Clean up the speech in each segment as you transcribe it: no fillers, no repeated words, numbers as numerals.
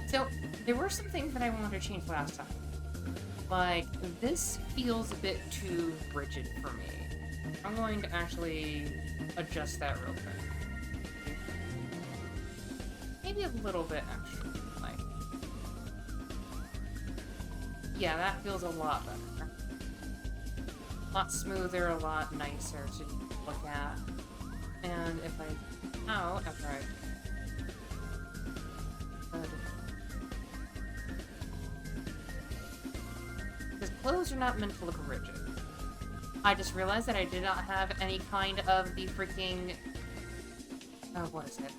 So, there were some things that I wanted to change last time. Like, this feels a bit too rigid for me. I'm going to actually adjust that real quick. Maybe a little bit, actually. Like, yeah, that feels a lot better. A lot smoother, a lot nicer to look at. And if I... Oh, that's right. Because clothes are not meant to look rigid. I just realized that I did not have any kind of the freaking... what is it?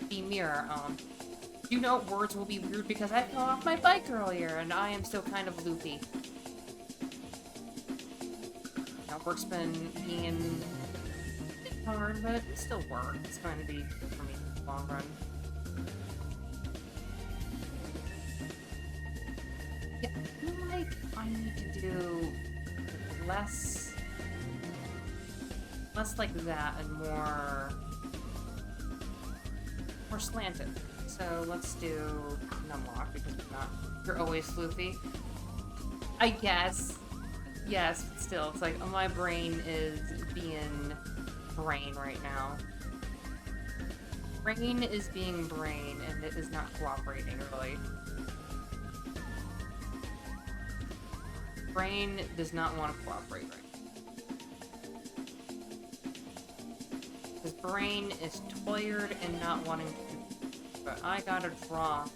The mirror on. You know, words will be rude because I fell off my bike earlier, and I am still kind of loopy. Now, work's been being hard, but it still works. It's going to be good for me in the long run. Yeah, I feel like I need to do less like that and more slanted. So let's do numlock because you're always floofy. I guess. Yes, but still, it's like my brain is being brain right now. Brain is being brain and it is not cooperating really. Brain does not want to cooperate right now. His brain is tired and not wanting to, but I gotta draw.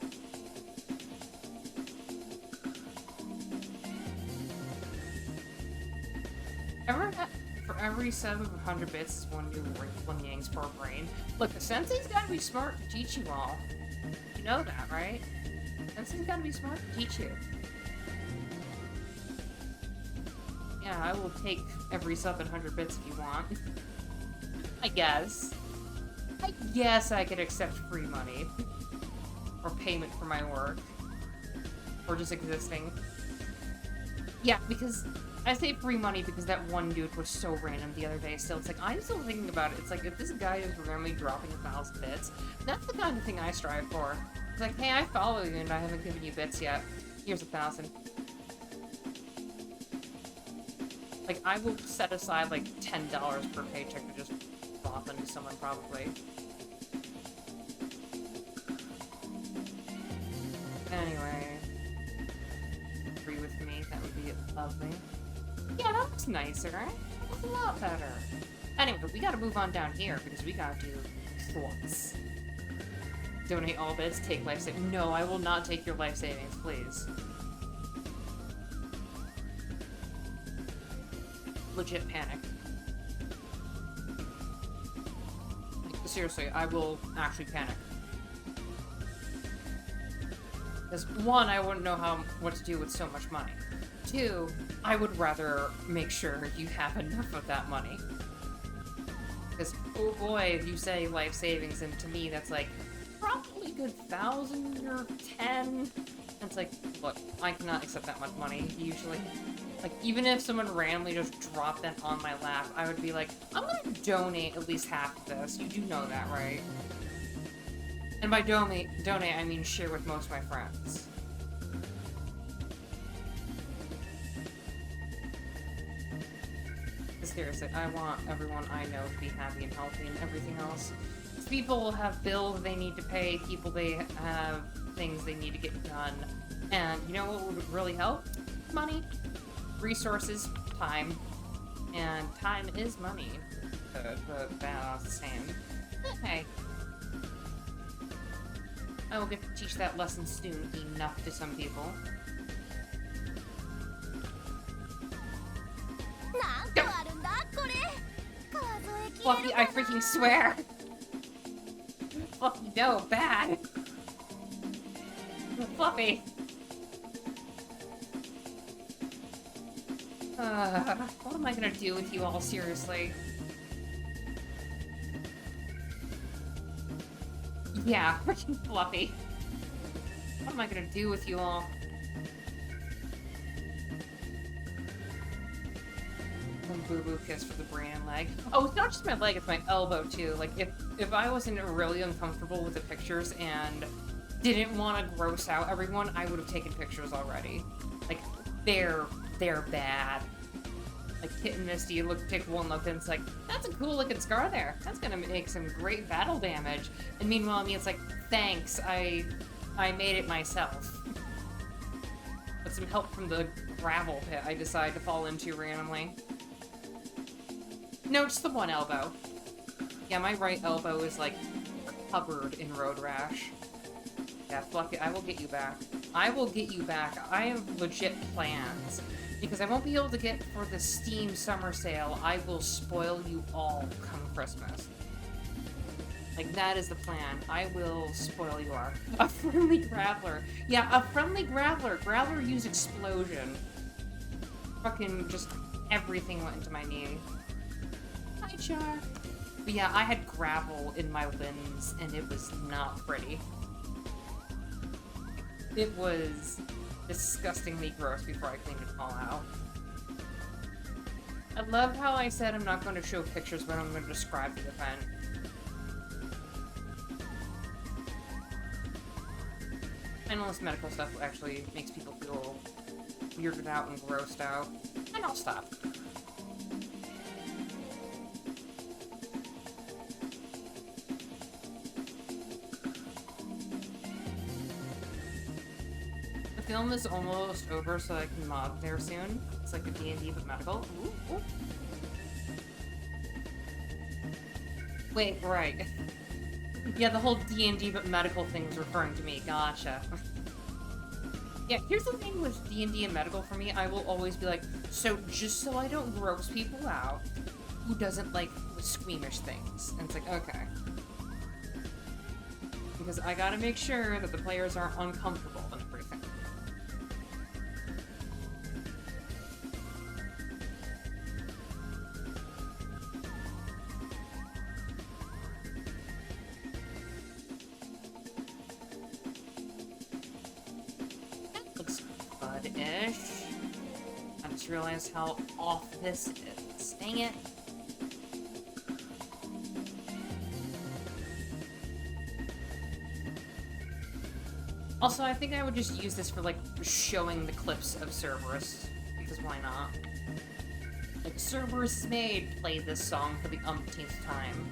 For every 700 bits is one new wrinkle Yang's per brain. Look, the Sensei's gotta be smart to teach you all. You know that, right? Sensei's gotta be smart to teach you. Yeah, I will take every 700 bits if you want. I guess. I guess I could accept free money. Or payment for my work. Or just existing. Yeah, because I say free money because that one dude was so random the other day still. It's like, I'm still thinking about it. It's like, if this guy is randomly dropping 1,000 bits, that's the kind of thing I strive for. It's like, hey, I follow you and I haven't given you bits yet. Here's 1,000. Like, I will set aside, like, $10 per paycheck to just drop into someone, probably. Anyway. Agree with me, that would be lovely. Yeah, that looks nicer, right? That looks a lot better. Anyway, we gotta move on down here, because we gotta do thoughts. Donate all bits, take life savings. No, I will not take your life savings, please. Legit panic. Like, seriously, I will actually panic. Because, one, I wouldn't know what to do with so much money. Two, I would rather make sure you have enough of that money. Because, oh boy, if you say life savings, and to me that's like, probably a good 1,000 or 10. It's like, look, I cannot accept that much money, usually. Like, even if someone randomly just dropped that on my lap, I would be like, I'm gonna donate at least half of this. You do know that, right? And by donate, I mean share with most of my friends. Seriously, I want everyone I know to be happy and healthy and everything else. People have bills they need to pay, people they have things they need to get done. And you know what would really help? Money. Resources, time. And time is money. But that's the same. Hey. I will get to teach that lesson soon enough to some people. Go. Fluffy, I freaking swear! Fluffy, no, bad! Fluffy! What am I gonna do with you all, seriously? Yeah, freaking Fluffy. What am I gonna do with you all? One boo-boo kiss for the brain and leg. Oh, it's not just my leg, it's my elbow, too. Like, if I wasn't really uncomfortable with the pictures and didn't want to gross out everyone, I would have taken pictures already. Like, they're bad. Like, Kit and Misty take one look and it's like, that's a cool looking scar there. That's gonna make some great battle damage. And meanwhile, me, it's like, thanks, I made it myself. With some help from the gravel pit I decided to fall into randomly. No, just the one elbow. Yeah, my right elbow is, like, covered in road rash. Yeah, fuck it, I will get you back. I will get you back. I have legit plans. Because I won't be able to get for the Steam summer sale, I will spoil you all come Christmas. Like, that is the plan. I will spoil you all. A friendly Graveler. Yeah, a friendly Graveler. Graveler used explosion. Fucking just everything went into my knee. Hi, Char. But yeah, I had gravel in my limbs, and it was not pretty. It was disgustingly gross before I cleaned it all out. I love how I said I'm not going to show pictures, but I'm going to describe the event. I know this medical stuff actually makes people feel weirded out and grossed out. And I'll stop. The film is almost over, so I can mod there soon. It's like a D&D but medical. Ooh, ooh. Wait, right. Yeah, the whole D&D but medical thing was referring to me. Gotcha. Yeah, here's the thing with D&D and medical for me. I will always be like, so just so I don't gross people out, who doesn't like squeamish things? And it's like, okay. Because I gotta make sure that the players aren't uncomfortable and everything. Ish. I just realized how off this is. Dang it. Also, I think I would just use this for, like, showing the clips of Cerberus. Because why not? Like, Cerberus made play this song for the umpteenth time.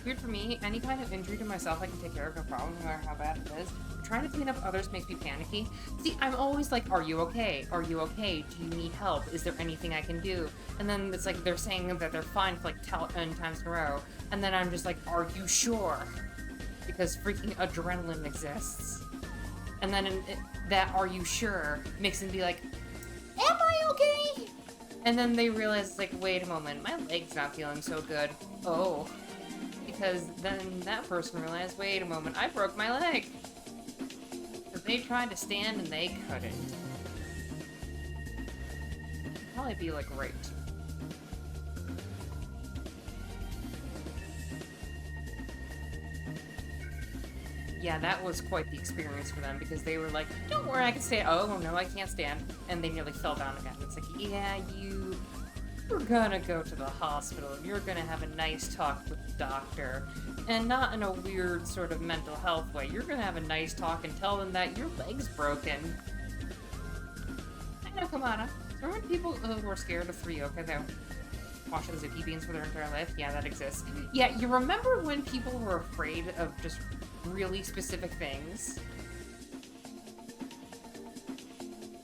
Weird for me, any kind of injury to myself I can take care of, no problem, no matter how bad it is. Trying to clean up others makes me panicky. See, I'm always like, are you okay? Are you okay? Do you need help? Is there anything I can do? And then it's like, they're saying that they're fine for like 10 times in a row. And then I'm just like, are you sure? Because freaking adrenaline exists. And then that are you sure makes them be like, am I okay? And then they realize, like, wait a moment, my leg's not feeling so good. Oh. Because then that person realized, wait a moment, I broke my leg. Because they tried to stand and they couldn't. It'd probably be like great. Yeah, that was quite the experience for them because they were like, don't worry, I can stand. Oh, no, I can't stand. And they nearly fell down again. It's like, yeah, you're gonna go to the hospital, and you're gonna have a nice talk with the doctor. And not in a weird sort of mental health way. You're gonna have a nice talk and tell them that your leg's broken. I know, Kamada. Remember people who were scared of 3 Yoka that watched the Zuki beans for their entire life? Yeah, that exists. Yeah, you remember when people were afraid of just really specific things?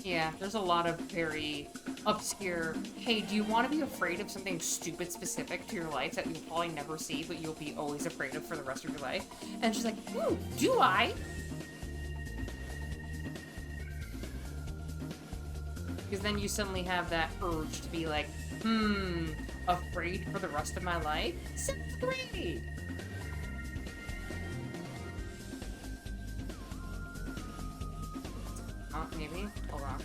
Yeah, there's a lot of very obscure, hey, do you want to be afraid of something stupid specific to your life that you'll probably never see, but you'll be always afraid of for the rest of your life? And she's like, ooh, do I? Because then you suddenly have that urge to be like, afraid for the rest of my life? 7th grade! Oh, maybe? Hold on.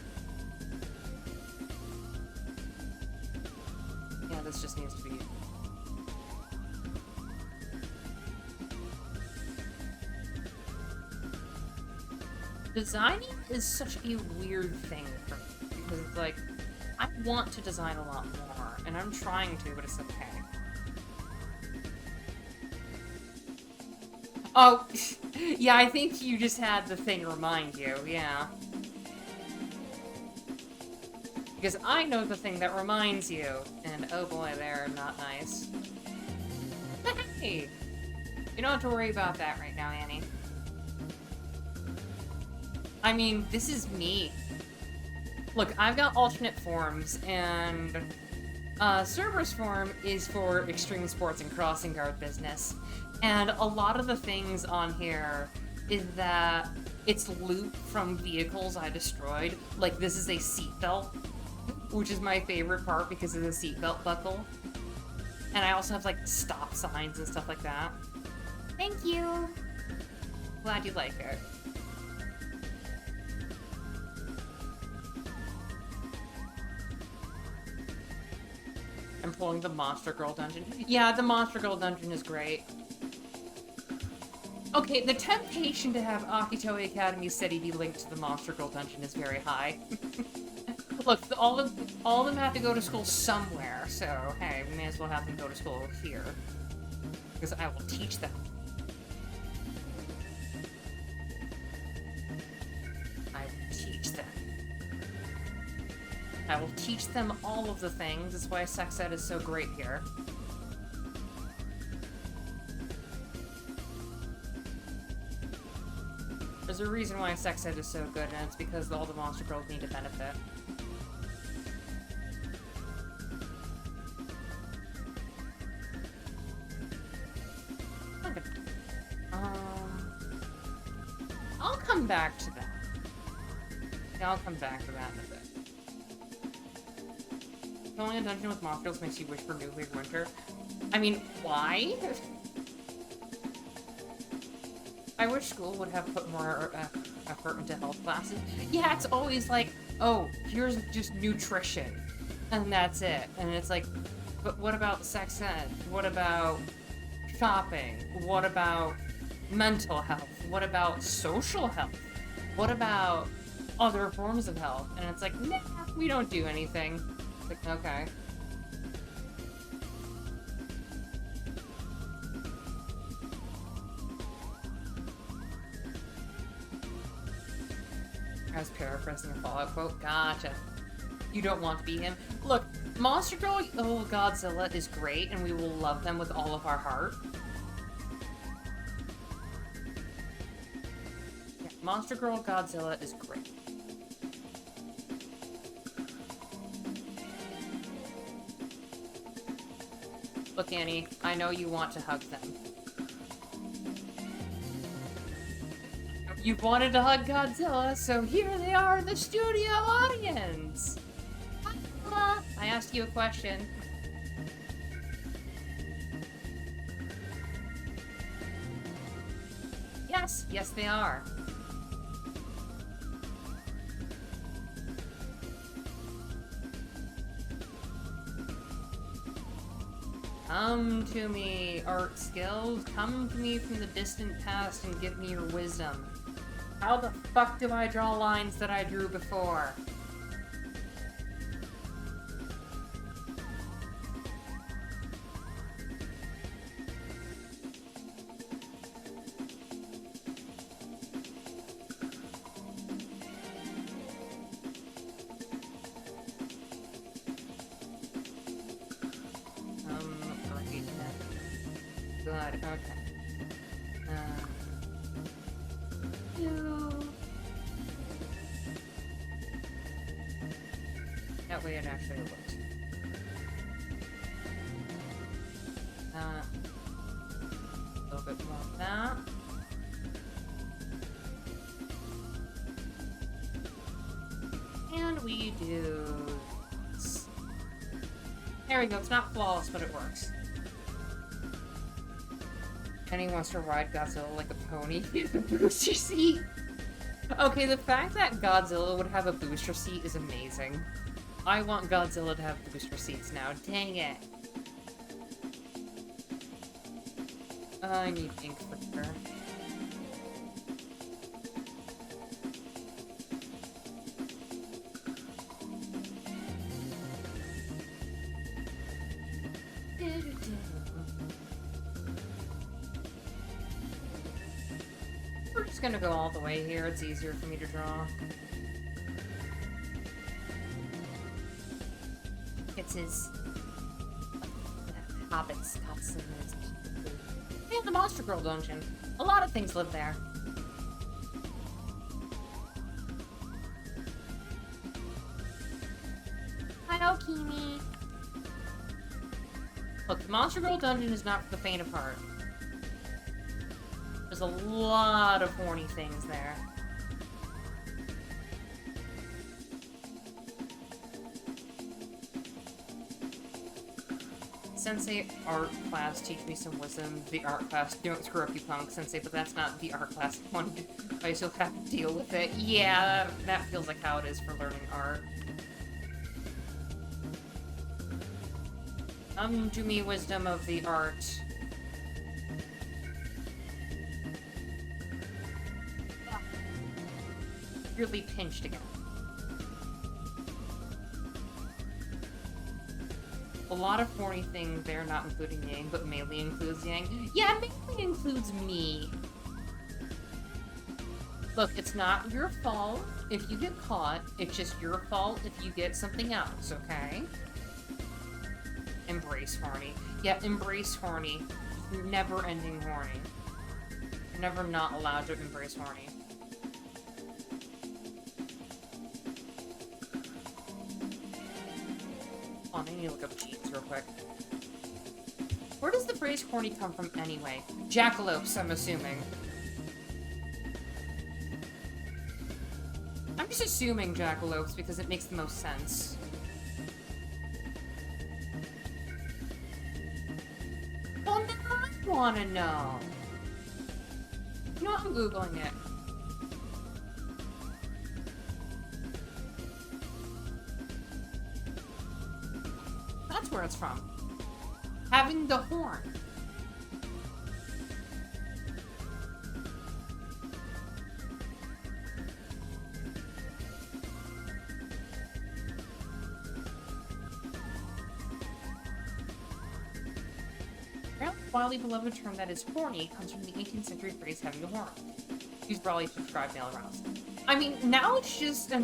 Yeah, this just needs to be... Designing is such a weird thing for me, because it's like, I want to design a lot more, and I'm trying to, but it's okay. Oh, yeah, I think you just had the thing remind you, yeah. Because I know the thing that reminds you, and oh boy, they're not nice. Hey! You don't have to worry about that right now, Annie. I mean, this is me. Look, I've got alternate forms, and Cerberus form is for extreme sports and crossing guard business. And a lot of the things on here is that it's loot from vehicles I destroyed. Like, this is a seatbelt, which is my favorite part because of the seatbelt buckle. And I also have, like, stop signs and stuff like that. Thank you! Glad you like it. I'm pulling the Monster Girl dungeon. Yeah, the Monster Girl dungeon is great. Okay, the temptation to have Akitoe Academy City be linked to the Monster Girl dungeon is very high. Look, all of them have to go to school somewhere, so hey, we may as well have them go to school here. Because I will teach them. I will teach them. I will teach them all of the things. That's why sex ed is so great here. There's a reason why sex ed is so good, and it's because all the monster girls need to benefit. Okay. I'll come back to that. Yeah, I'll come back to that in a bit. Filling a dungeon with monsters makes you wish for nuclear winter. I mean, why? I wish school would have put more effort into health classes. Yeah, it's always like, oh, here's just nutrition, and that's it. And it's like, but what about sex ed? What about shopping? What about mental health? What about social health? What about other forms of health? And it's like, nah, we don't do anything. It's like, okay. I was paraphrasing a Fallout quote. Gotcha. You don't want to be him. Look, Monster Girl, oh, Godzilla is great, and we will love them with all of our heart. Yeah, Monster Girl Godzilla is great. Look, Annie, I know you want to hug them. You wanted to hug Godzilla, so here they are in the studio audience! I asked you a question. Yes, yes they are. Come to me, art skills. Come to me from the distant past and give me your wisdom. How the fuck do I draw lines that I drew before? Good, okay. That way it actually looks. A little bit more of that. And we do this. There we go, it's not flawless, but it works. Kenny wants to ride Godzilla like a pony in a booster seat. Okay, the fact that Godzilla would have a booster seat is amazing. I want Godzilla to have booster seats now. Dang it. I need ink for sure. Just gonna go all the way here. It's easier for me to draw. It's his hobbits, cuts, and his... Yeah, the Monster Girl dungeon. A lot of things live there. Hi, Okimi. Look, the Monster Girl dungeon is not for the faint of heart. There's a lot of horny things there. Sensei art class, teach me some wisdom. The art class, don't screw up, you punk, Sensei, but that's not the art class one. I still have to deal with it. Yeah, that feels like how it is for learning art. Do me wisdom of the art. Really pinched again. A lot of horny things there, not including Yang, but mainly includes Yang. Yeah, mainly includes me. Look, it's not your fault if you get caught. It's just your fault if you get something else, okay? Embrace horny. Yeah, embrace horny. Never-ending horny. You're never not allowed to embrace horny. I need to look up jeans real quick. Where does the phrase horny come from anyway? Jackalopes, I'm assuming. I'm just assuming jackalopes because it makes the most sense. Well, now I wanna know. You know what? I'm Googling it. That's where it's from. Having the horn. Apparently, the widely beloved term that is horny comes from the 18th century phrase having a horn. Used broadly to describe male arousal. I mean, now it's just a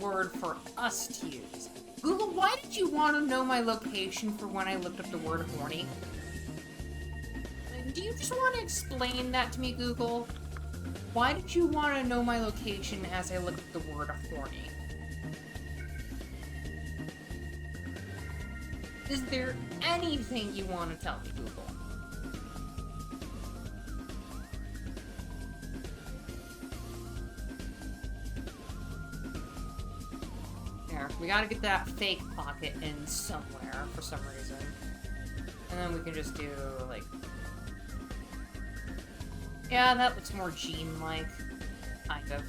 word for us to use. Google, why did you want to know my location for when I looked up the word horny? Do you just want to explain that to me, Google? Why did you want to know my location as I looked up the word horny? Is there anything you want to tell me, Google? We gotta get that fake pocket in somewhere for some reason. And then we can just do, like... Yeah, that looks more Jean-like. Kind of.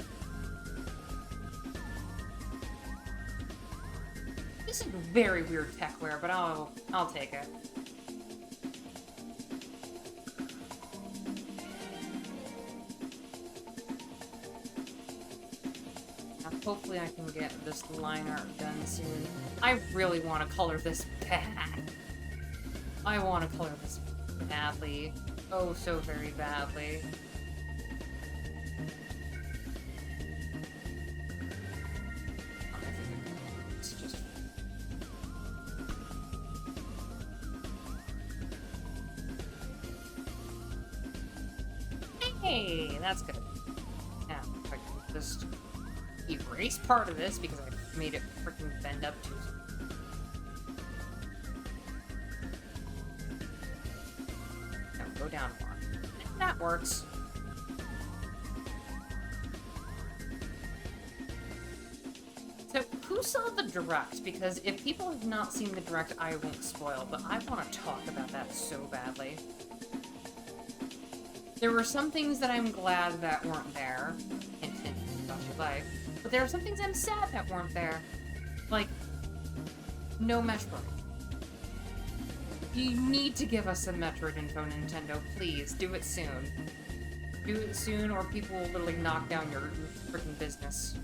This is very weird techwear, but I'll take it. Hopefully I can get this line art done soon. I really want to color this bad. I want to color this badly. Oh, so very badly. It's just... Hey, that's good. Now, if I can just... erase part of this because I made it freaking bend up too. Now go down more. That works. So, who saw the direct? Because if people have not seen the direct, I won't spoil, but I want to talk about that so badly. There were some things that I'm glad that weren't there. Hint, hint, about your life. But there are some things I'm sad that weren't there. Like, no Metroid. You need to give us some Metroid info, Nintendo. Please, do it soon. Do it soon, or people will literally knock down your freaking business.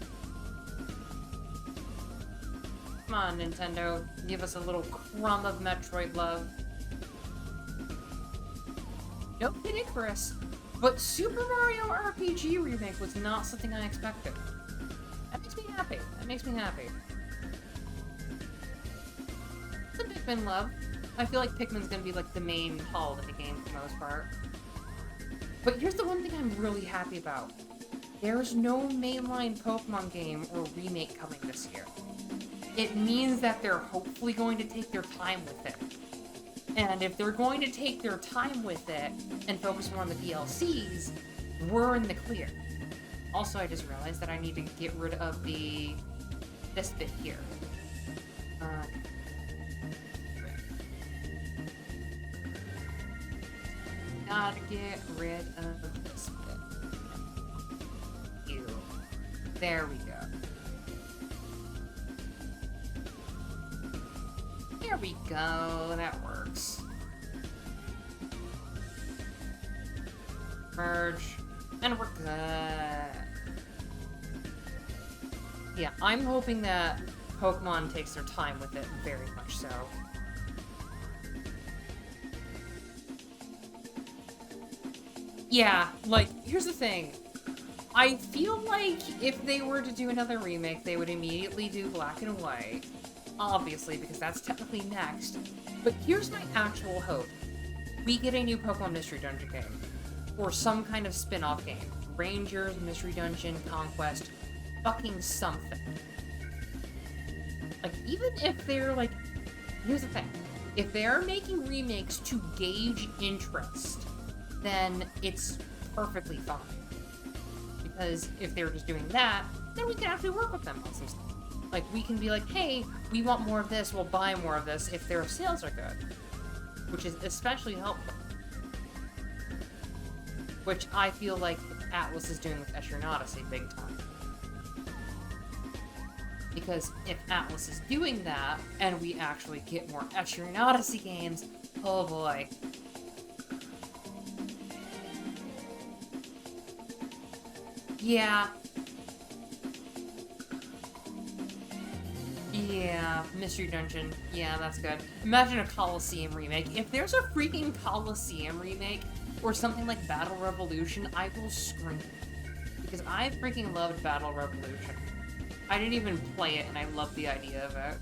Come on, Nintendo. Give us a little crumb of Metroid love. Nope, hit Icarus. But Super Mario RPG Remake was not something I expected. That makes me happy. That makes me happy. Some Pikmin love. I feel like Pikmin's gonna be like the main holiday game for the most part. But here's the one thing I'm really happy about. There's no mainline Pokemon game or remake coming this year. It means that they're hopefully going to take their time with it. And if they're going to take their time with it and focus more on the DLCs, we're in the clear. Also, I just realized that I need to get rid of this bit here. Gotta get rid of this bit. Ew. There we go. There we go. That works. Merge. And we're good. Yeah, I'm hoping that Pokemon takes their time with it, very much so. Yeah, like, here's the thing. I feel like if they were to do another remake, they would immediately do Black and White. Obviously, because that's technically next. But here's my actual hope. We get a new Pokemon Mystery Dungeon game. Or some kind of spin-off game. Rangers, Mystery Dungeon, Conquest, fucking something. Like, even if they're like... Here's the thing. If they're making remakes to gauge interest, then it's perfectly fine. Because if they were just doing that, then we can actually work with them on some stuff. Like, we can be like, hey, we want more of this, we'll buy more of this if their sales are good. Which is especially helpful. Which I feel like Atlas is doing with Etrian Odyssey big time. Because if Atlas is doing that, and we actually get more Etrian Odyssey games, oh boy. Yeah. Yeah, Mystery Dungeon. Yeah, that's good. Imagine a Coliseum remake. If there's a freaking Coliseum remake, or something like Battle Revolution, I will scream. Because I freaking loved Battle Revolution. I didn't even play it, and I love the idea of it.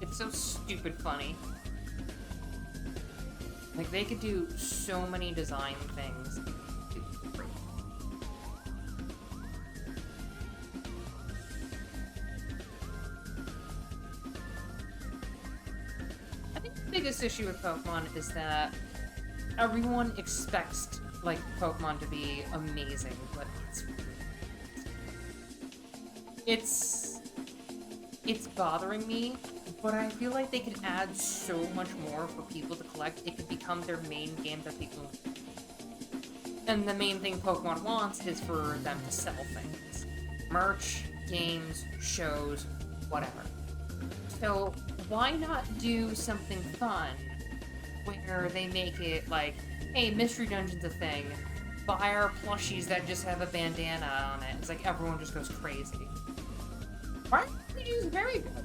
It's so stupid funny. Like, they could do so many design things. I think the biggest issue with Pokemon is that everyone expects, like, Pokemon to be amazing, but it's bothering me, but I feel like they could add so much more for people to collect. It could become their main game that people... And the main thing Pokemon wants is for them to sell things. Merch, games, shows, whatever. So, why not do something fun where they make it like, hey, Mystery Dungeon's a thing. Buy our plushies that just have a bandana on it. It's like everyone just goes crazy. RPG is very good.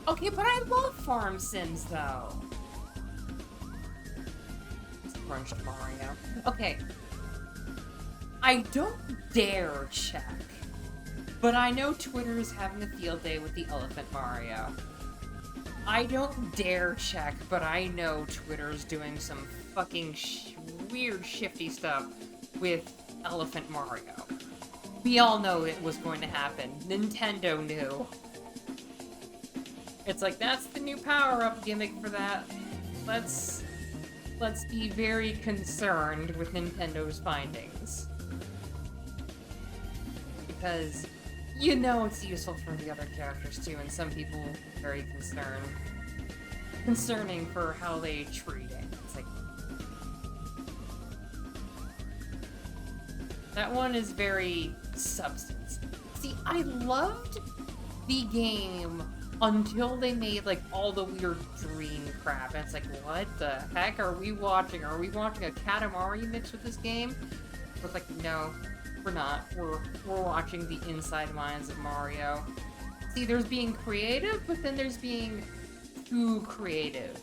Okay, but I love farm sims, though. It's crunched Mario. Okay. I don't dare check, but I know Twitter is having a field day with the Elephant Mario. I don't dare check, but I know Twitter's doing some fucking weird shifty stuff with Elephant Mario. We all know it was going to happen. Nintendo knew. It's like, that's the new power-up gimmick for that. Let's be very concerned with Nintendo's findings. Because you know it's useful for the other characters too, and some people are very concerning for how they treat it. It's like, that one is very substance. See, I loved the game until they made, like, all the weird dream crap. And it's like, what the heck are we watching? Are we watching a Katamari mix with this game? It's like, no, we're not. We're watching the inside minds of Mario. See, there's being creative, but then there's being too creative.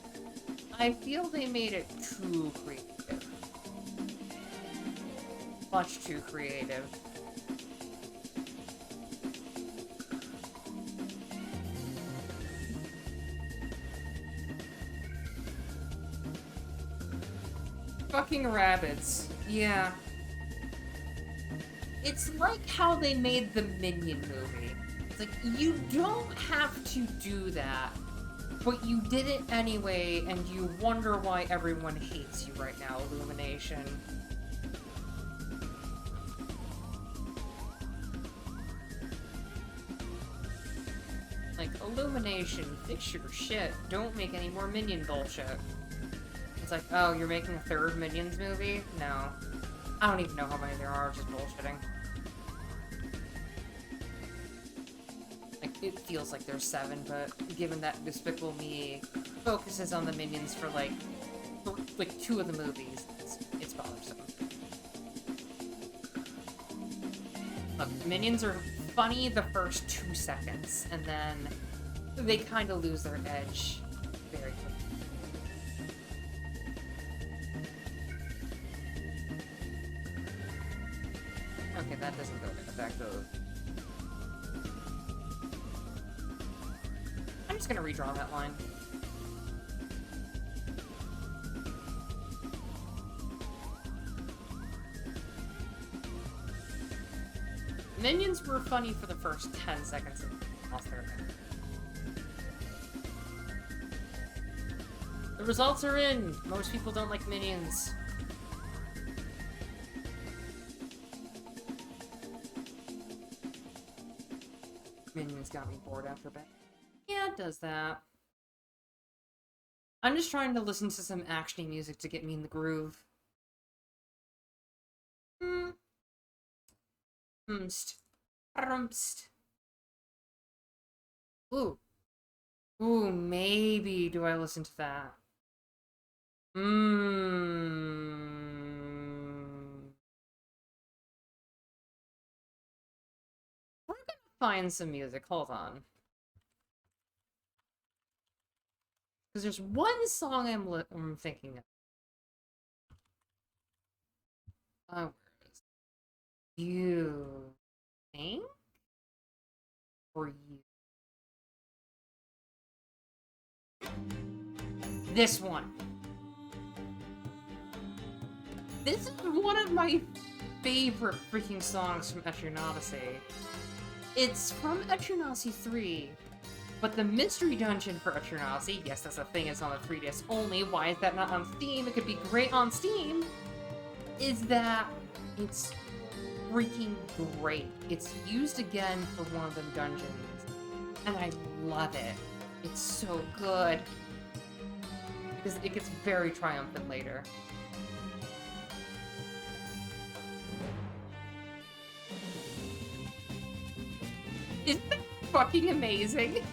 I feel they made it too creative. Much too creative. Fucking rabbits. Yeah. It's like how they made the Minion movie. It's like, you don't have to do that, but you did it anyway, and you wonder why everyone hates you right now, Illumination. Like, Illumination, fix your shit. Don't make any more Minion bullshit. It's like, oh, you're making a third Minions movie? No. I don't even know how many there are, just bullshitting. Like, it feels like there's 7, but given that Despicable Me focuses on the Minions for, like 2 of the movies, it's bothersome. Look, Minions are funny the first 2 seconds, and then they kind of lose their edge very quickly. Okay, that doesn't go to effect of... I'm just gonna redraw that line. Minions were funny for the first 10 seconds and lost their head. The results are in! Most people don't like Minions. Minions got me bored after bed. Yeah, it does that. I'm just trying to listen to some actiony music to get me in the groove. Ooh. Ooh, maybe do I listen to that? We're gonna find some music. Hold on. Because there's one song I'm thinking of. Where is it? You think? Or you? This one. This is one of my favorite freaking songs from Etrian Odyssey. It's from Etrian Odyssey 3, but the mystery dungeon for Etrian Odyssey, yes, that's a thing, it's on the 3DS only. Why is that not on Steam? It could be great on Steam. Is that it's freaking great. It's used again for one of them dungeons, and I love it. It's so good. Because it gets very triumphant later. Isn't that fucking amazing?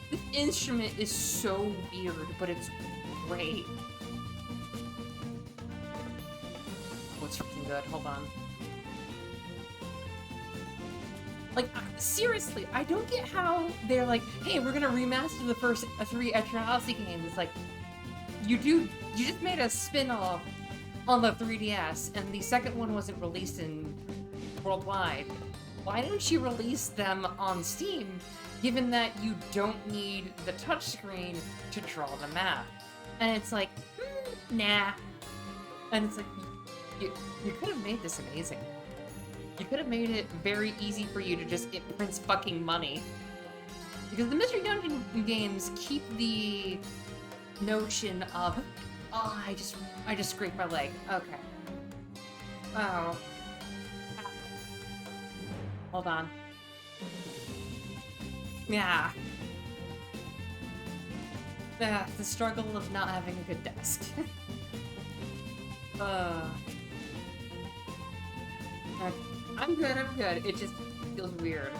This instrument is so weird, but it's great. Oh, it's freaking good. Hold on. Like, seriously, I don't get how they're like, hey, we're gonna remaster the first 3 Etrian Odyssey games. It's like, you just made a spin-off on the 3DS, and the second one wasn't released in worldwide. Why don't you release them on Steam, given that you don't need the touchscreen to draw the map? And it's like, nah. And it's like, you could have made this amazing. You could have made it very easy for you to just print fucking money. Because the Mystery Dungeon games keep the notion of, oh, I just scraped my leg. Okay. Oh. Hold on. Yeah. The struggle of not having a good desk. I'm good. It just feels weird.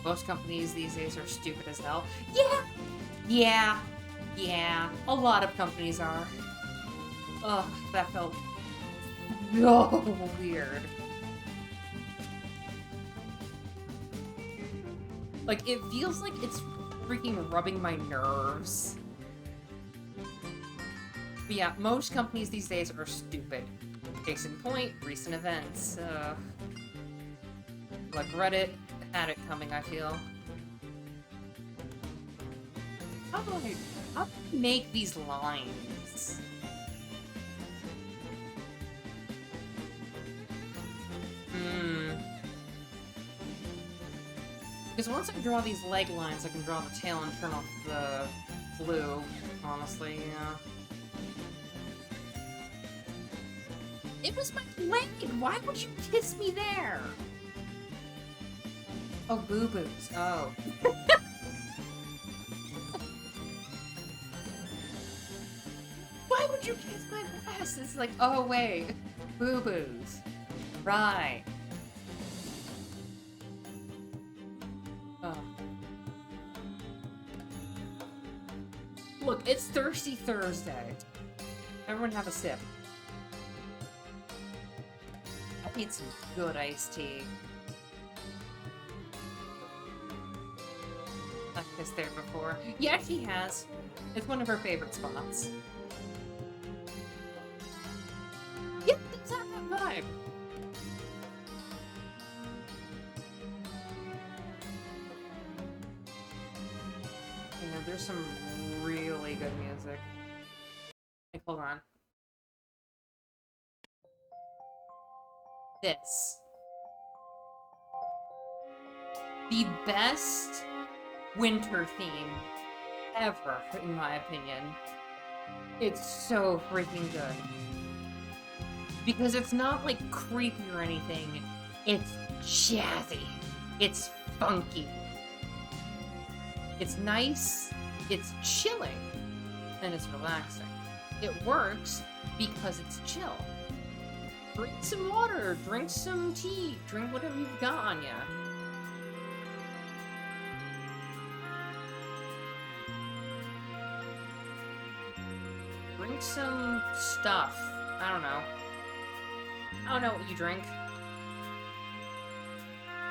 Most companies these days are stupid as hell. Yeah. A lot of companies are. Ugh, that felt so weird. Like, it feels like it's freaking rubbing my nerves. But yeah, most companies these days are stupid. Case in point, recent events. Like, Reddit had it coming, I feel. How do I make these lines? Because once I draw these leg lines, I can draw the tail and turn off the blue, honestly, yeah. It was my leg! Why would you kiss me there? Oh, boo-boos. Oh. Why would you kiss my breast? It's like, oh, wait. Boo-boos. Right. Oh. Look, it's Thirsty Thursday. Everyone have a sip. I need some good iced tea. I've kissed there before. Yeah, she has. It's one of her favorite spots. Yep, that's not that vibe. You know, there's some really good music. Like, hold on. This. The best winter theme ever, in my opinion. It's so freaking good. Because it's not, like, creepy or anything. It's jazzy. It's funky. It's nice. It's chilling. And it's relaxing. It works because it's chill. Drink some water, drink some tea, drink whatever you've got on ya. Drink some stuff. I don't know. I don't know what you drink.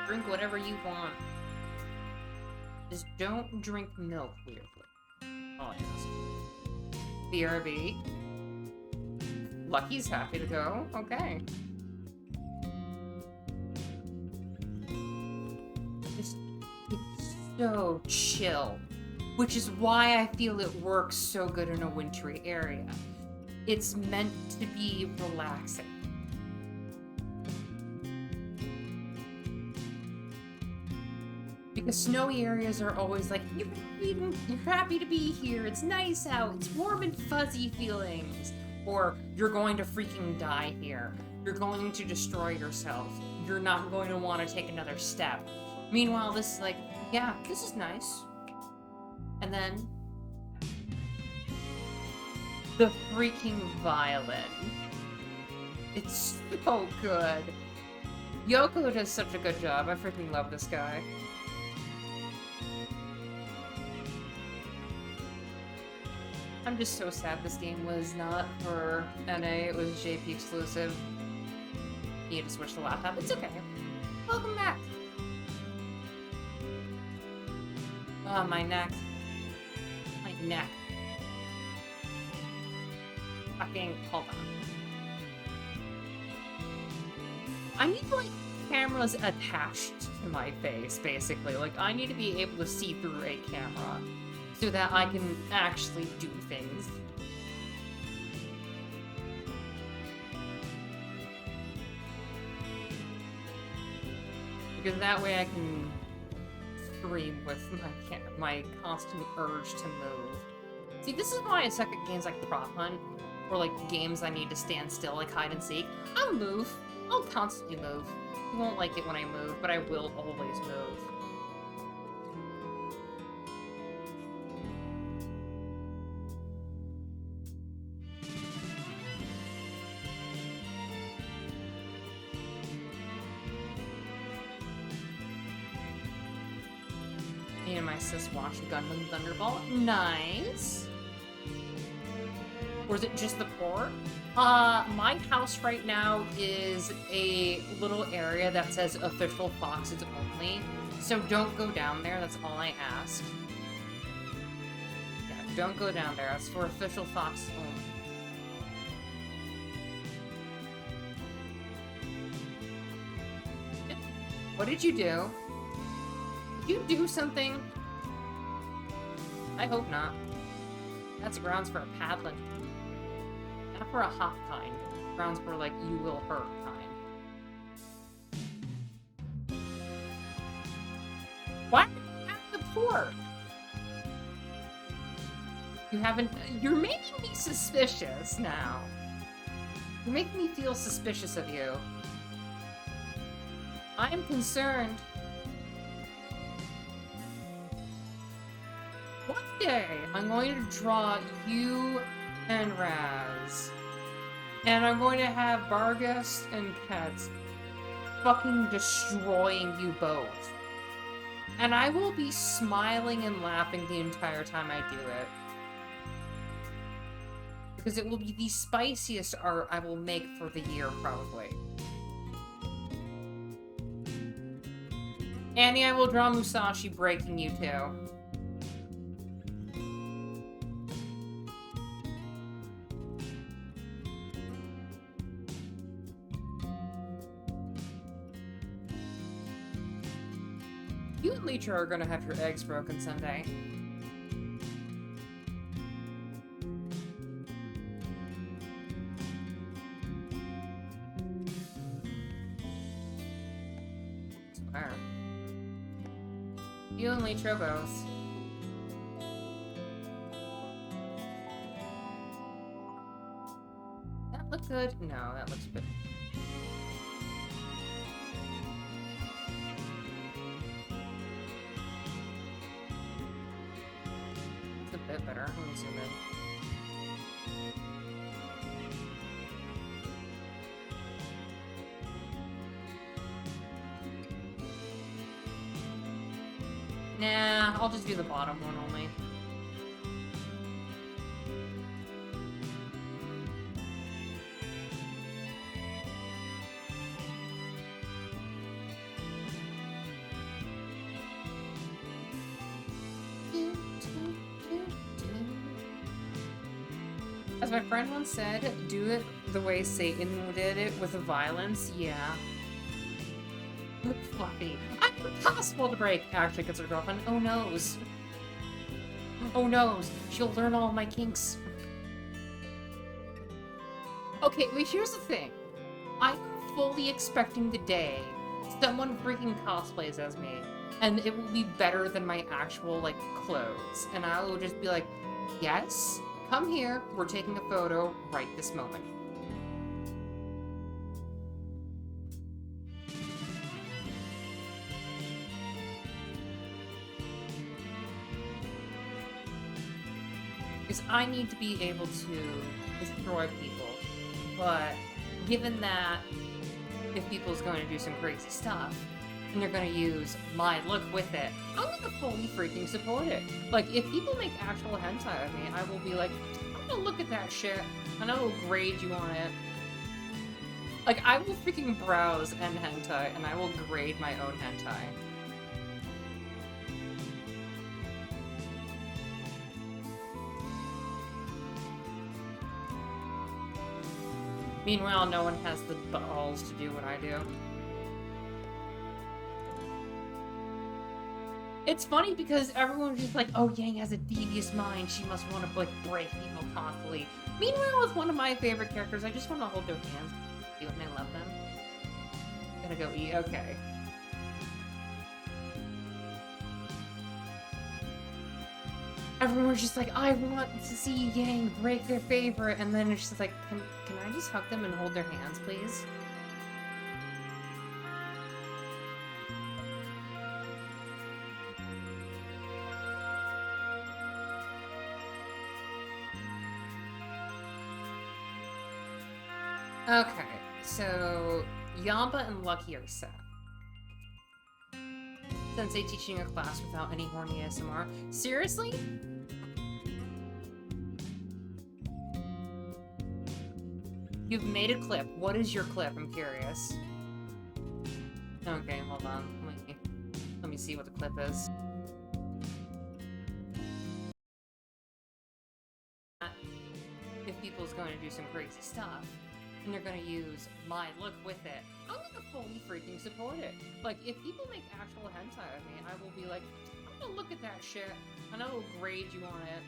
Drink whatever you want. Just don't drink milk weirdly. Oh, yes. BRB. Lucky's happy to go. Okay. It's so chill. Which is why I feel it works so good in a wintry area. It's meant to be relaxing. Because snowy areas are always like, you're happy to be here, it's nice out, it's warm and fuzzy feelings. Or, you're going to freaking die here. You're going to destroy yourself. You're not going to want to take another step. Meanwhile, this is like, yeah, this is nice. And then, the freaking violin. It's so good. Yoko does such a good job. I freaking love this guy. I'm just so sad this game was not for NA, it was JP exclusive. You need to switch the laptop. It's okay. Welcome back. Oh, my neck. My neck. Fucking, hold on. I need, like, cameras attached to my face, basically. Like, I need to be able to see through a camera so that I can actually do things. Because that way I can stream with my constant urge to move. See, this is why I suck at games like Prop Hunt, or like games I need to stand still, like hide and seek. I'll move. I'll constantly move. You won't like it when I move, but I will always move. Me and my sis watched Gundam Thunderbolt. Nice. Or is it just the port? My house right now is a little area that says official Foxes only. So don't go down there, that's all I ask. Yeah, don't go down there. That's for official Fox only. What did you do? Did you do something? I hope not. That's grounds for a paddling. Not for a hot kind. Grounds for, like, you will hurt kind. Why do you have the port? You haven't... You're making me suspicious now. You're making me feel suspicious of you. I am concerned. One day, I'm going to draw you and Raz. And I'm going to have Vargas and Kets fucking destroying you both. And I will be smiling and laughing the entire time I do it. Because it will be the spiciest art I will make for the year, probably. Annie, I will draw Musashi breaking you too. You and Leecher are gonna have your eggs broken someday. Swear. You and Leecher both. That look good? No, that looks good. It's a bit better. Let me zoom in. Nah, I'll just do the bottom one only. As my friend once said, do it the way Satan did it, with the violence. Yeah. Look fluffy. I'm impossible to break. Actually, gets her girlfriend. Oh noes. Oh noes. She'll learn all my kinks. Okay, wait, here's the thing. I'm fully expecting the day someone freaking cosplays as me, and it will be better than my actual, like, clothes. And I will just be like, yes, come here, we're taking a photo right this moment. Because I need to be able to destroy people, but given that if people's going to do some crazy stuff, and they're going to use my look with it, I'm going to fully freaking support it. Like, if people make actual hentai of me, I will be like, I'm going to look at that shit, and I will grade you on it. Like, I will freaking browse and hentai, and I will grade my own hentai. Meanwhile, no one has the balls to do what I do. It's funny because everyone's just like, oh, Yang has a devious mind. She must want to, like, break people constantly. Meanwhile, with one of my favorite characters, I just want to hold their hands. Cute, and I love them. Gotta go eat. Okay. Everyone's just like, I want to see Yang break their favorite, and then it's just like, can I just hug them and hold their hands, please? Okay, so Yamba and Lucky are set. Sensei teaching a class without any horny ASMR. Seriously? You've made a clip. What is your clip? I'm curious. Okay, hold on. Let me me see what the clip is. If people's going to do some crazy stuff, and they're going to use my look with it, I'm going to fully freaking support it. Like, if people make actual hentai of me, I will be like, I'm going to look at that shit, and I will grade you on it.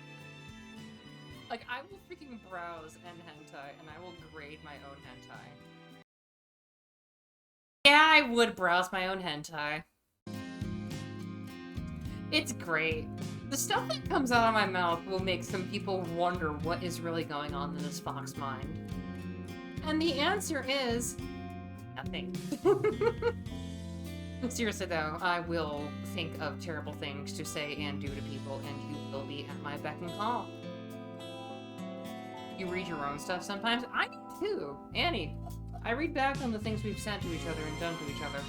Like, I will freaking browse hentai, and I will grade my own hentai. Yeah, I would browse my own hentai. It's great. The stuff that comes out of my mouth will make some people wonder what is really going on in this fox mind. And the answer is... nothing. Seriously though, I will think of terrible things to say and do to people, and you will be at my beck and call. You read your own stuff sometimes? I do too. Annie, I read back on the things we've sent to each other and done to each other.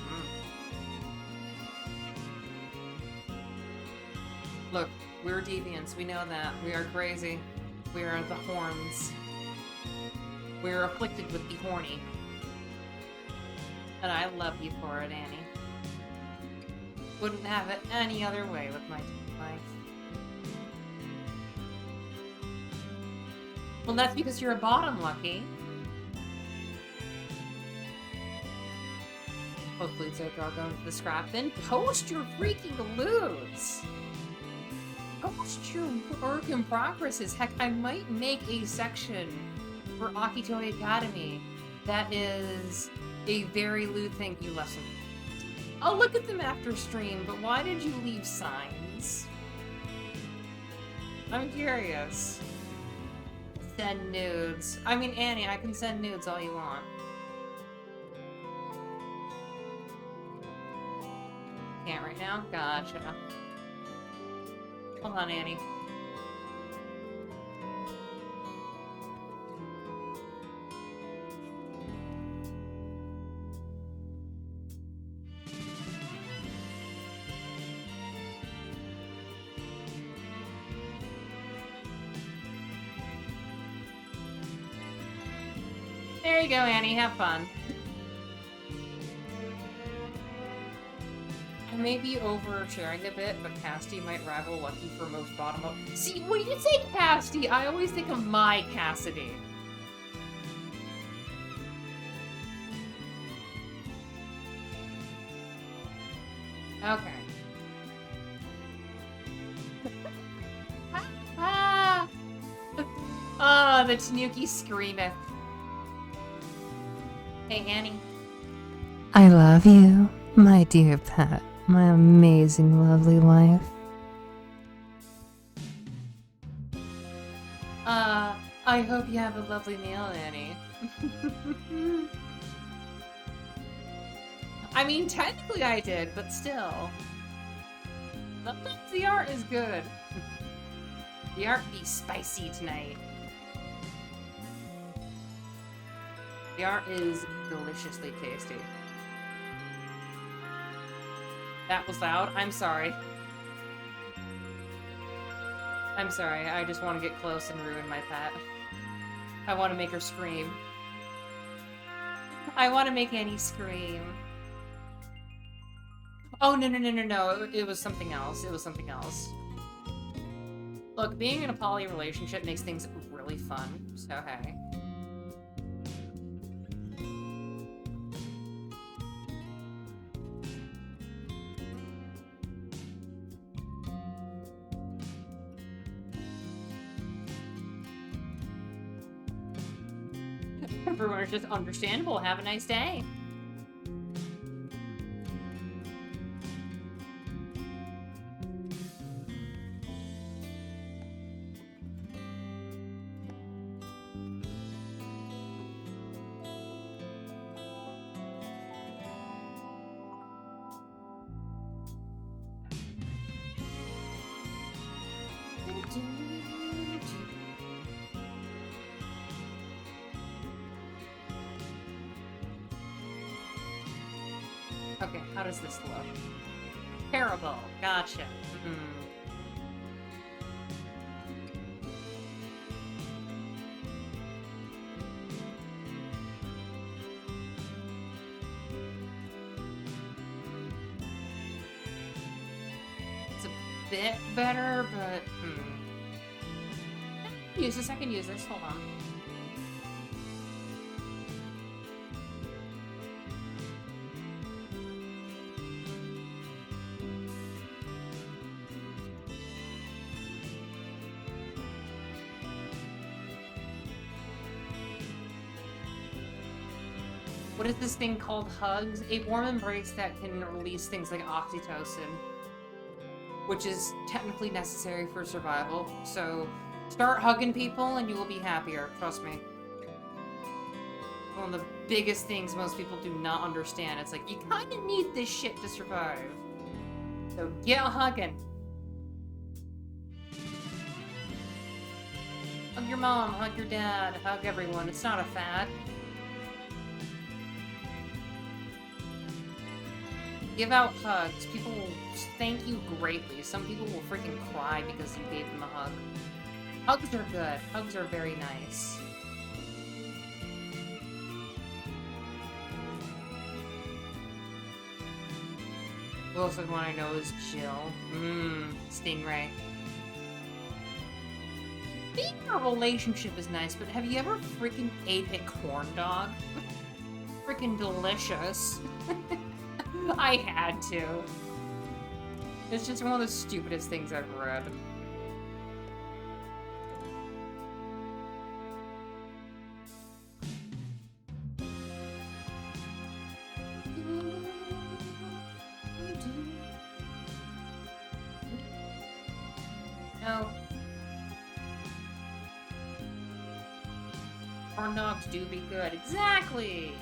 Look, we're deviants, we know that. We are crazy. We are the horns. We are afflicted with the horny. And I love you for it, Annie. Wouldn't have it any other way with my life. Well, that's because you're a bottom, Lucky. Hopefully it's okay, I'll go into the scrap bin. Post your freaking lewds! Post your work in progresses. Heck, I might make a section for Akitoy Academy that is a very lewd thing. You lesson. I'll look at them after stream, but why did you leave signs? I'm curious. Send nudes. I mean, Annie, I can send nudes all you want. Can't right now? Gotcha. Hold on, Annie. There you go, Annie. Have fun. I may be oversharing a bit, but Cassidy might rival Lucky for most bottom up. See, when you say Cassidy, I always think of my Cassidy. Okay. Ah! Oh, the Tanuki screameth. Hey, Annie. I love you, my dear pet, my amazing, lovely wife. I hope you have a lovely meal, Annie. I mean, technically I did, but still. Sometimes the art is good. The art be spicy tonight. The art is deliciously tasty. That was loud. I'm sorry. I'm sorry. I just want to get close and ruin my pet. I want to make her scream. I want to make Annie scream. Oh, no. It was something else. It was something else. Look, being in a poly relationship makes things really fun, so hey. Everyone is just understandable. Have a nice day. Okay, how does this look? Terrible. Gotcha. bit better, but use this. I can use this. Hold on. What is this thing called? Hugs? A warm embrace that can release things like oxytocin, which is technically necessary for survival. So start hugging people and you will be happier, trust me. One of the biggest things most people do not understand. It's like, you kind of need this shit to survive. So get hugging. Hug your mom, hug your dad, hug everyone. It's not a fad. Give out hugs. People will thank you greatly. Some people will freaking cry because you gave them a hug. Hugs are good. Hugs are very nice. Who else would want to know is Jill? Stingray. Being in a relationship is nice, but have you ever freaking ate a corn dog? Freaking delicious. I had to. It's just one of the stupidest things I've read. No. Corn dogs do be good. Exactly!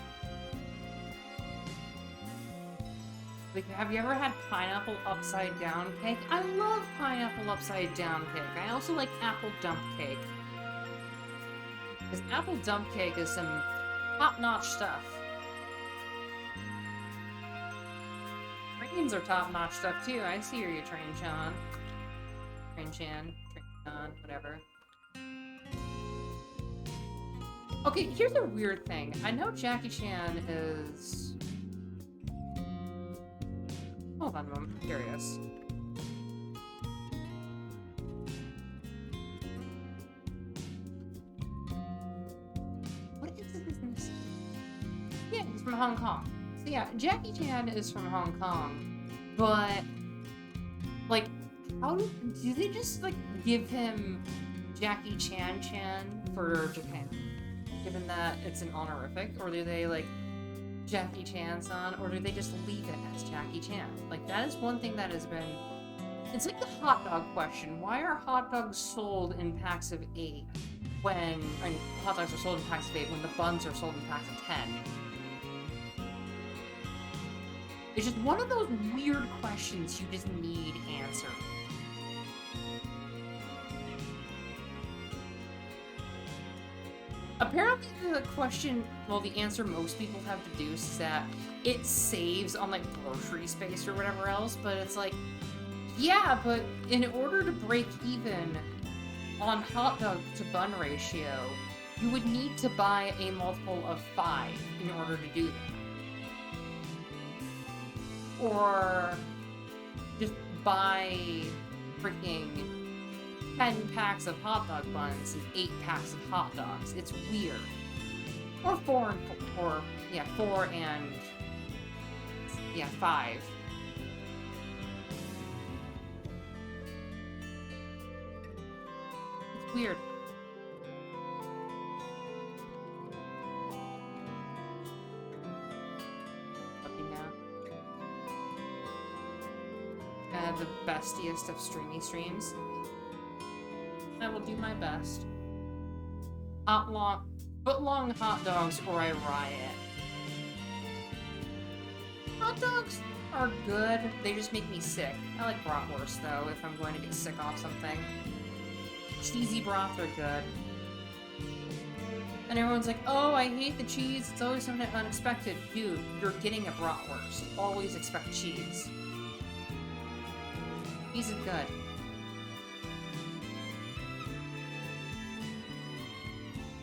Like, have you ever had pineapple upside down cake? I love pineapple upside down cake. I also like apple dump cake. Because apple dump cake is some top-notch stuff. Trains are top-notch stuff too. I see you, Train Chan. Train Chan. Train Chan, whatever. Okay, here's a weird thing. I know Jackie Chan is... Hold on a moment, I'm curious. What is his business? Yeah, he's from Hong Kong. So yeah, Jackie Chan is from Hong Kong, but like, how do they just like give him Jackie Chan for Japan? Given that it's an honorific, or do they like Jackie Chan-san, or do they just leave it as Jackie Chan? Like, that is one thing that has been... It's like the hot dog question. Why are hot dogs sold in packs of 8 when... I mean, hot dogs are sold in packs of 8 when the buns are sold in packs of 10? It's just one of those weird questions you just need answered. Apparently the question, well, the answer most people have deduced is that it saves on, like, grocery space or whatever else, but it's like, yeah, but in order to break even on hot dog to bun ratio, you would need to buy a multiple of 5 in order to do that. Or just buy freaking 10 packs of hot dog buns and 8 packs of hot dogs. It's weird. Or 4 and 4. Yeah, 4 and... Yeah, 5. It's weird. Looking now. The bestiest of streamy streams. I will do my best. Foot-long hot dogs or I riot. Hot dogs are good. They just make me sick. I like bratwurst though, if I'm going to get sick off something. Cheesy broth are good. And everyone's like, oh, I hate the cheese. It's always something unexpected. Dude, you're getting a bratwurst. Always expect cheese. Cheese is good.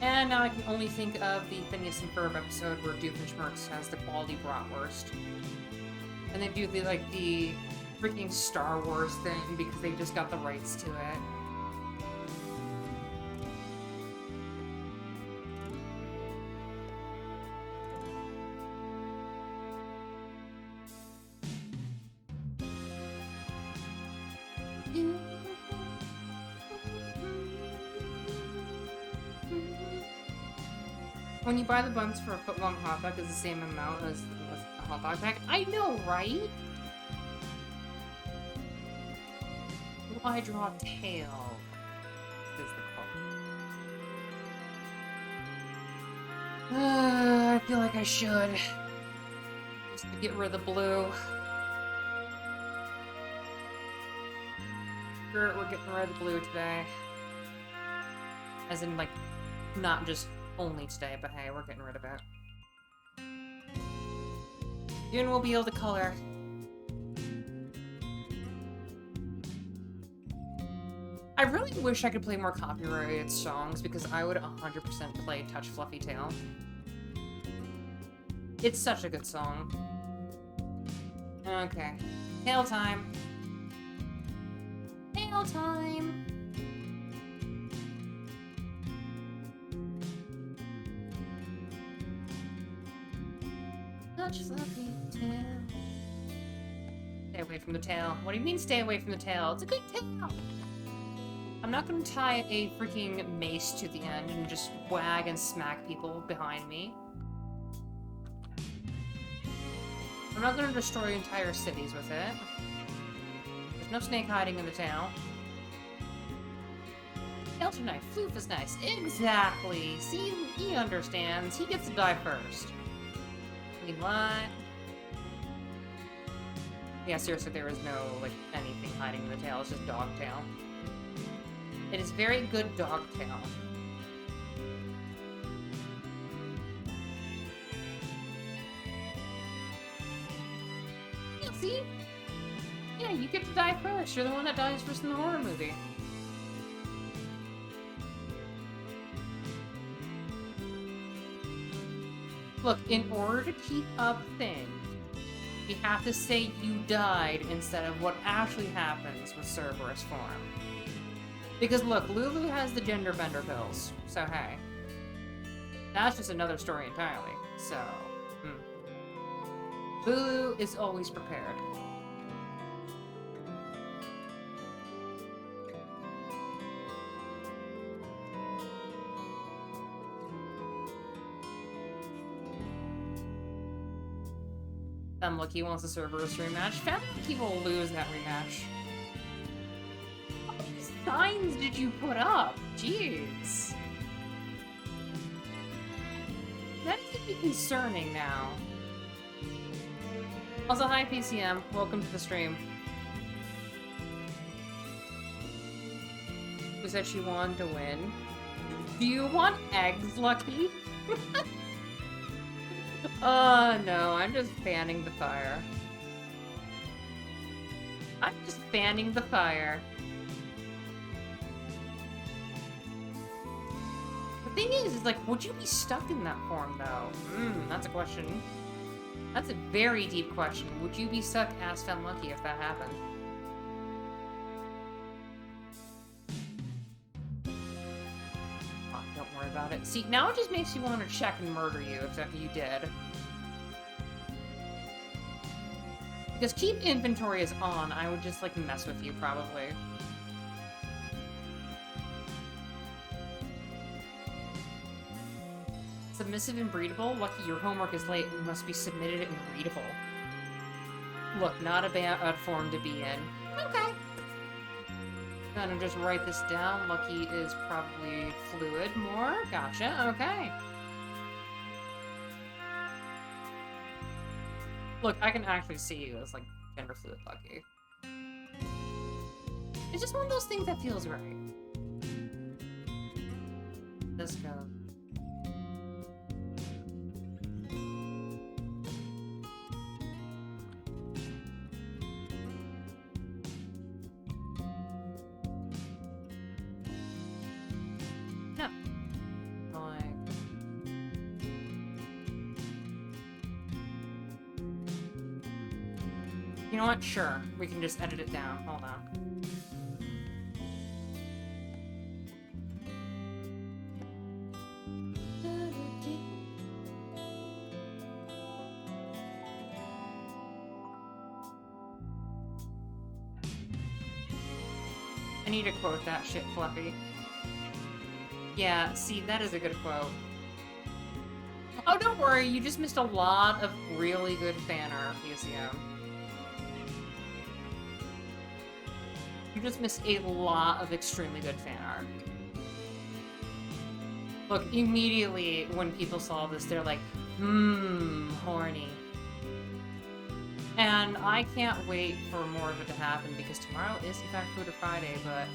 And now I can only think of the Phineas and Ferb episode where Doofenshmirtz has the quality bratwurst. And they do the freaking Star Wars thing because they just got the rights to it. When you buy the buns for a foot-long hot dog, it's the same amount as a hot dog pack. I know, right? Do I draw a tail? This is the call. I feel like I should. Just to get rid of the blue. We're getting rid of the blue today. As in, like, not just only today, but hey, we're getting rid of it. Soon we'll be able to color. I really wish I could play more copyrighted songs because I would 100% play Touch Fluffy Tail. It's such a good song. Okay. Tail time. Tail time! Touch fluffy tail. Stay away from the tail. What do you mean stay away from the tail? It's a good tail! I'm not gonna tie a freaking mace to the end and just wag and smack people behind me. I'm not gonna destroy entire cities with it. There's no snake hiding in the tail. Tails are nice. Floof is nice. Exactly! See, he understands. He gets to die first. What? Yeah, seriously, there is no, like, anything hiding in the tail. It's just dog tail. It is very good dog tail. Yeah, see? Yeah, you get to die first. You're the one that dies first in the horror movie. Look, in order to keep up things, we have to say you died instead of what actually happens with Cerberus form. Because look, Lulu has the gender bender pills, so hey. That's just another story entirely, so... Lulu is always prepared. Femlucky wants a Cerberus rematch. Femlucky will lose that rematch. How many signs did you put up? Jeez. That could be concerning now. Also, hi PCM. Welcome to the stream. Who said she wanted to win? Do you want eggs, Lucky? Oh no, I'm just fanning the fire. I'm just fanning the fire. The thing is like, would you be stuck in that form though? That's a question. That's a very deep question. Would you be stuck as Femlucky if that happened? Oh, don't worry about it. See, now it just makes you want to check and murder you if you did. Because keep inventory is on, I would just, like, mess with you, probably. Submissive and breedable? Lucky your homework is late and must be submitted and readable. Look, not a bad form to be in. Okay. Gonna just write this down. Lucky is probably fluid more. Gotcha, okay. Look, I can actually see you as, like, gender fluid Lucky. It's just one of those things that feels right. Let's go. No. Like... You know what? Sure. We can just edit it down. Hold on. I need to quote that shit, Fluffy. Yeah, see, that is a good quote. Oh, don't worry, you just missed a lot of really good fan art, PSEM. You just missed a lot of extremely good fan art. Look, immediately when people saw this, they're like, horny. And I can't wait for more of it to happen, because tomorrow is, in fact, Food Friday, but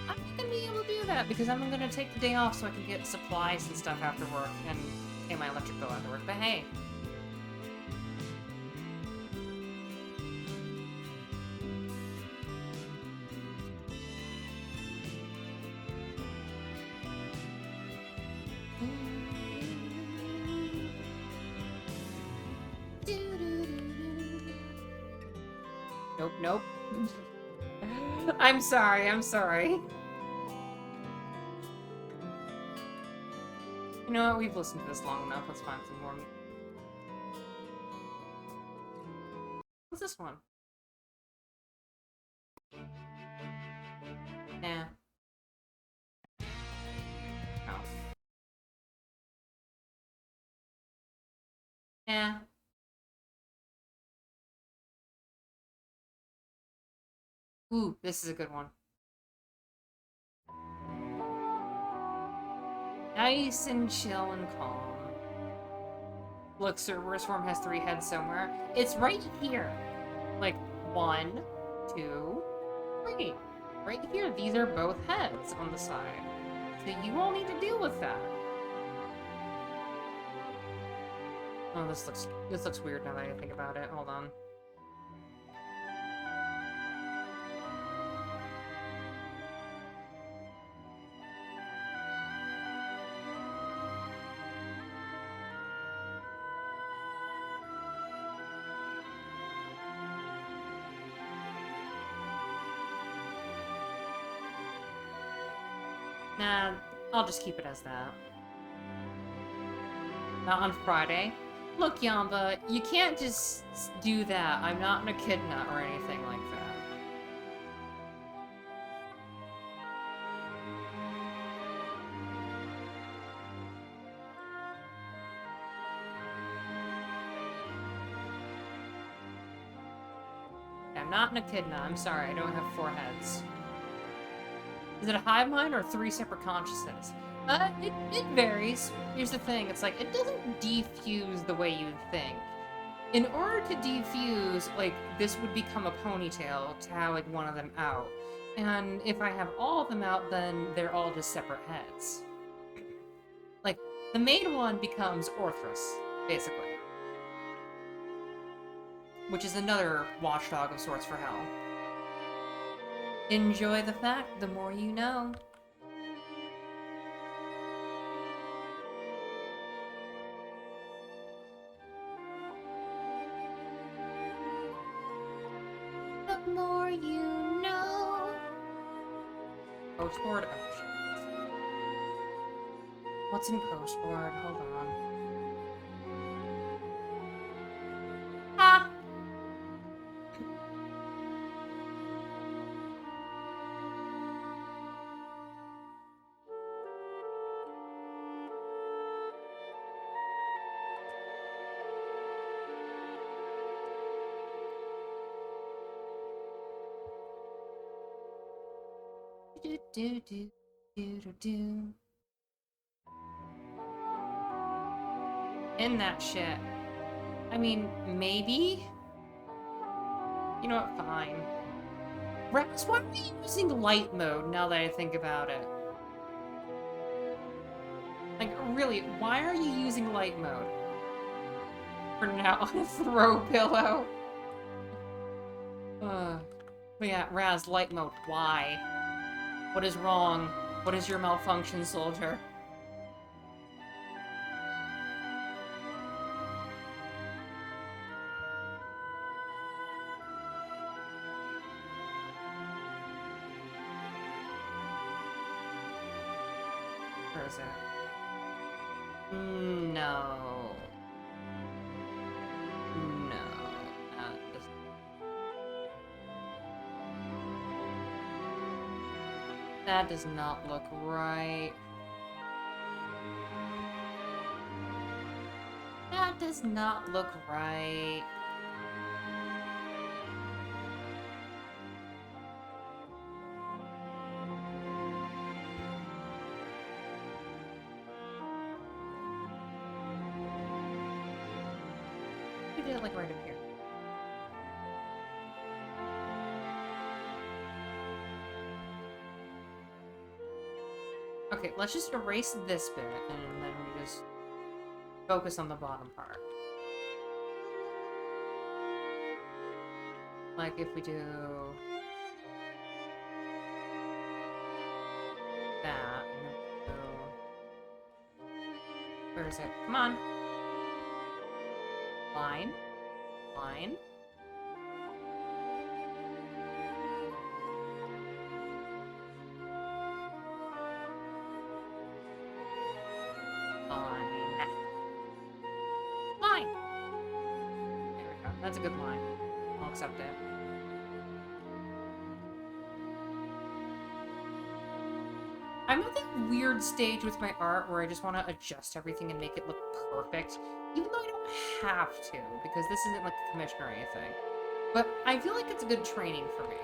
I'm not gonna be able to do that, because I'm gonna take the day off so I can get supplies and stuff after work, and pay my electric bill after work, but hey. Nope, nope. I'm sorry, I'm sorry. You know what, we've listened to this long enough, let's find some more. What's this one? Nah. Oh. Nah. Ooh, this is a good one. Nice and chill and calm. Look, Cerberus form has 3 heads somewhere. It's right here. Like, 1, 2, 3. Right here, these are both heads on the side. So you all need to deal with that. Oh, this looks weird now that I think about it. Hold on. Nah, I'll just keep it as that. Not on Friday. Look, Yamba, you can't just do that. I'm not an echidna or anything like that. I'm not an echidna. I'm sorry, I don't have 4 heads. Is it a hive mind or 3 separate consciousnesses? It varies. Here's the thing, it's like, it doesn't defuse the way you'd think. In order to defuse, like, this would become a ponytail to have, like, one of them out. And if I have all of them out, then they're all just separate heads. Like, the main one becomes Orthrus, basically. Which is another watchdog of sorts for hell. Enjoy the fact, the more you know. The more you know. Postboard? Oh, shit. What's in postboard? Hold on. Ah! Do do do do do do. In that shit. I mean, maybe? You know what? Fine. Rex, why are you using light mode now that I think about it? Like, really, why are you using light mode? For now, throw pillow. But yeah, Raz, light mode, why? What is wrong? What is your malfunction, soldier? Where is it? No. No. That does not look right. That does not look right. We did it like right up here. Okay, let's just erase this bit and then we just focus on the bottom part. Like if we do that, and then we do... Where is it? Come on. Line. Line. Line. There we go. That's a good line. I'll accept it. I'm at that weird stage with my art where I just want to adjust everything and make it look perfect, even though I don't have to, because this isn't like a commission or anything. But I feel like it's a good training for me.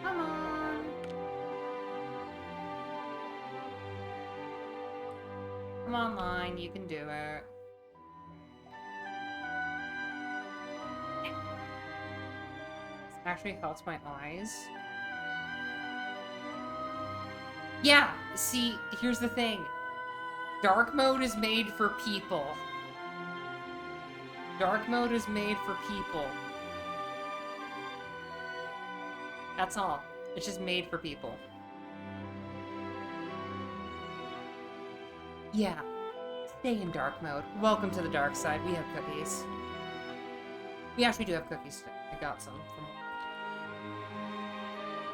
Come on. Come on, line. You can do it. This actually helps my eyes. Yeah, see, here's the thing. Dark mode is made for people. Dark mode is made for people. That's all. It's just made for people. Yeah. Stay in dark mode. Welcome to the dark side. We have cookies. We actually do have cookies. I got some from...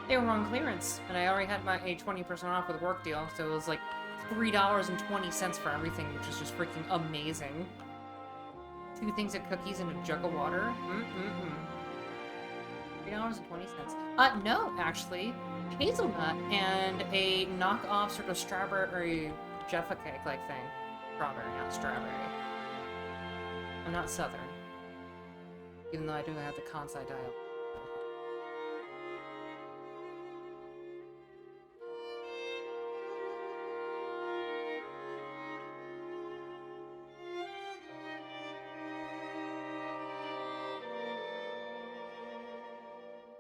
They were on clearance, and I already had my a 20% off with a work deal, so it was like $3.20 for everything, which is just freaking amazing. 2 things of cookies and a jug of water. $3.20. No, actually. Hazelnut and a knockoff sort of strawberry Jaffa cake-like thing. Strawberry, not strawberry. I'm not Southern. Even though I do have the Kansai dialect.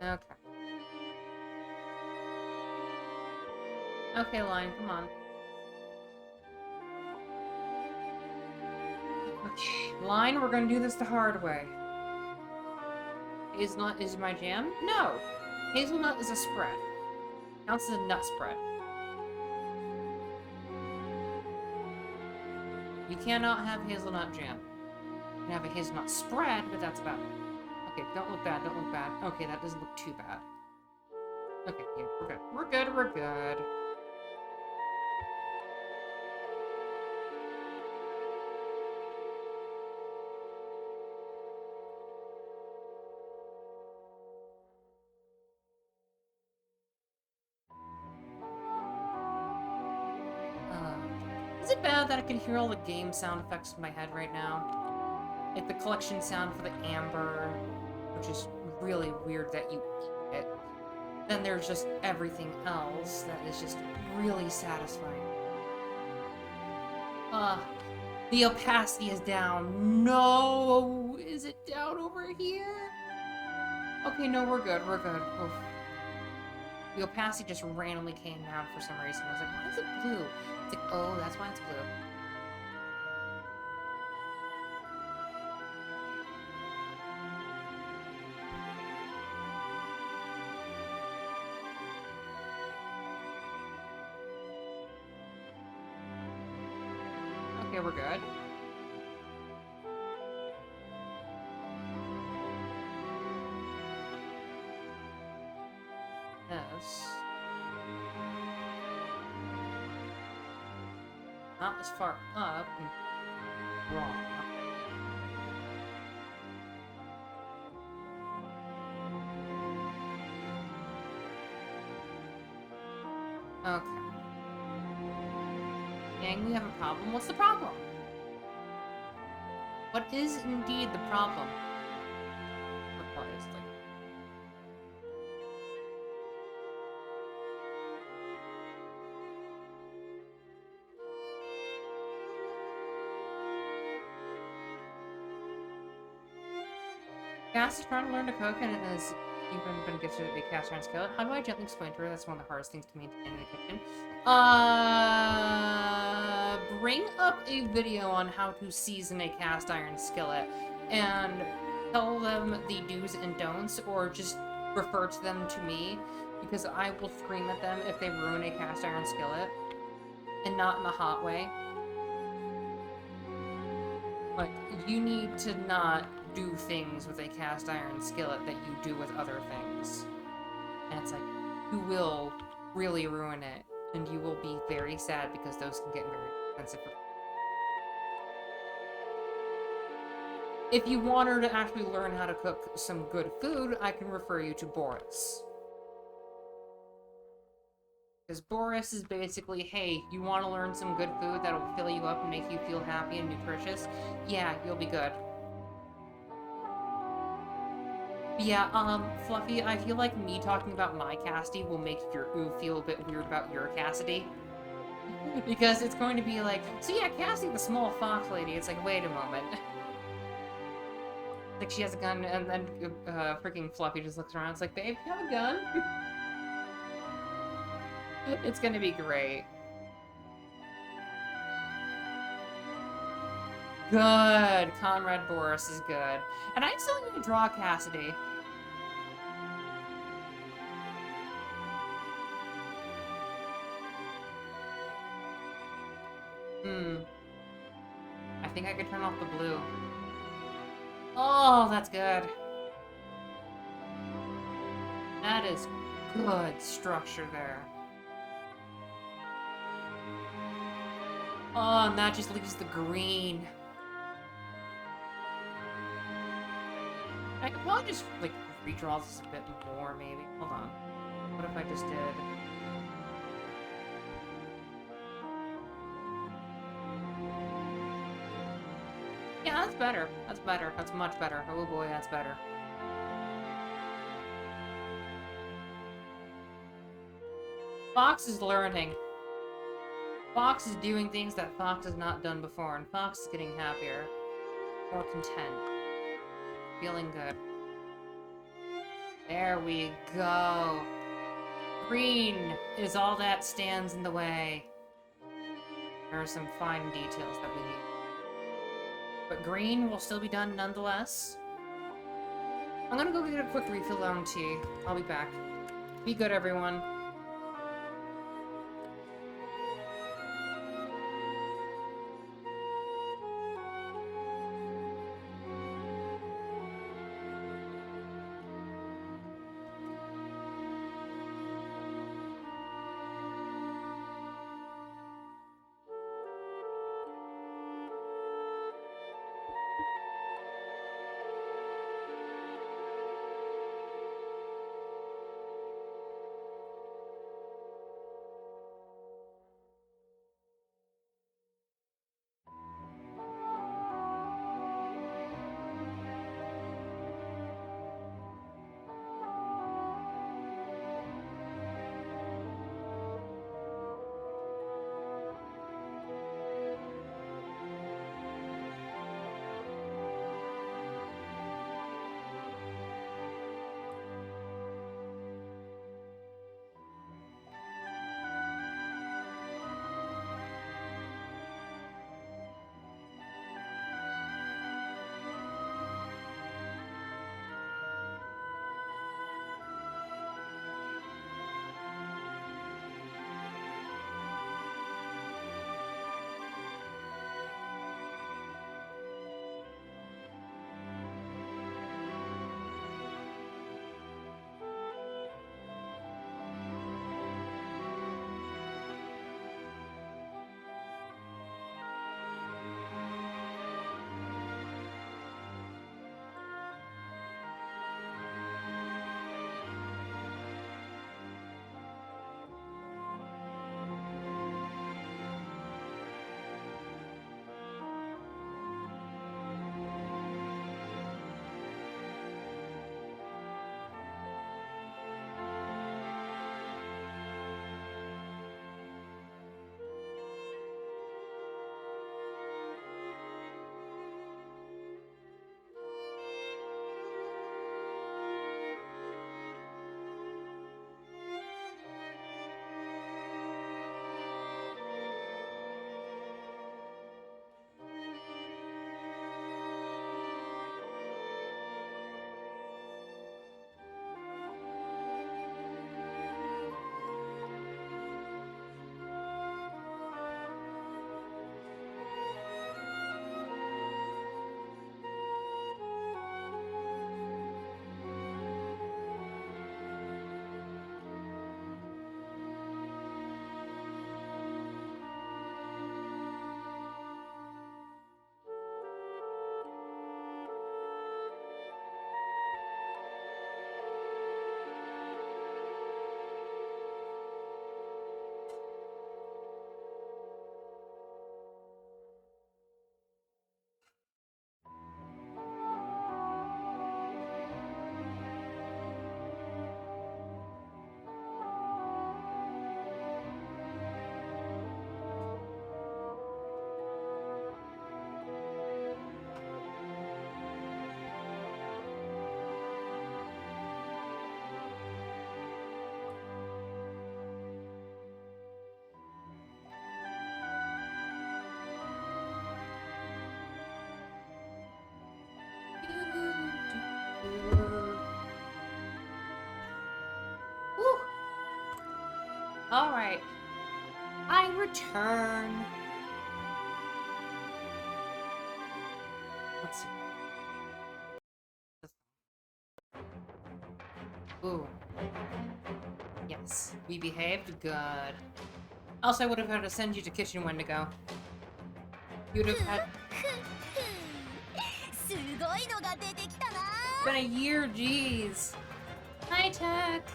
Okay. Okay, line, come on. Okay, line, we're gonna do this the hard way. Hazelnut is my jam? No! Hazelnut is a spread. Counts as a nut spread. You cannot have hazelnut jam. You can have a hazelnut spread, but that's about it. Okay, don't look bad, don't look bad. Okay, that doesn't look too bad. Okay, yeah, we're good. We're good, we're good. Is it bad that I can hear all the game sound effects in my head right now? Like the collection sound for the amber, which is really weird that you eat it. Then there's just everything else that is just really satisfying. The opacity is down. No! Is it down over here? Okay, no, we're good, we're good. Oof. The opacity just randomly came down for some reason. I was like, why is it blue? It's like, oh, that's why it's blue. Okay, we're good. This. Not as far up. Wrong. Okay. Yang, we have a problem. What's the problem? What is indeed the problem? Cass is trying to learn to cook and has even been gifted a cast iron skillet. How do I gently explain to her that's one of the hardest things to maintain in the kitchen? Bring up a video on how to season a cast iron skillet and tell them the do's and don'ts, or just refer to them to me, because I will scream at them if they ruin a cast iron skillet, and not in a hot way. Like, you need to not do things with a cast iron skillet that you do with other things. And it's like, you will really ruin it, and you will be very sad because those can get very expensive. If you want her to actually learn how to cook some good food, I can refer you to Boris. Because Boris is basically, hey, you want to learn some good food that'll fill you up and make you feel happy and nutritious? Yeah, you'll be good. Yeah, Fluffy, I feel like me talking about my Cassidy will make your ooh feel a bit weird about your Cassidy. Because it's going to be like, so yeah, Cassidy the small fox lady. It's like, wait a moment. Like, she has a gun, and then freaking Fluffy just looks around. It's like, babe, you have a gun? It's gonna be great. Good! Comrade Boris is good. And I still need to draw Cassidy. I think I could turn off the blue. Oh, that's good. That is good structure there. Oh, and that just leaves the green. I could probably just, like, redraw this a bit more, maybe. Hold on. What if I just did... Yeah, that's better. That's better. That's much better. Oh boy, that's better. Fox is learning. Fox is doing things that Fox has not done before, and Fox is getting happier. More content. Feeling good. There we go. Green is all that stands in the way. There are some fine details that we need. But green will still be done nonetheless. I'm gonna go get a quick refill on tea. I'll be back. Be good, everyone. Alright. I return. Let's see. Ooh. Yes. We behaved good. Else I would have had to send you to Kitchen Wendigo. You'd have had... It's been a year, jeez. Hi, Tech.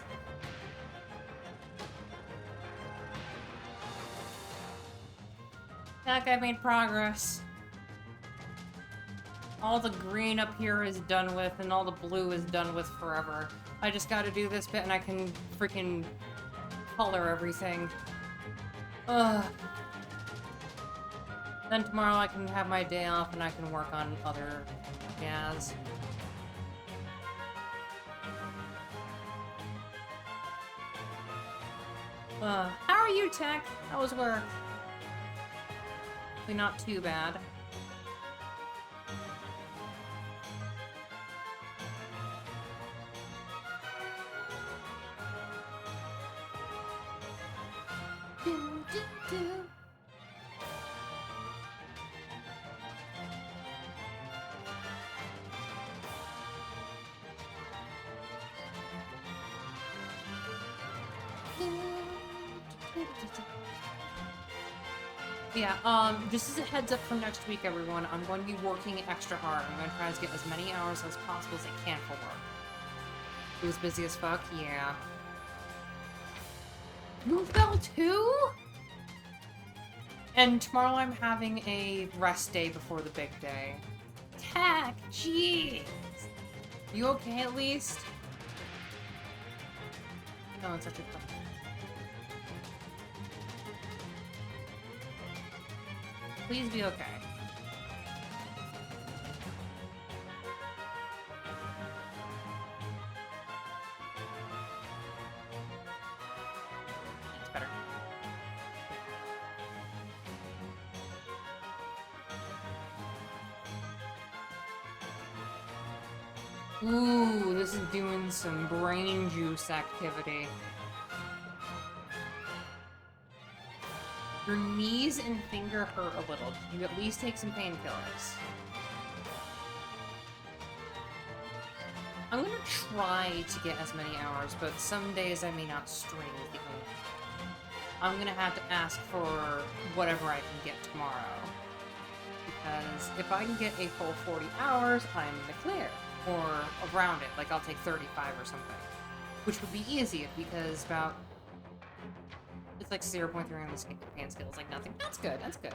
Tech, I've made progress. All the green up here is done with, and all the blue is done with forever. I just gotta do this bit and I can freaking color everything. Ugh. Then tomorrow I can have my day off and I can work on other jazz. How are you, Tech? How was work? Hopefully not too bad. Yeah, just as a heads up for next week, everyone, I'm going to be working extra hard. I'm going to try to get as many hours as possible as I can for work. It was busy as fuck, yeah. You fell too? And tomorrow I'm having a rest day before the big day. Tech, jeez. You okay at least? No, it's such a fun. Please be okay. It's better. Ooh, this is doing some brain juice activity. Your knees and finger hurt a little. Can you at least take some painkillers? I'm gonna try to get as many hours, but some days I may not string with the only. I'm gonna have to ask for whatever I can get tomorrow. Because if I can get a full 40 hours, I'm in the clear. Or around it, like I'll take 35 or something. Which would be easy, because about... It's like 0.3 on the pan skills, like nothing. That's good, that's good.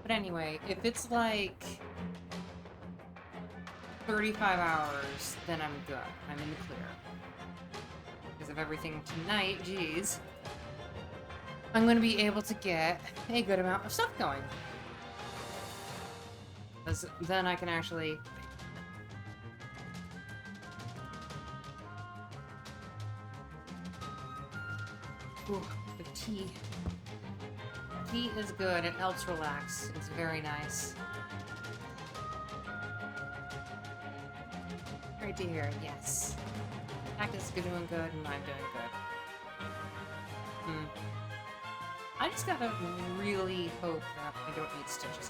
But anyway, if it's like 35 hours, then I'm good. I'm in the clear. Because of everything tonight, geez. I'm gonna be able to get a good amount of stuff going. Because then I can actually... Ooh, the tea. Tea is good. It helps relax. It's very nice. Great to hear. Yes. Jack is doing good, and I'm doing good. I just gotta really hope that I don't need stitches.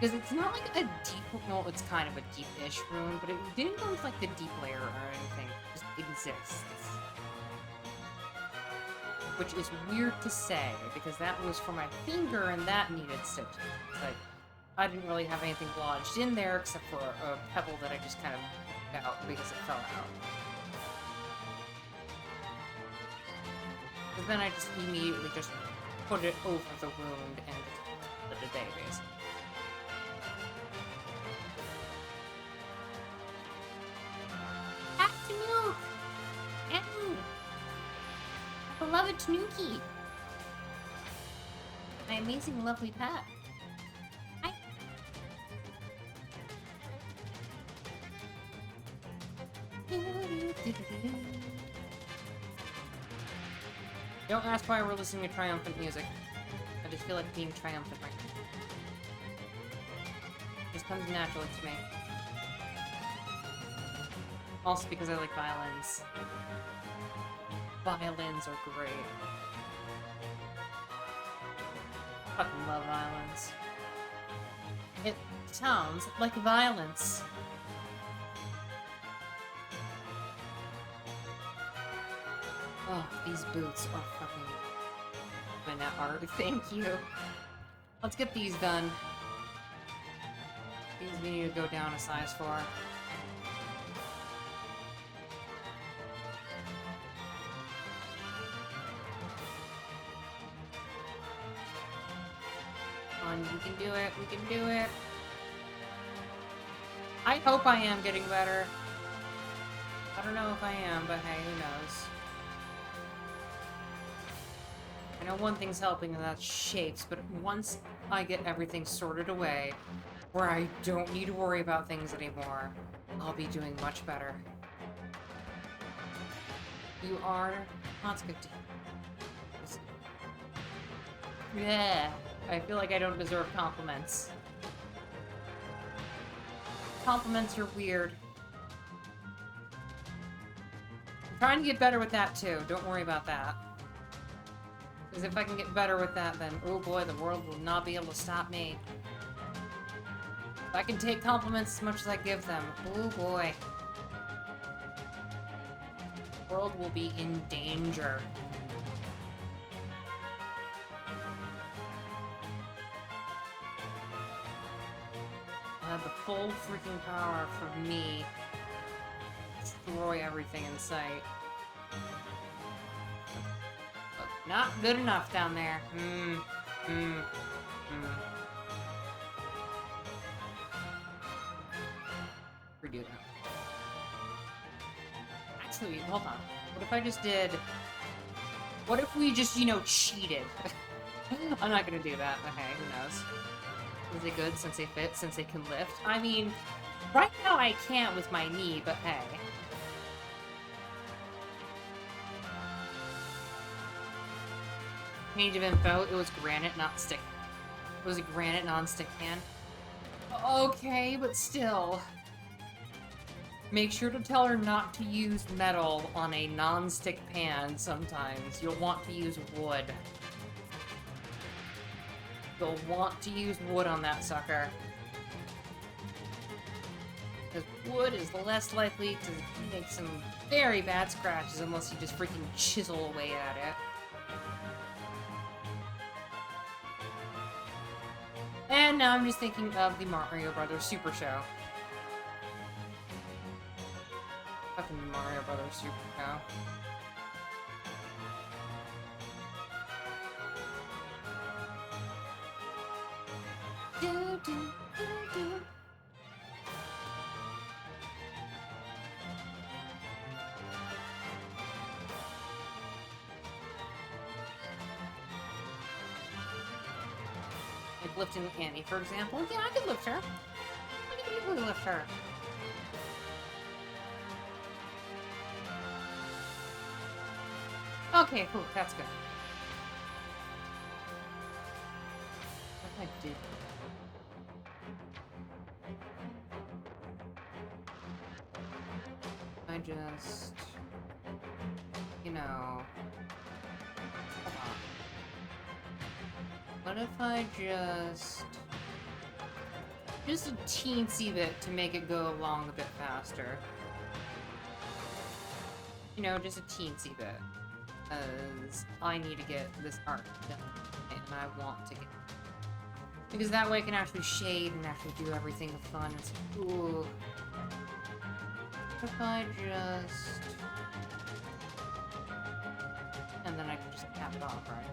Because it's not like a deep... Well, it's kind of a deep-ish rune, but it didn't go with like the deep layer or anything. It just exists. Which is weird to say, because that was for my finger and that needed stitches. Like, I didn't really have anything lodged in there except for a pebble that I just kind of took out because it fell out. But then I just immediately just put it over the wound and let it a day, basically. Afternoon! Beloved Tanuki! My amazing, lovely pet. Hi. Don't ask why we're listening to triumphant music. I just feel like being triumphant right now. It just comes naturally to me. Also because I like violins. Violins are great. Fucking love violins. It sounds like violence. Oh, these boots are fucking... That art. Thank you. Let's get these done. These we need to go down a size 4. Come on, we can do it. We can do it. I hope I am getting better. I don't know if I am, but hey, who knows? I know one thing's helping, and that's shapes, but once I get everything sorted away, where I don't need to worry about things anymore, I'll be doing much better. You are? That's good to hear. Yeah, I feel like I don't deserve compliments. Compliments are weird. I'm trying to get better with that, too. Don't worry about that. Because if I can get better with that, then, oh boy, the world will not be able to stop me. If I can take compliments as much as I give them, oh boy. The world will be in danger. I have the full freaking power for me to destroy everything in sight. Not good enough down there. Redo that. Actually, hold on. What if I just did... What if we just, you know, cheated? I'm not gonna do that. Okay, who knows? Is it good since they fit, since they can lift? I mean, right now I can't with my knee, but hey. Change of info, it was granite, not stick. It was a granite non-stick pan. Okay, but still. Make sure to tell her not to use metal on a non-stick pan sometimes. You'll want to use wood. You'll want to use wood on that sucker. Because wood is less likely to make some very bad scratches unless you just freaking chisel away at it. And now I'm just thinking of the Mario Brothers Super Show. Fucking Mario Brothers Super Show. Like lifting Annie, for example. Yeah, I could lift her. I could easily lift her. Okay, cool. That's good. What if I did? I just... You know... Hold on. What if I just a teensy bit to make it go along a bit faster? You know, just a teensy bit. Because I need to get this art done, and I want to get... Because that way I can actually shade and actually do everything fun. It's like, ooh. What if I just... And then I can just cap it off, right?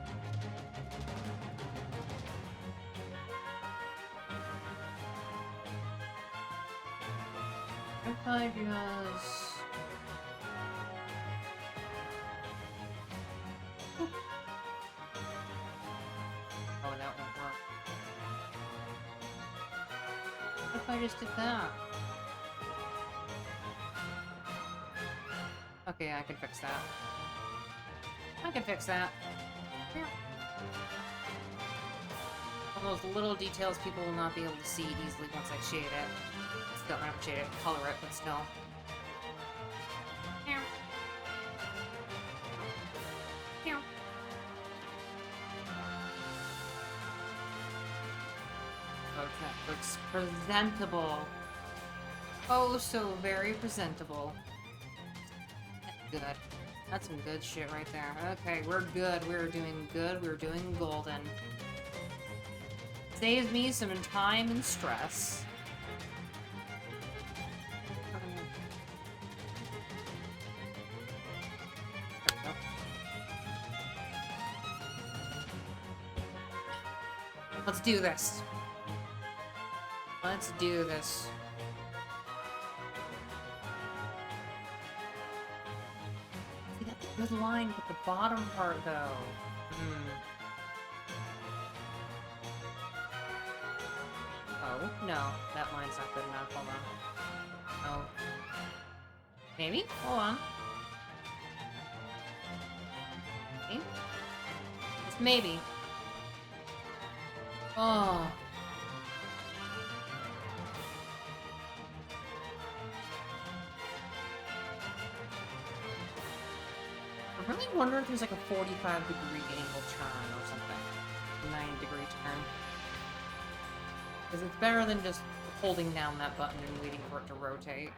What if I just... Oh, that won't work. What if I just did that? Okay, I can fix that. I can fix that. Yeah. All those little details people will not be able to see easily once I shade it. Still, not shade it, color it, but still. Yeah. That looks presentable. Oh, so very presentable. Good. That's some good shit right there. Okay, we're good. We're doing good. We're doing golden. Saves me some time and stress. Let's do this. Let's do this. See, that's a good line with the bottom part, though. Oh, no. That line's not good enough. Hold on. Oh. Maybe? Hold on. Maybe? Just maybe. Oh. I really wonder if there's like a 45-degree angle turn or something. 90-degree turn. Because it's better than just holding down that button and waiting for it to rotate.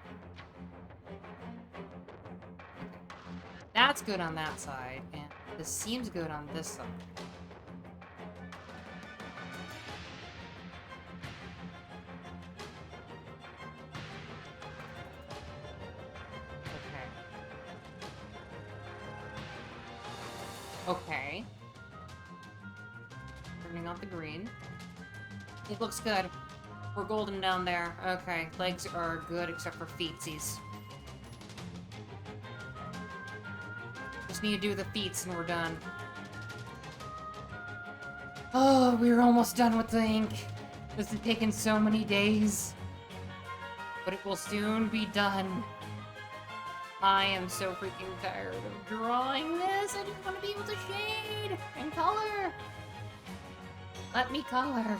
That's good on that side, and this seems good on this side. Okay. Turning off the green. It looks good. We're golden down there. Okay, legs are good except for feetsies. Just need to do the feets and we're done. Oh, we're almost done with the ink. This has taken so many days. But it will soon be done. I am so freaking tired of drawing this. I just want to be able to shade and color. Let me color.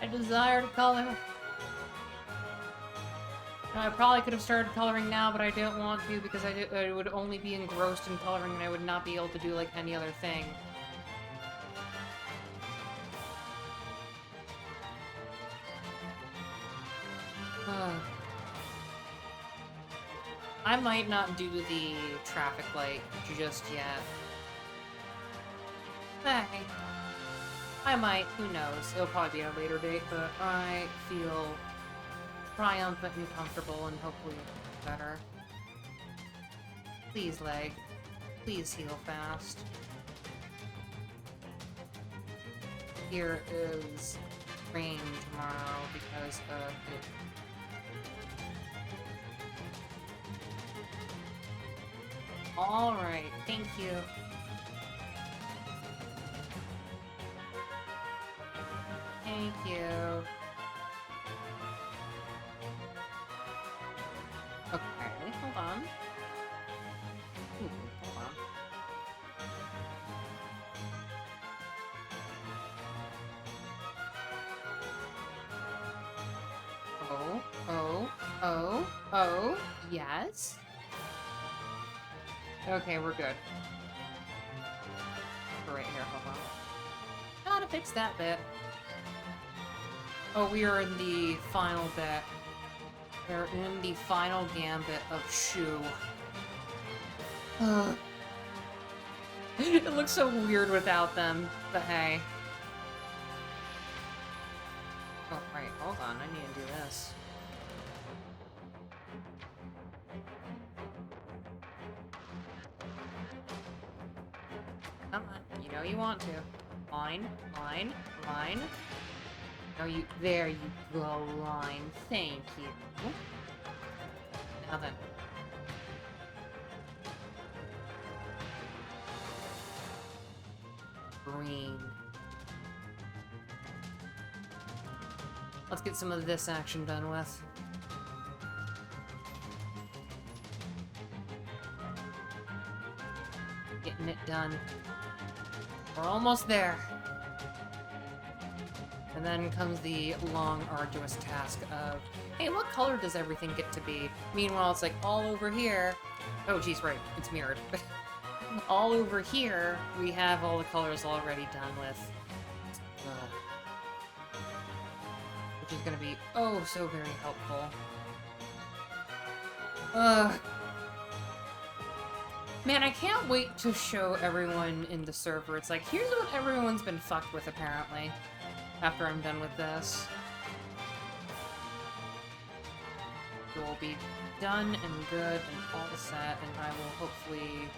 I desire to color. Now, I probably could have started coloring now, but I don't want to because I would only be engrossed in coloring and I would not be able to do like any other thing. I might not do the traffic light just yet. Hey. I might, who knows. It'll probably be at a later date, but I feel triumphant and comfortable and hopefully better. Please, leg. Please heal fast. Here is rain tomorrow because of it. Alright, thank you. Thank you. Okay, hold on. Ooh, hold on. Oh, yes? Okay, we're good. We're right here, hold on. Gotta fix that bit. Oh, we are in the final bit. We're in the final gambit of shoe. It looks so weird without them, but hey. Oh, right, hold on, I need to do this. Come on, you know you want to. Line, line, line. No, you, there you go, line. Thank you. Now then. Green. Let's get some of this action done with. Getting it done. We're almost there. And then comes the long, arduous task of, hey, what color does everything get to be? Meanwhile, it's like all over here. Oh, geez, right. It's mirrored. all over here, we have all the colors already done with. Which is gonna be, oh, so very helpful. Man, I can't wait to show everyone in the server. It's like, here's what everyone's been fucked with, apparently, after I'm done with this. It will be done and good and all set, and I will hopefully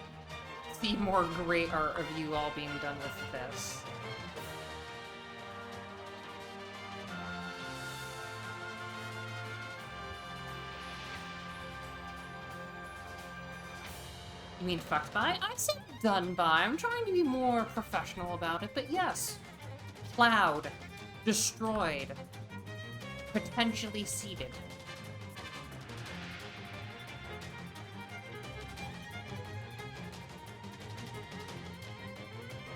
see more great art of you all being done with this. You mean fucked by? I said done by. I'm trying to be more professional about it, but yes. Plowed. Destroyed. Potentially seeded.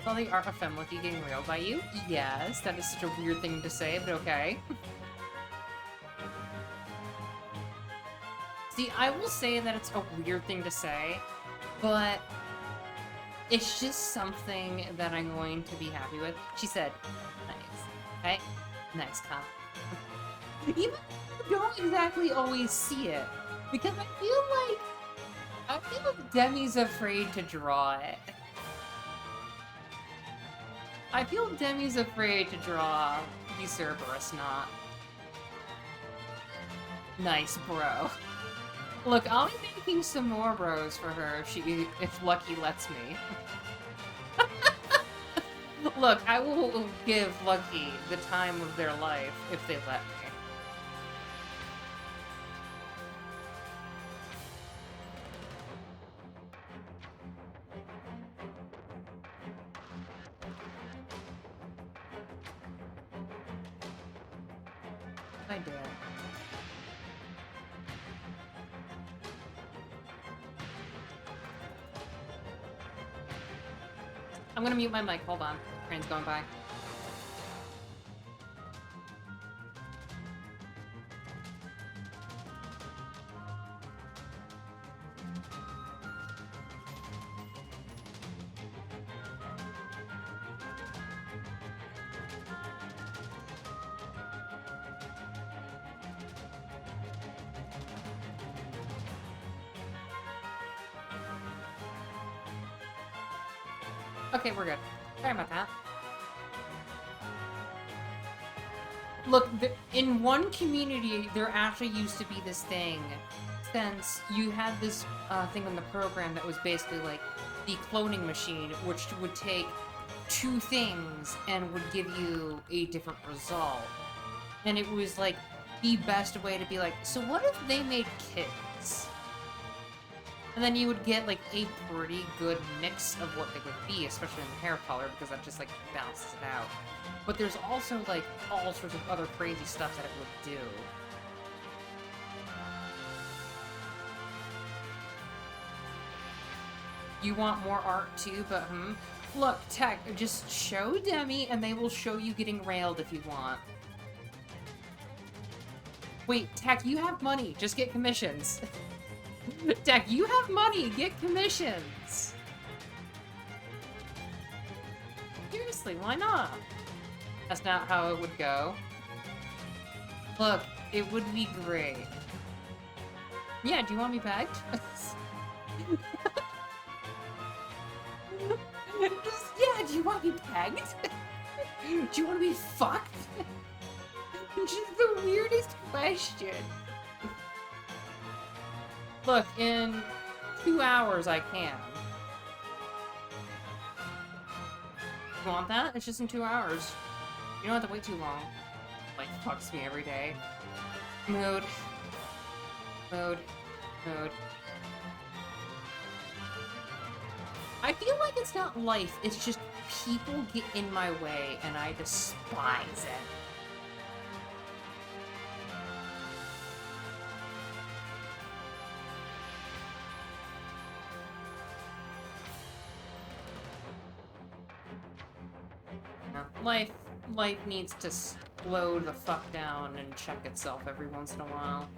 Saw the art of Femlucky getting railed by you? Yes, that is such a weird thing to say, but okay. See, I will say that it's a weird thing to say, but it's just something that I'm going to be happy with. She said, nice. Okay? Nice comment. Even if you don't exactly always see it, because I feel like Demi's afraid to draw it. I feel Demi's afraid to draw the Cerberus knot. Nice, bro. Look, I'll be making some more bros for her if Lucky lets me. Look, I will give Lucky the time of their life if they let me. I did. I'm gonna mute my mic, hold on. Train's going by. Okay, we're good. Sorry about that. Look, in one community, there actually used to be this thing, since you had this thing on the program that was basically like the cloning machine, which would take two things and would give you a different result. And it was like the best way to be like, so what if they made kids? And then you would get, like, a pretty good mix of what they would be, especially in the hair color, because that just, like, balances it out. But there's also, like, all sorts of other crazy stuff that it would do. You want more art, too, but, Look, Tech, just show Demi, and they will show you getting railed if you want. Wait, Tech, you have money. Just get commissions. Tech, you have money! Get commissions! Seriously, why not? That's not how it would go. Look, it would be great. Yeah, do you want me pegged? Yeah, do you want me pegged? Do you want to be fucked? Which is the weirdest question. Look, in 2 hours I can. You want that? It's just in 2 hours. You don't have to wait too long. Like, fucks me every day. Mood. Mood. Mood. I feel like it's not life, it's just people get in my way and I despise it. Life needs to slow the fuck down and check itself every once in a while.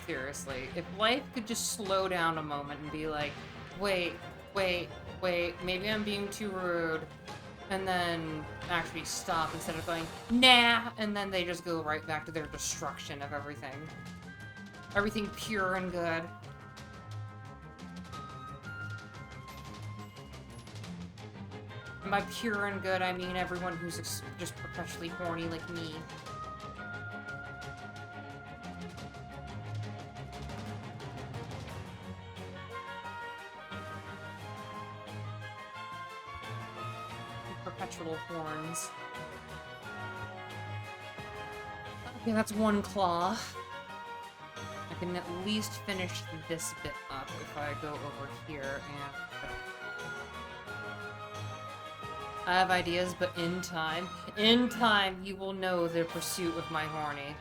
Seriously, if life could just slow down a moment and be like, wait, wait, wait, maybe I'm being too rude, and then actually stop instead of going, nah, and then they just go right back to their destruction of everything. Everything pure and good. And by pure and good, I mean everyone who's just perpetually horny like me. Perpetual horns. Okay, that's one claw. I can at least finish this bit up if I go over here and... I have ideas, but in time, you will know the pursuit of my horny.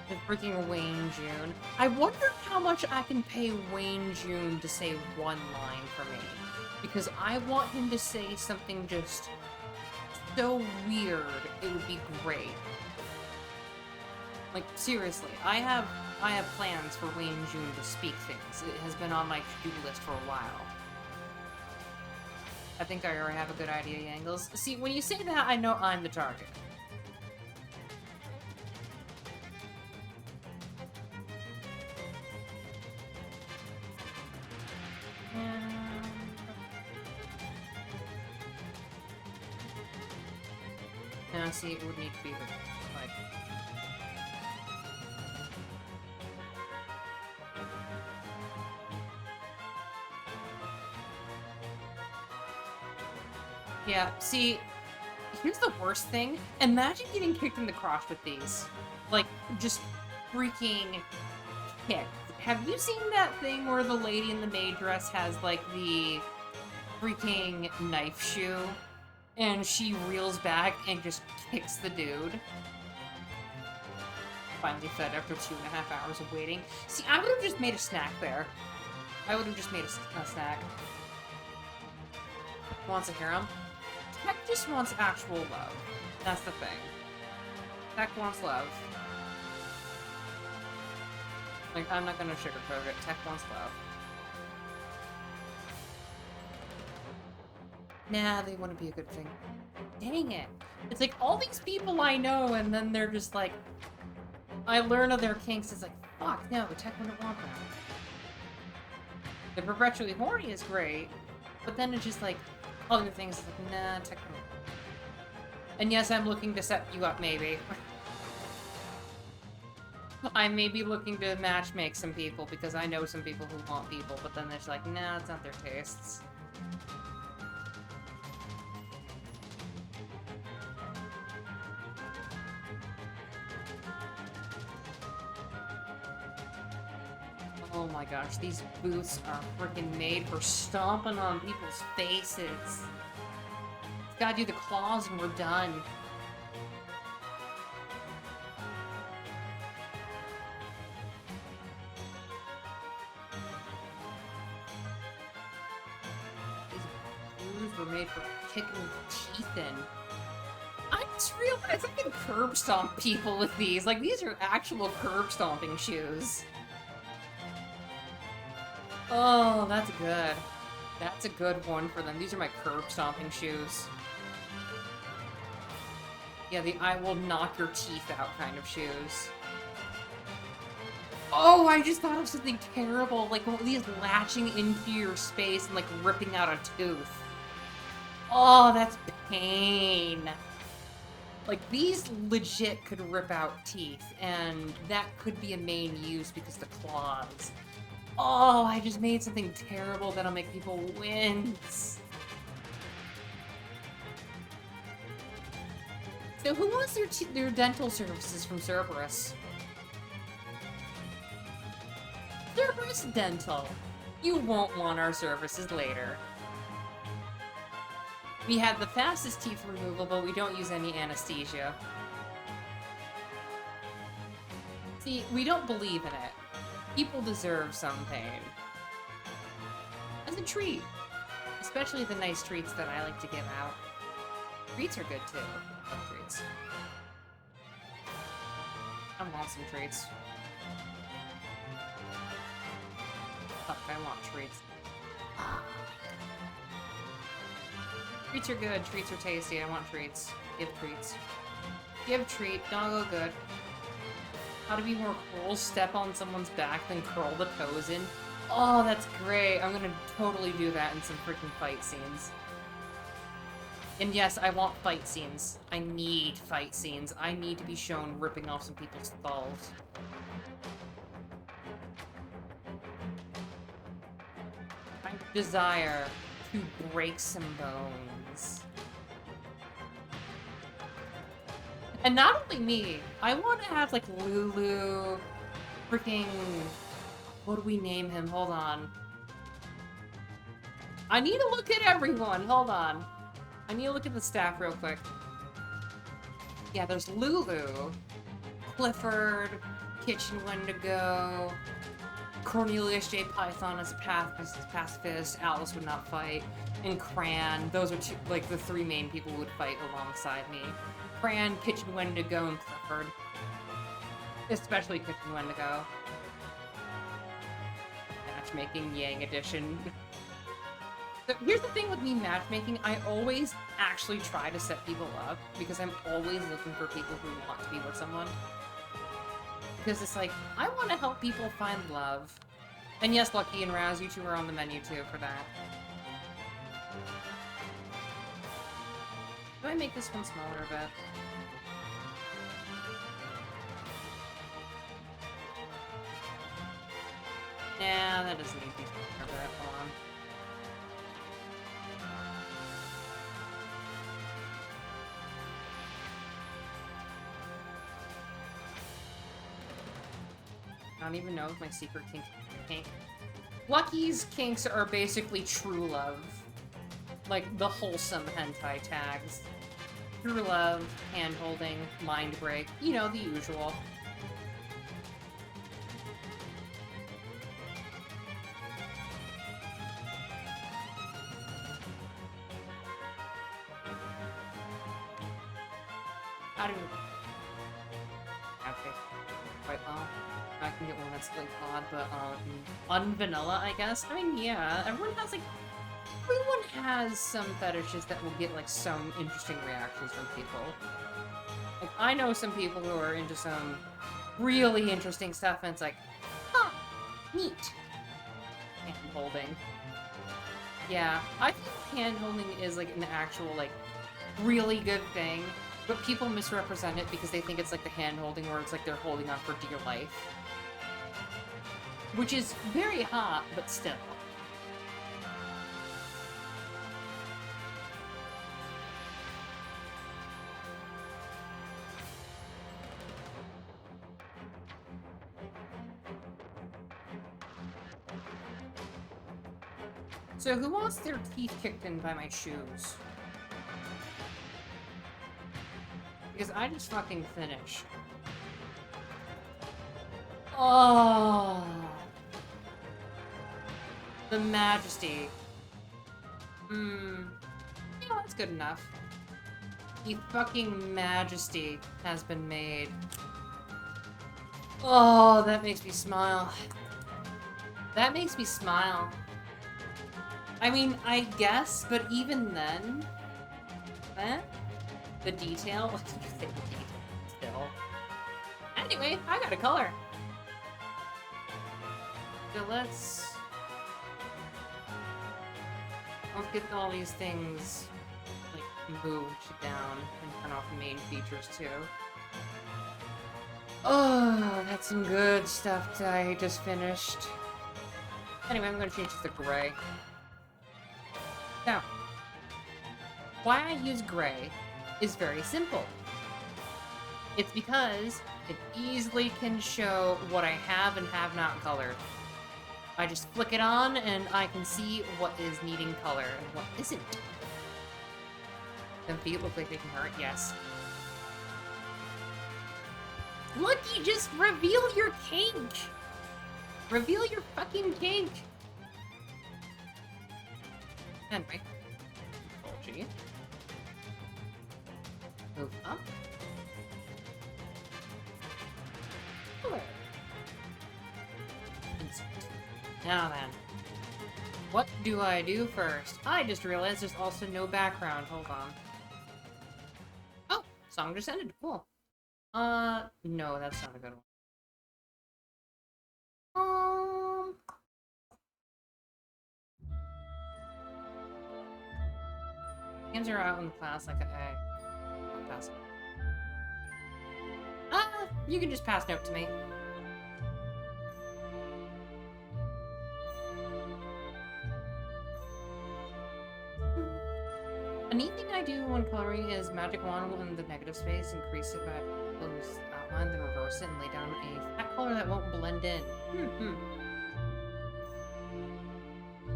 The freaking Wayne June. I wonder how much I can pay Wayne June to say one line for me. Because I want him to say something just so weird, it would be great. Like, seriously, I have plans for Wayne June to speak things. It has been on my to-do list for a while. I think I already have a good idea, Yangles. See, when you say that, I know I'm the target. Now, see, it would need to be like... Yeah, see, here's the worst thing. Imagine getting kicked in the crotch with these. Like, just freaking kicked. Have you seen that thing where the lady in the maid dress has, like, the freaking knife shoe? And she reels back and just kicks the dude. Finally fed after 2.5 hours of waiting. See, I would have just made a snack there. I would have just made a snack. Wants a harem? Tech just wants actual love. That's the thing. Tech wants love. Like, I'm not gonna sugarcoat it. Tech wants love. Nah, they want to be a good thing. Dang it. It's like, all these people I know, and then they're just like... I learn of their kinks, it's like, fuck, no, Tech wouldn't want that. The perpetually horny is great, but then it's just like, other things, like, nah, Tech wouldn't. And yes, I'm looking to set you up, maybe. I may be looking to matchmake some people, because I know some people who want people, but then it's like, nah, it's not their tastes. Oh my gosh, these boots are freaking made for stomping on people's faces. Gotta do the claws and we're done. These boots were made for kicking teeth in. I just realized I can curb stomp people with these. Like, these are actual curb stomping shoes. Oh, that's good. That's a good one for them. These are my curb stomping shoes. Yeah, the I will knock your teeth out kind of shoes. Oh, I just thought of something terrible. Like, one of these latching into your space and, like, ripping out a tooth. Oh, that's pain. Like, these legit could rip out teeth, and that could be a main use because the claws. Oh, I just made something terrible that'll make people wince. So who wants their dental services from Cerberus? Cerberus Dental. You won't want our services later. We have the fastest teeth removal, but we don't use any anesthesia. See, we don't believe in it. People deserve some pain. As a treat. Especially the nice treats that I like to give out. Treats are good, too. I love treats. I want some treats. Fuck, I want treats. Treats are good, treats are tasty, I want treats. Give treats. Give treat, Doggo good. How to be more cool, step on someone's back, then curl the toes in. Oh, that's great. I'm gonna totally do that in some freaking fight scenes. And yes, I want fight scenes. I need fight scenes. I need to be shown ripping off some people's skulls. I desire to break some bones. And not only me, I want to have, like, Lulu, freaking... What do we name him? Hold on. I need to look at everyone. Hold on. I need to look at the staff real quick. Yeah, there's Lulu, Clifford, Kitchen Wendigo, Cornelius J. Python as pacifist, Alice would not fight, and Cran. Those are two, like, the three main people who would fight alongside me. Cran, Kitchen Wendigo, and Clifford. Especially Kitchen Wendigo. Matchmaking Yang edition. So here's the thing with me matchmaking, I always actually try to set people up, because I'm always looking for people who want to be with someone. Because it's like, I want to help people find love. And yes, Lucky and Raz, you two are on the menu too for that. Do I make this one smaller a bit? Nah, that doesn't need to be smaller a bit. Hold on. I don't even know if my secret kink. Lucky's kinks are basically true love. Like, the wholesome hentai tags. True love, hand-holding, mind break. You know, the usual. I don't know. Okay. Quite well. I can get one that's like odd, but unvanilla, I guess. I mean, yeah, everyone has some fetishes that will get like some interesting reactions from people. Like, I know some people who are into some really interesting stuff, and it's like, huh, neat. Hand holding. Yeah, I think hand holding is like an actual like really good thing. But people misrepresent it because they think it's like the hand-holding where it's like they're holding on for dear life. Which is very hot, but still. So who wants their teeth kicked in by my shoes? Because I just fucking finished. Oh. The majesty. Yeah, that's good enough. The fucking majesty has been made. Oh, that makes me smile. That makes me smile. I mean, I guess, but even then... The detail? What did you say? The detail still. Anyway, I got a color. So let's get all these things like moved down and turn off the main features too. Oh, that's some good stuff that I just finished. Anyway, I'm gonna change this to gray. Now, why I use gray is very simple. It's because it easily can show what I have and have not colored. I just flick it on and I can see what is needing color and what isn't. Them feet look like they can hurt, yes. Lucky, just reveal your kink! Reveal your fucking kink! Anyway. Control G. Move up. Color. Insert. Now then. What do I do first? I just realized there's also no background. Hold on. Oh, song just ended. Cool. No, that's not a good one. Hands are out in the class like I'll pass. You can just pass note to me. A neat thing I do when coloring is magic wand in the negative space, increase it by those outline, then reverse it and lay down a flat color that won't blend in.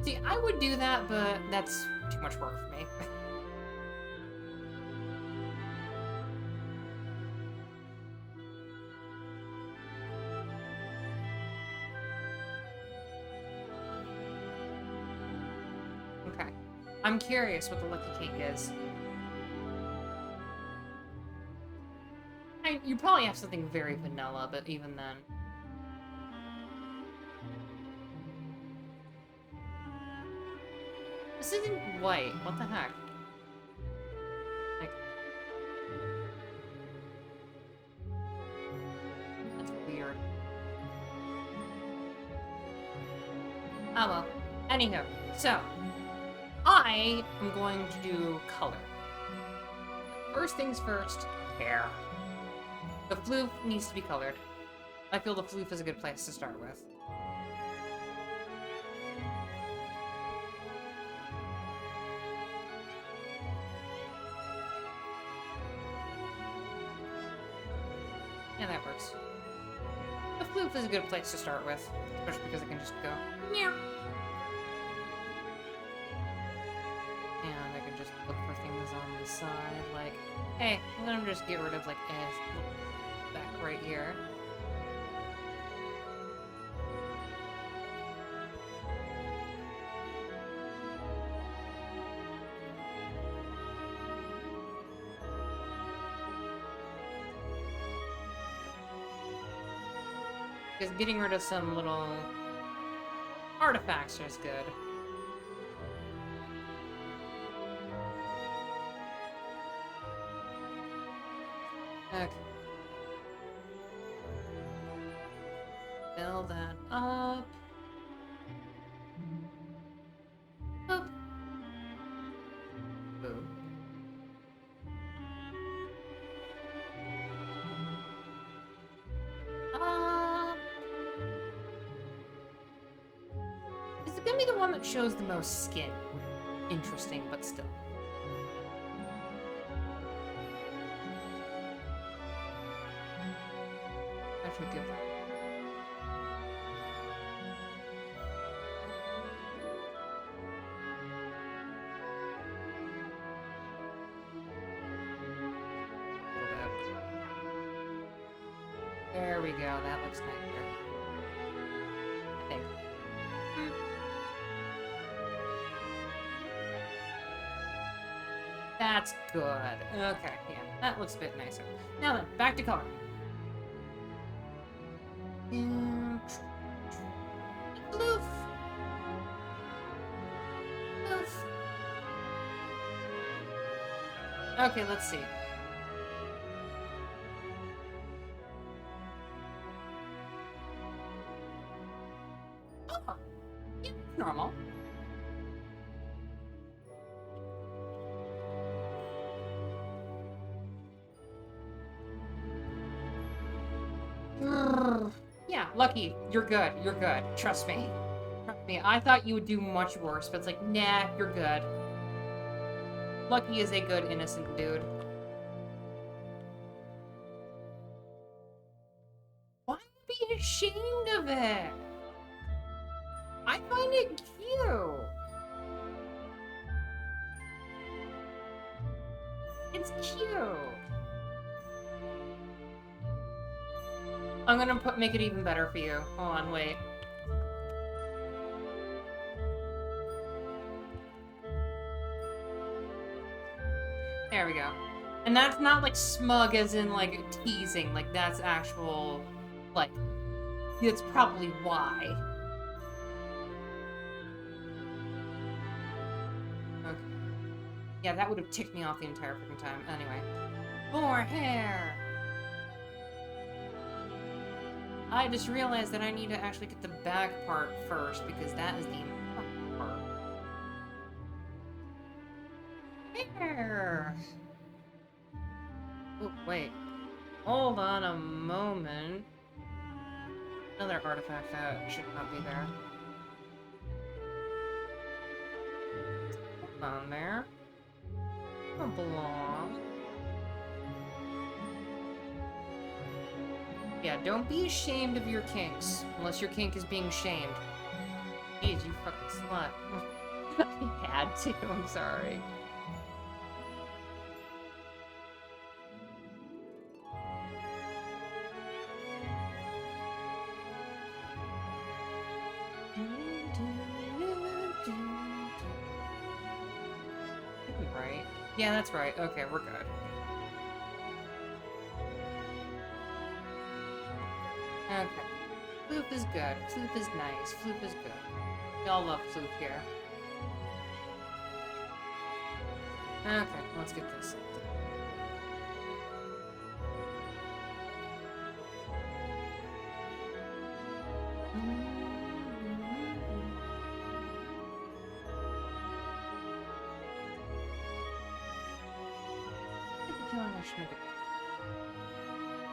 See, I would do that, but that's too much work for me. Okay. I'm curious what the lucky cake is. You probably have something very vanilla, but even then. This isn't white. What the heck? Like... That's weird. Oh well. Anywho, so... I am going to do color. First things first, hair. The floof needs to be colored. I feel the floof is a good place to start with. Yeah, that works. The floof is a good place to start with, especially because I can just go, meow. And I can just look for things on the side, like, hey, I'm gonna just get rid of, like, back right here. Because getting rid of some little artifacts is good. Okay. Fill that up. Boop. Boop. Is it gonna be the one that shows the most skin? Interesting, but still. I should give that. There we go, that looks nicer. I think. That's good. Okay, yeah, that looks a bit nicer. Now then, back to color. Bloof. Bloof. Okay, let's see. Oh, yeah, normal. Yeah, Lucky, you're good. You're good. Trust me. Trust me. I thought you would do much worse, but it's like, nah, you're good. Lucky is a good, innocent dude. Why be ashamed of it? I find it cute. It's cute. I'm gonna make it even better for you. Hold on, wait. There we go. And that's not like smug as in like teasing, like that's actual, like, it's probably why. Yeah, that would have ticked me off the entire freaking time. Anyway. More hair! I just realized that I need to actually get the back part first, because that is the important part. Hair! Oh, wait. Hold on a moment. Another artifact that should not be there. Hold on there. Don't belong. Yeah, don't be ashamed of your kinks, unless your kink is being shamed. Jeez, you fucking slut. I had to, I'm sorry. Right? Yeah, that's right. Okay, we're good. Okay. Floof is good. Floof is nice. Floof is good. We all love Floof here. Okay, let's get this.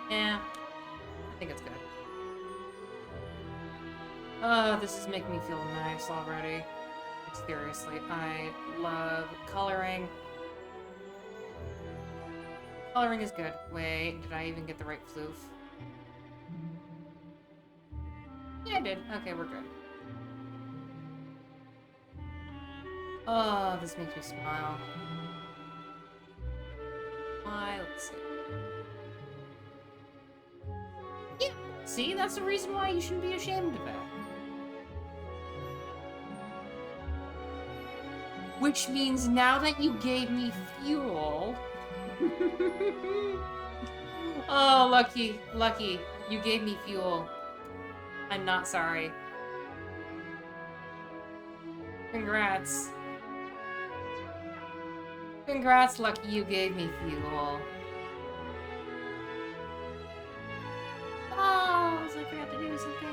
Yeah, I think it's good. This is making me feel nice already. Like, seriously, I love coloring. Coloring is good. Wait, did I even get the right floof? Yeah, I did. Okay, we're good. Oh, this makes me smile. Why? Let's see. Yeah, see? That's the reason why you shouldn't be ashamed of it. Which means now that you gave me fuel... Oh, lucky, lucky. You gave me fuel. I'm not sorry. Congrats. Congrats, lucky you gave me fuel. Oh, I forgot to do something.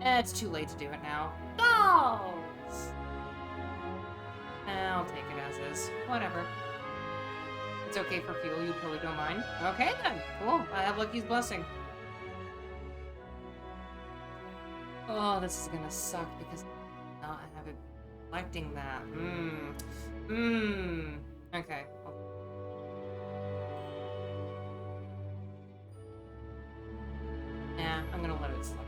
It's too late to do it now. Balls! I'll take it as is. Whatever. It's okay for fuel, you totally don't mind. Okay then, cool. I have Lucky's blessing. Oh, this is gonna suck because I not have it collecting that. Okay. Yeah, I'm gonna let it slide.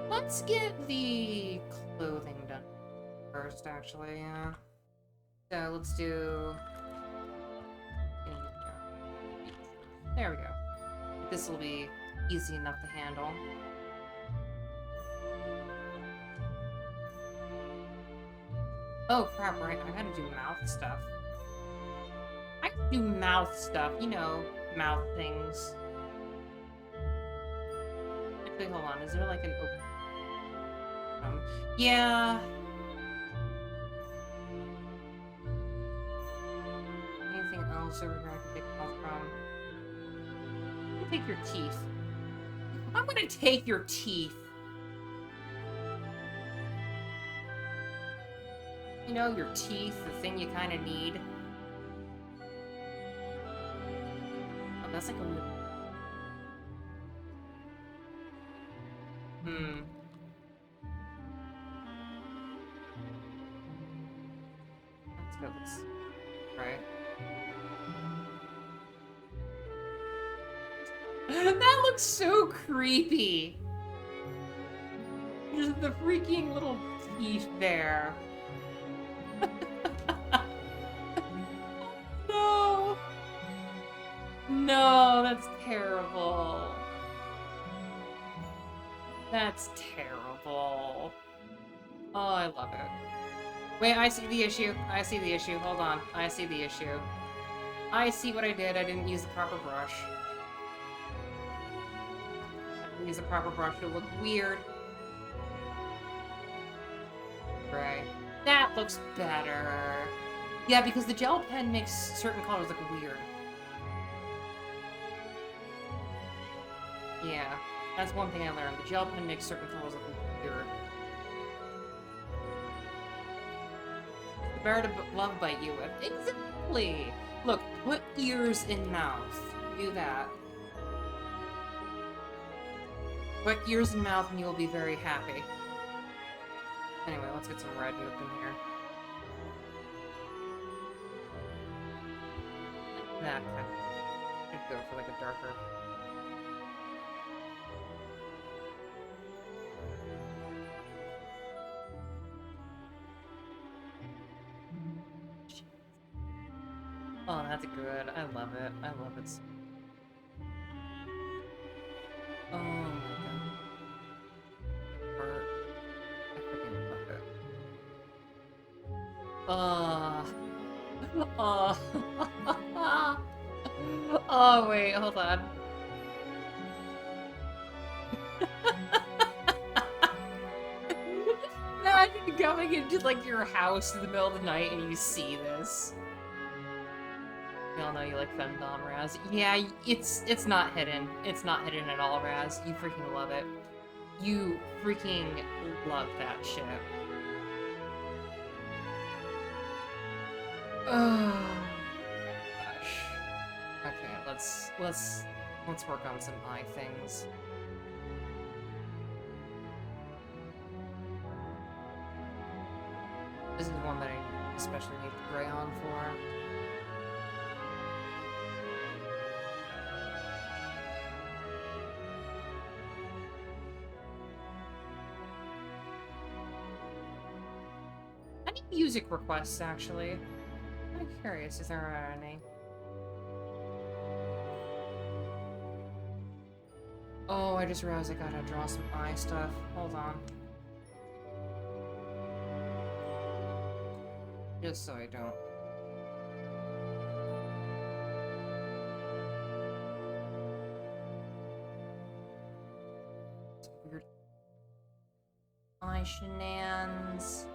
Let's get the clothing done first, actually, yeah. So let's do... There we go. This will be easy enough to handle. Oh crap, right, I gotta do mouth stuff. I can do mouth stuff, you know, mouth things. Actually, hold on, is there like an open... yeah. Anything else over here I can take off from? I'm gonna take your teeth. I'm gonna take your teeth. You know, your teeth, the thing you kind of need. Oh, that's like a... Let's go this. Right. That looks so creepy. Just the freaking little teeth there. No. No, that's terrible. That's terrible. Oh, I love it. Wait, I see the issue. I see the issue. Hold on. I see the issue. I see what I did. I didn't use the proper brush. I didn't use the proper brush. It looked weird. Gray. That looks better. Yeah, because the gel pen makes certain colors look weird. Yeah, that's one thing I learned. The gel pen makes certain colors look weird. The better to love bite you with. Exactly! Look, put ears in mouth. Do that. Put ears in mouth and you will be very happy. Anyway, let's get some red up in here. That kind of should go for like a darker. Oh, that's good. I love it. I love it. Oh my god. Art. I freaking love it. Oh, wait, hold on. Imagine going into, like, your house in the middle of the night and you see this. We all know you like Femdom, Raz. Yeah, it's not hidden. It's not hidden at all, Raz. You freaking love it. You freaking love that shit. Oh gosh. Okay, let's work on some eye things. This is one that I especially need the gray on for. Any music requests, actually? I'm curious, is there any? Oh, I just realized I gotta draw some eye stuff. Hold on. Just so I don't. Weird eye shenanigans.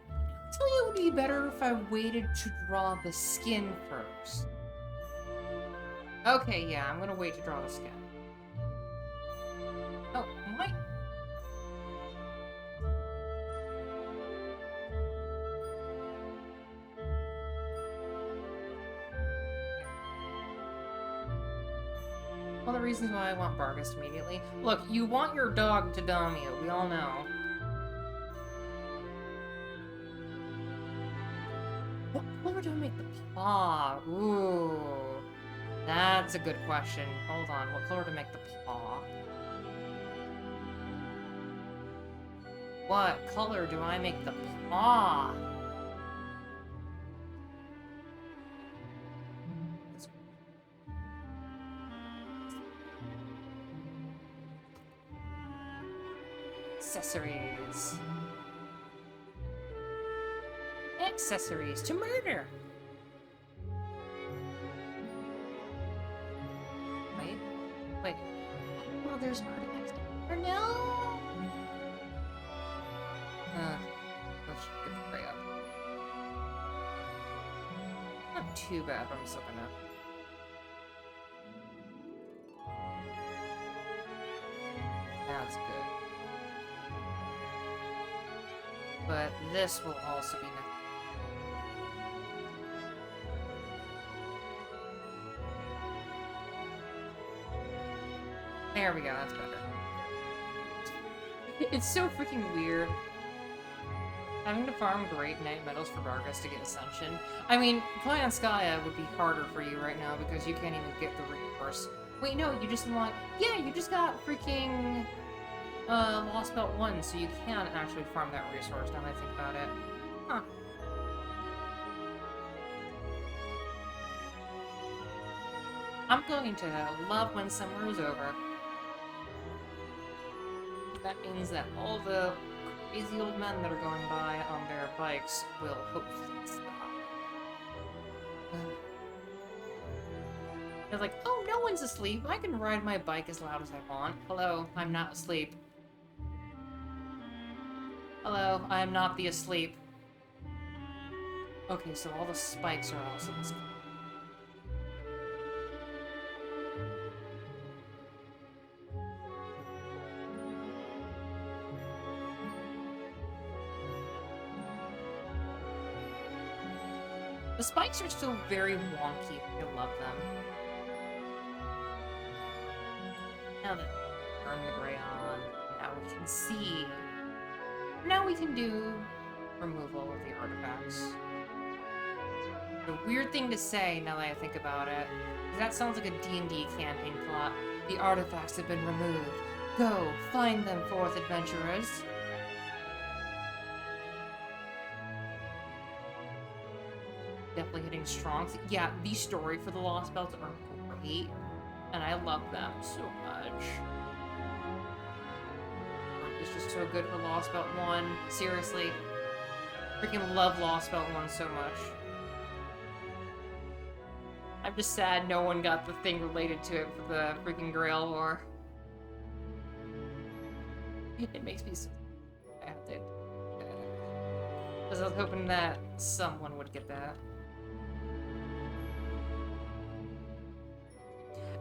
I tell you it would be better if I waited to draw the skin first. Okay, yeah, I'm gonna wait to draw the skin. Oh, what? All the reasons why I want Vargas immediately. Look, you want your dog to dom you, we all know. What color do I make the paw? Ooh. That's a good question. Hold on, what color to make the paw? What color do I make the paw? Accessories. Accessories to murder. Wait. Oh, there's artifacts. Or no. Let's get the gray up. Not too bad, but I'm still gonna. That's good. But this will also be nice. There we go, that's better. It's so freaking weird. Having to farm great night medals for Vargas to get Ascension. I mean, Skya would be harder for you right now because you can't even get the resource. Wait, no, you just want... Yeah, you just got freaking... Lost Belt 1, so you can actually farm that resource, now that I think about it. Huh. I'm going to love when summer is over. That means that all the crazy old men that are going by on their bikes will hopefully stop. They're like, oh, no one's asleep. I can ride my bike as loud as I want. Hello, I'm not asleep. Hello, I am not the asleep. Okay, so all the spikes are also this. The spikes are still very wonky. I love them. Now that we turn the gray on, now we can see. Now we can do removal of the artifacts. The weird thing to say, now that I think about it, is that sounds like a D&D campaign plot. The artifacts have been removed. Go, find them, fourth adventurers. Definitely hitting strong. Yeah, the story for the Lost Belts are great, and I love them so much. It's just so good for Lost Belt 1. Seriously. Freaking love Lost Belt 1 so much. I'm just sad no one got the thing related to it for the freaking Grail War. It makes me so sad. Because I was hoping that someone would get that.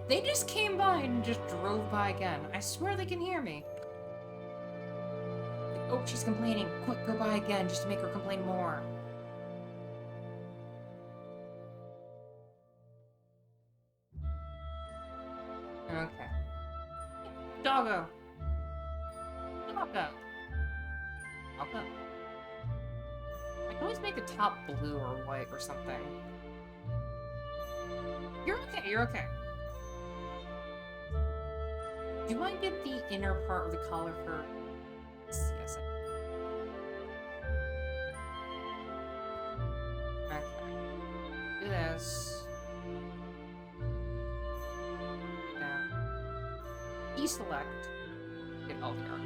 They just came by and just drove by again. I swear they can hear me. Like, oh, she's complaining. Quick, go by again just to make her complain more. Okay. Doggo. Doggo. Doggo. I can always make the top blue or white or something. You're okay, you're okay. Do I get the inner part of the collar for... Yes, okay. Do this. Down. Deselect. Get all the art.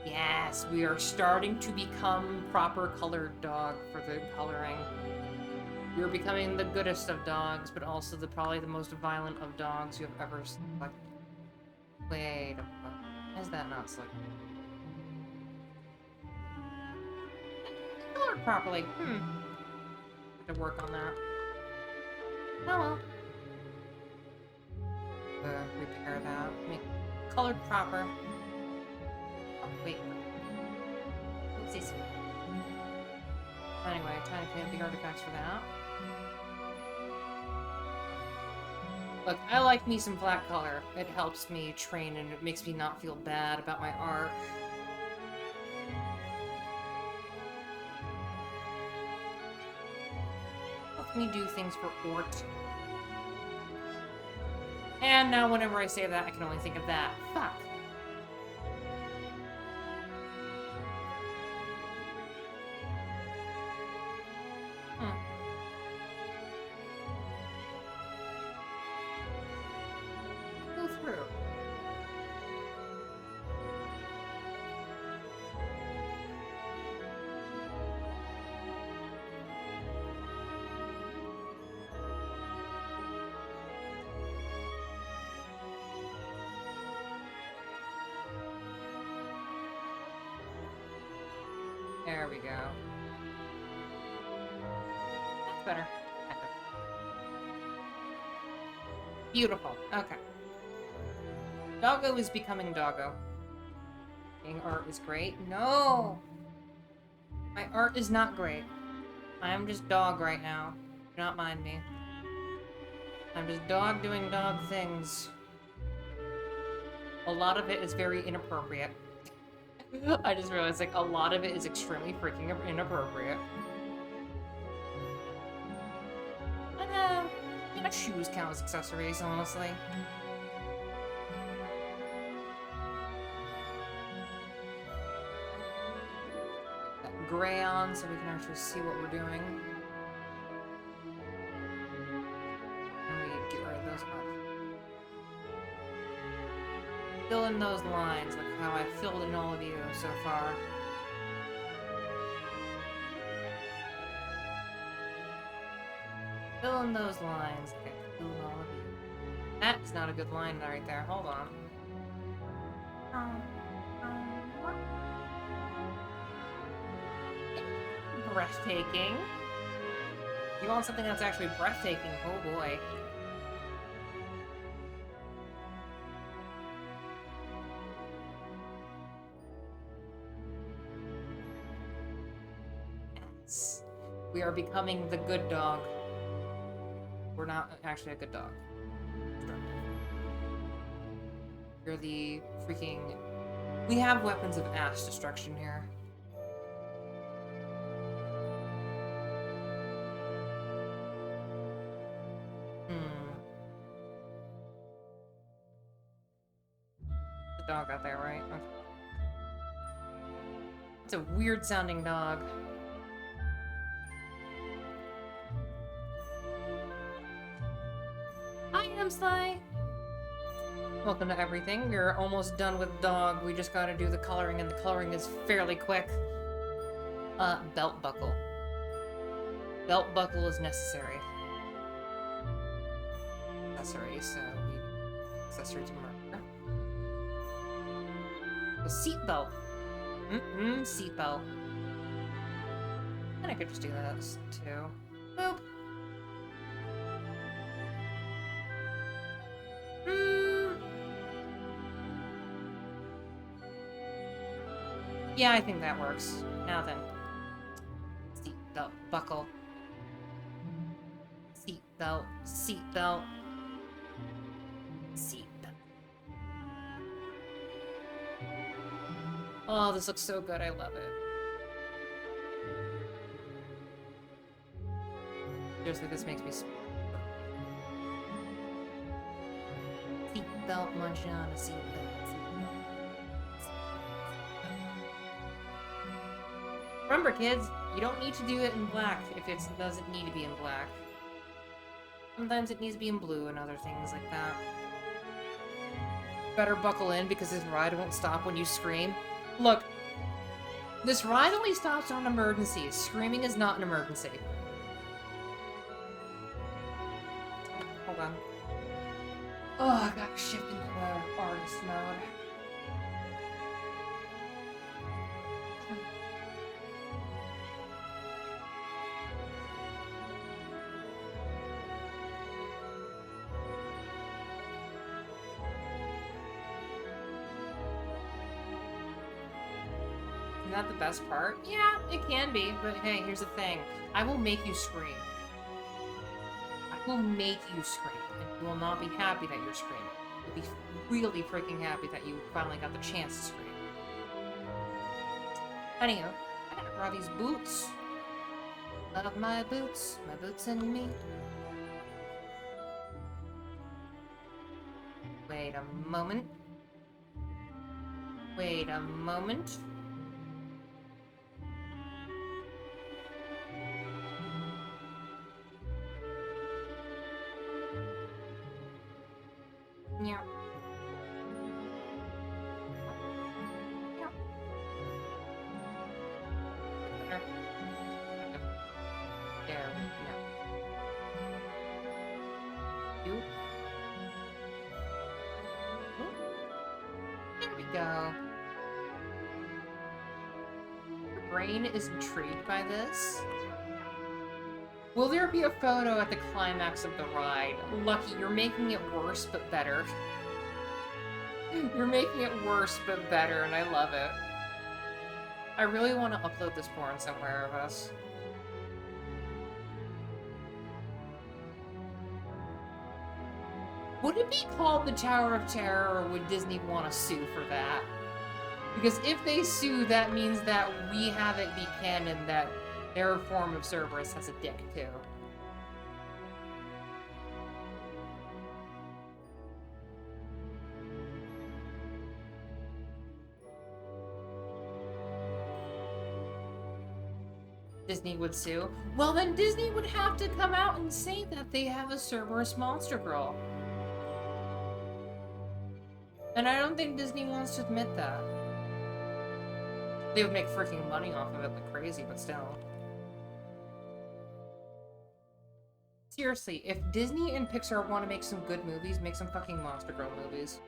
Yes, we are starting to become proper colored dog for the coloring. We're becoming the goodest of dogs, but also probably the most violent of dogs you have ever selected. Wait a minute. Why is that not selected? Colored properly. Have to work on that. Oh well. Repair that. Make colored proper. Oh, wait. Oopsies. Anyway, time to clean up the artifacts for that. Look, I like me some flat color. It helps me train and it makes me not feel bad about my art. Helps me do things for art. And now whenever I say that, I can only think of that. Fuck. Go through. There we go. That's better. Beautiful. Okay. Doggo is becoming Doggo. Being art is great. No! My art is not great. I am just dog right now. Do not mind me. I'm just dog doing dog things. A lot of it is very inappropriate. I just realized, like, a lot of it is extremely freaking inappropriate. And, yeah, shoes count as accessories, honestly. That gray on so we can actually see what we're doing. And we get rid of those Fill in those lines, like how I filled in all of you so far. Fill in those lines. Okay, fill in all of you. That's not a good line right there. Hold on. Breathtaking. You want something that's actually breathtaking? Oh boy. Yes. We are becoming the good dog. We're not actually a good dog. You're the freaking... We have weapons of ass destruction here. The dog out there, right? Okay. It's a weird sounding dog. Hi, Sly. Welcome to everything. We're almost done with dog. We just gotta do the coloring, and the coloring is fairly quick. Belt buckle. Belt buckle is necessary. Accessory, so we need accessory to murder. The seatbelt. Seatbelt. And I could just do this too. Boop. Yeah, I think that works. Now then. Seatbelt buckle. Seatbelt. Seatbelt. Seatbelt. Oh, this looks so good. I love it. Seriously, this makes me seatbelt munching on a seatbelt. Remember, kids, you don't need to do it in black if it doesn't need to be in black. Sometimes it needs to be in blue and other things like that. Better buckle in because this ride won't stop when you scream. Look, this ride only stops on emergencies. Screaming is not an emergency. Hold on. Oh, I got shift into the artist mode. Isn't that the best part? Yeah, it can be, but hey, here's the thing. I will make you scream. I will make you scream, and you will not be happy that you're screaming. You'll be really freaking happy that you finally got the chance to scream. Anywho, I gotta draw these boots. Love my boots and me. Wait a moment. Wait a moment. Yeah. There we go. Your brain is intrigued by this. Will there be a photo at the climax of the ride? Lucky, you're making it worse but better. You're making it worse but better, and I love it. I really want to upload this porn somewhere of us. Would it be called the Tower of Terror, or would Disney want to sue for that? Because if they sue, that means that we have it be canon that their form of Cerberus has a dick, too. Disney would sue. Well, then Disney would have to come out and say that they have a Cerberus monster girl. And I don't think Disney wants to admit that. They would make freaking money off of it like crazy, but still. Seriously, if Disney and Pixar want to make some good movies, make some fucking Monster Girl movies.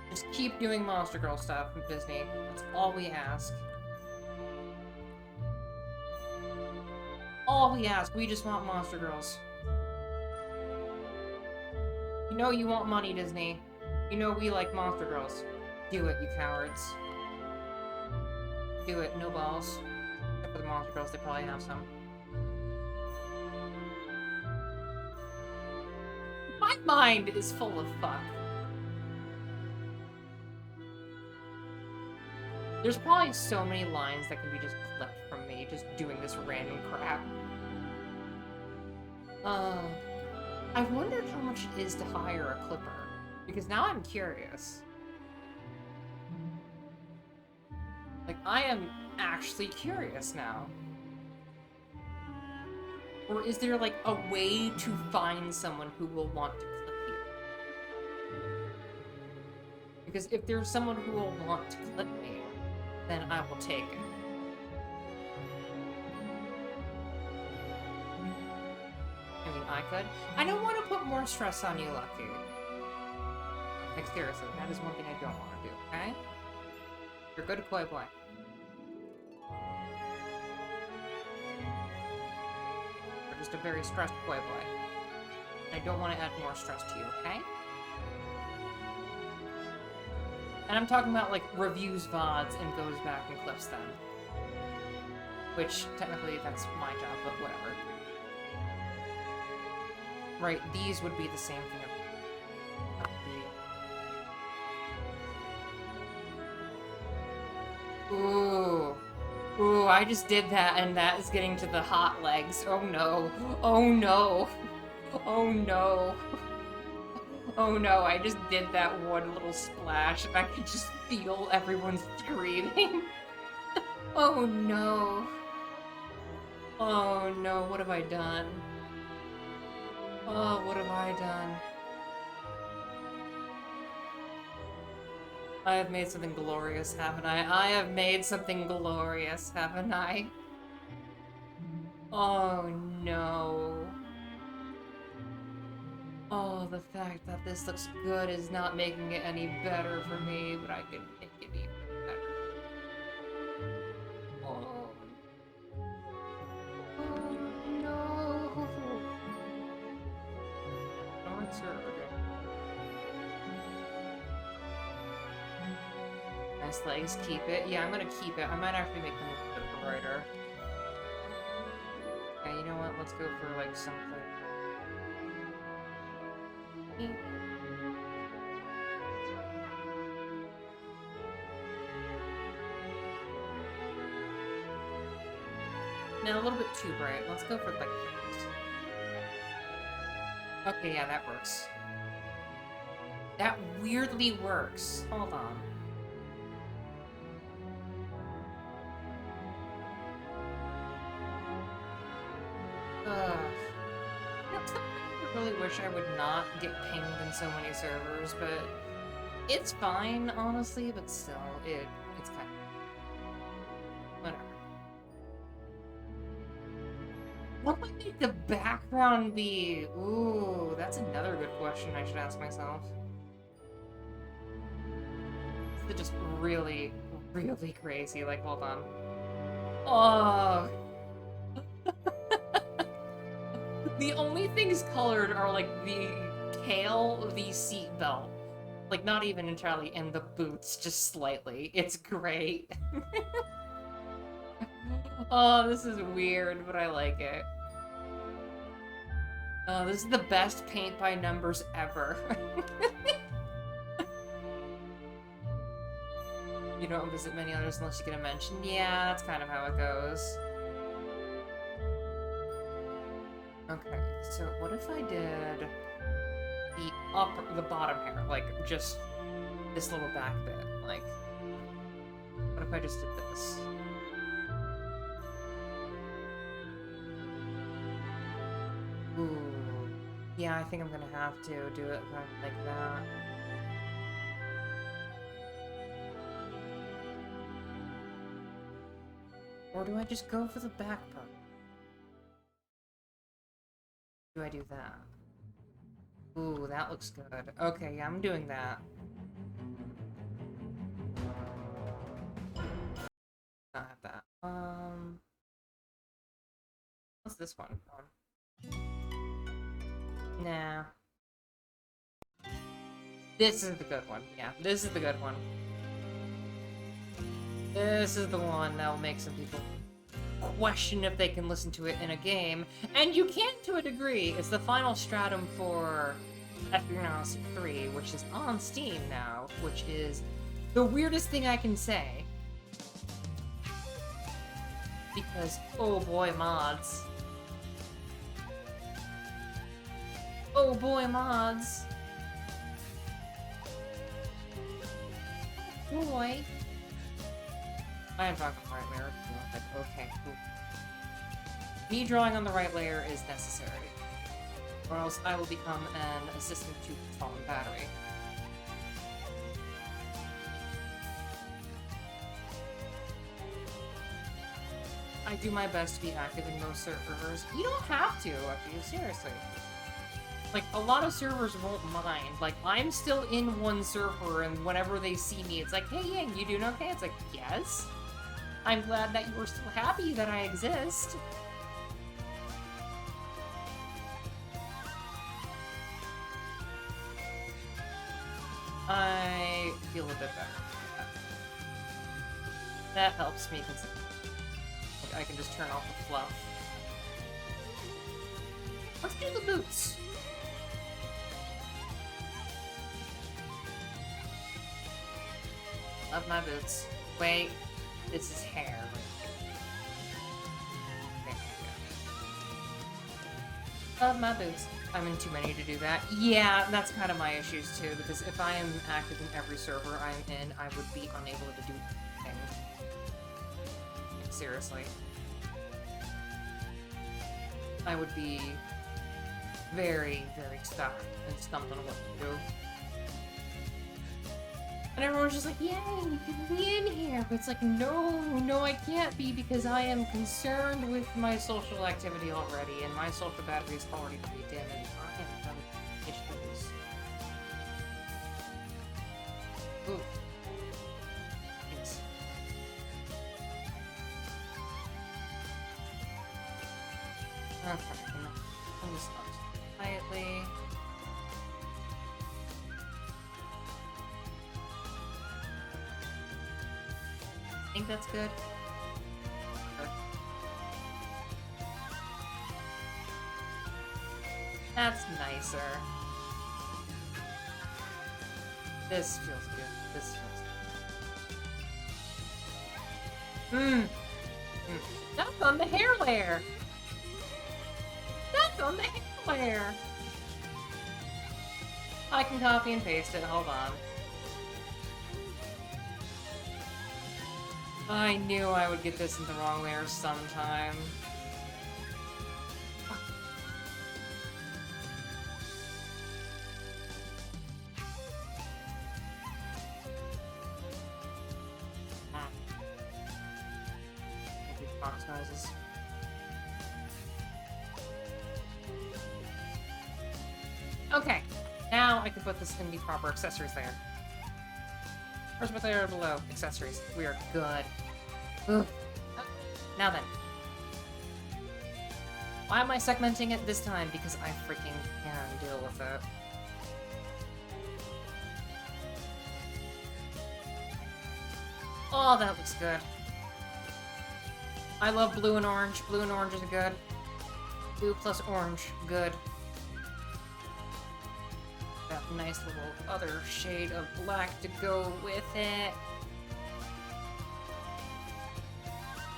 Just keep doing Monster Girl stuff with Disney. That's all we ask. All we ask. We just want Monster Girls. You know you want money, Disney. You know we like Monster Girls. Do it, you cowards. Do it. No balls. Except for the Monster Girls, they probably have some. My mind is full of fuck. There's probably so many lines that can be just clipped from me just doing this random crap. I wondered how much it is to hire a clipper, because now I'm curious. Like, I am actually curious now. Or is there, like, a way to find someone who will want to clip you? Because if there's someone who will want to clip me, then I will take it. I mean, I could. I don't want to put more stress on you, Lucky. Like, seriously, that is one thing I don't want to do, okay? You're a good koi boy. You're just a very stressed koi boy. I don't want to add more stress to you, okay? And I'm talking about, like, reviews VODs and goes back and clips them. Which, technically, that's my job, but whatever. Right, these would be the same thing. Ooh. Ooh, I just did that, and that is getting to the hot legs. Oh no. Oh no. Oh no. Oh no, I just did that one little splash, and I could just feel everyone screaming. Oh no. Oh no, what have I done? Oh, what have I done? I have made something glorious, haven't I? I have made something glorious, haven't I? Oh no. Oh, the fact that this looks good is not making it any better for me, but I can make it even better. Oh. Oh no. Oh, it's her. Nice legs, keep it. Yeah, I'm gonna keep it. I might actually make them a bit brighter. Yeah, you know what? Let's go for like something. No, a little bit too bright. Let's go for like this. Okay, yeah, that works. That weirdly works. Hold on. I really wish I would not get pinged in so many servers, but it's fine, honestly, but still, it's kind of... whatever. What would make the background be? Ooh, that's another good question I should ask myself. Is it just really, really crazy? Like, hold on. Oh... The only things colored are, like, the kale, the seatbelt. Like, not even entirely, and the boots, just slightly. It's great. Oh, this is weird, but I like it. Oh, this is the best paint by numbers ever. You don't visit many others unless you get a mention. Yeah, that's kind of how it goes. Okay, so what if I did the bottom hair, like just this little back bit, like, what if I just did this? Ooh. Yeah, I think I'm gonna have to do it kind of like that. Or do I just go for the back part? Do I do that? Ooh, that looks good. Okay, yeah, I'm doing that. Not have that. What's this one? Nah. This is the good one. Yeah, this is the good one. This is the one that will make some people question if they can listen to it in a game. And you can to a degree. It's the final stratum for F-Nautic 3, which is on Steam now, which is the weirdest thing I can say. Because, oh boy, mods. Oh boy, mods. Boy. I am drawing on the right layer. Okay, cool. Me drawing on the right layer is necessary. Or else I will become an assistant to Fallen Battery. I do my best to be active in most servers. You don't have to, seriously. Like, a lot of servers won't mind. Like, I'm still in one server, and whenever they see me, it's like, hey, Yang, you doing okay? It's like, yes. I'm glad that you are still happy that I exist. I feel a bit better. That helps me consider. Like, I can just turn off the fluff. Let's do the boots. Love my boots. Wait, this is hair. There we go. Love my boots. I'm in too many to do that. Yeah, that's kind of my issues too, because if I am active in every server I'm in, I would be unable to do things. Like, seriously. I would be very, very stuck and stumped on what to do. And everyone's just like, yay, you can be in here. But it's like, no, I can't be because I am concerned with my social activity already, and my social battery is already pretty dim, and I am having issues. Ooh. Thanks. Okay, I'm just quietly. I think that's good. That's nicer. This feels good. This feels good. That's on the hair layer. That's on the hair layer. I can copy and paste it. Hold on. I knew I would get this in the wrong layer sometime. Box sizes. Okay, now I can put this in the proper accessories layer. First with layer below, accessories. We are good. Ugh. Now then. Why am I segmenting it this time? Because I freaking can deal with it. Oh, that looks good. I love blue and orange. Blue and orange is good. Blue plus orange, good. That nice little other shade of black to go with it.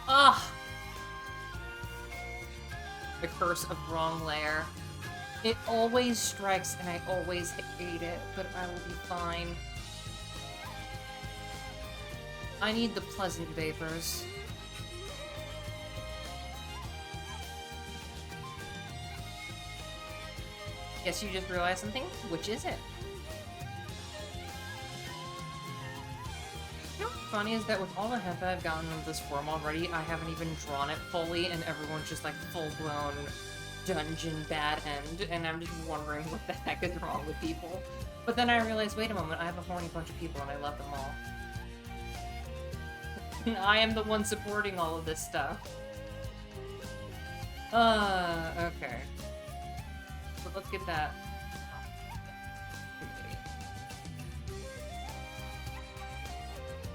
Ah! The curse of wrong layer. It always strikes and I always hate it, but I will be fine. I need the pleasant vapors. Guess you just realized something? Which is it? You know what's funny is that with all the hentai I've gotten in this form already, I haven't even drawn it fully, and everyone's just like full-blown dungeon bad end, and I'm just wondering what the heck is wrong with people. But then I realized, wait a moment, I have a horny bunch of people and I love them all. And I am the one supporting all of this stuff. Okay. So let's get that.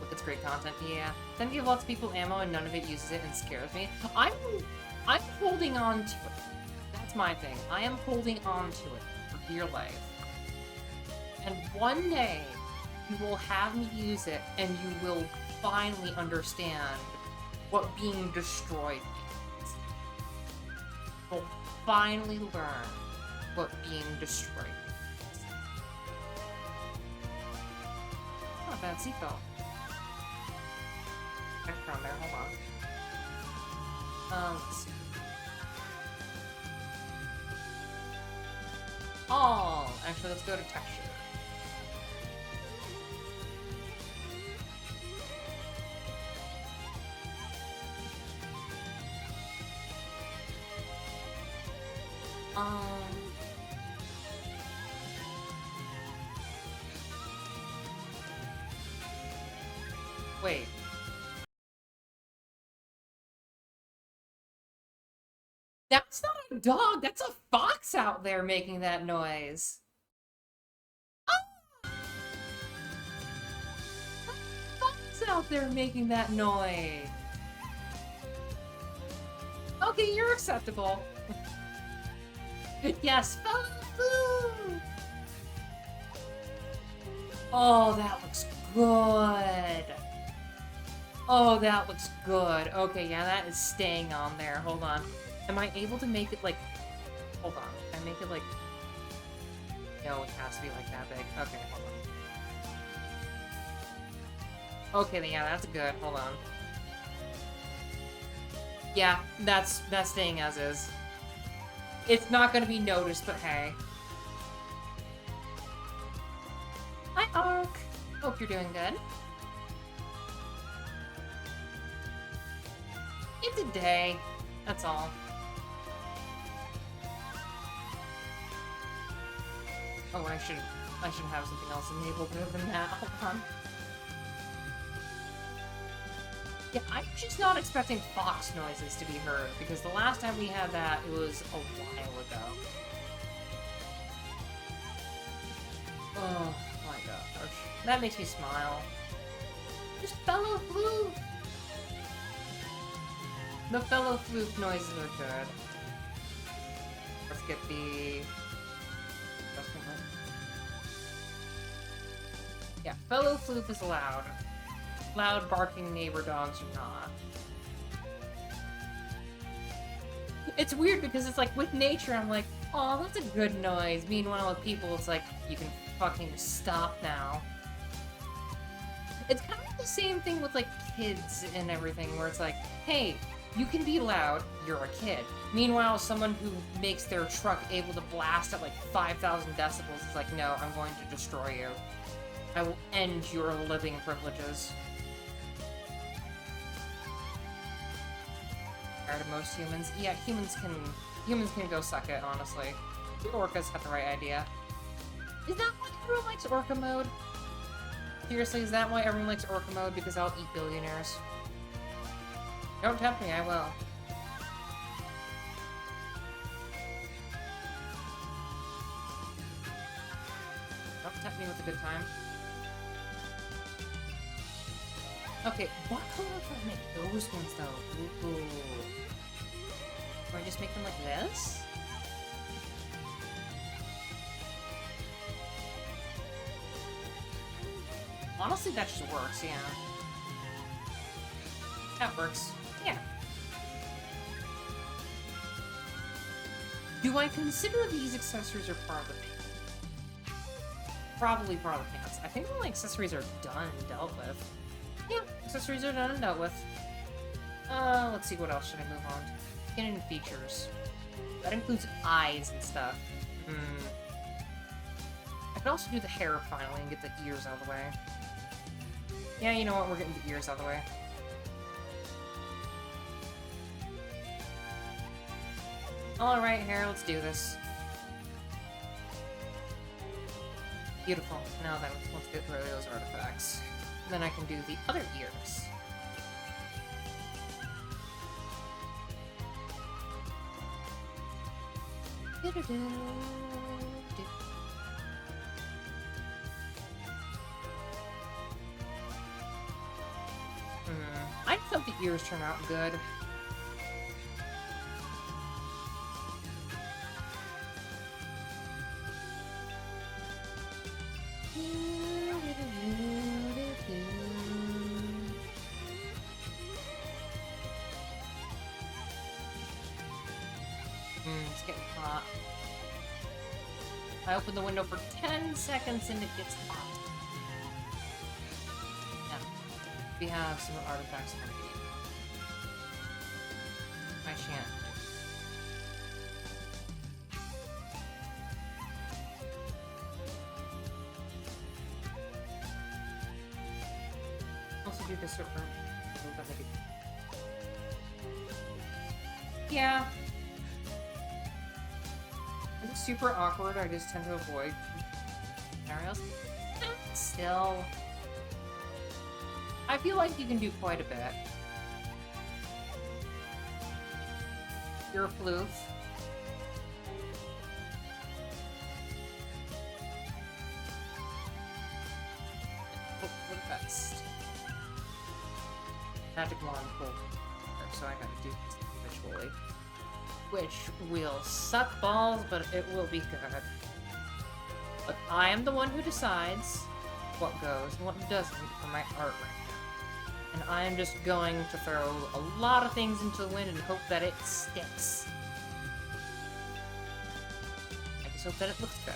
Look, it's great content. Yeah. Then give lots of people ammo and none of it uses it and scares me. I'm holding on to it. That's my thing. I am holding on to it for dear life. And one day, you will have me use it and you will finally understand what being destroyed means. You'll finally learn what being destroyed means. Not a bad seatbelt. Background there, hold on. Let's see. Oh, actually, let's go to texture. Wait. That's not a dog, that's a fox out there making that noise. Ah! Fox out there making that noise. Okay, you're acceptable. Yes, food. Oh, that looks good. Oh, that looks good. Okay, yeah, that is staying on there. Hold on. Am I able to make it, like... Hold on. Can I make it, like... No, it has to be, like, that big. Okay, hold on. Okay, then, yeah, that's good. Hold on. Yeah, that's staying as is. It's not gonna be noticed, but hey. Hi, Ark! Hope you're doing good. It's a day. That's all. Oh, I should have something else enabled other than that. Hold on. Yeah, I'm just not expecting fox noises to be heard, because the last time we had that, it was a while ago. Oh my gosh. That makes me smile. Just fellow floof! The fellow floof noises are good. Let's get the... Yeah, fellow floof is loud. Loud barking neighbor dogs are not. It's weird because it's like with nature I'm like, oh, that's a good noise. Meanwhile with people it's like, you can fucking stop now. It's kind of the same thing with like kids and everything where it's like, hey, you can be loud, you're a kid. Meanwhile someone who makes their truck able to blast at like 5,000 decibels is like, no, I'm going to destroy you. I will end your living privileges. Compared to most humans. Yeah, humans can go suck it, honestly. The orcas have the right idea. Is that why everyone likes orca mode? Seriously, is that why everyone likes orca mode? Because I'll eat billionaires. Don't tempt me, I will. Don't tempt me with a good time. Okay, what color should I make those ones, though? Ooh. Do I just make them like this? Honestly, that just works, yeah. That works. Yeah. Do I consider these accessories are part of the pants? Probably part of the pants. I think all my accessories are done and dealt with. Yeah, accessories are done and dealt with. Let's see, what else should I move on to? Skin and features. That includes eyes and stuff. Hmm. I could also do the hair finally and get the ears out of the way. Yeah, you know what? We're getting the ears out of the way. Alright, hair, let's do this. Beautiful. Now then, let's get rid of those artifacts. Then I can do the other ears. I just hope the ears turn out good. It's getting hot. I open the window for 10 seconds and it gets hot. Yeah. We have some artifacts for me. I shan't. Also do this for... Yeah. It's super awkward. I just tend to avoid scenarios. Still, I feel like you can do quite a bit. You're a floof. Hope for the best. Magic wand pulled, so I gotta do this individually. Which will suck balls, but it will be good. But I am the one who decides what goes and what doesn't for my art right now. And I am just going to throw a lot of things into the wind and hope that it sticks. I just hope that it looks good.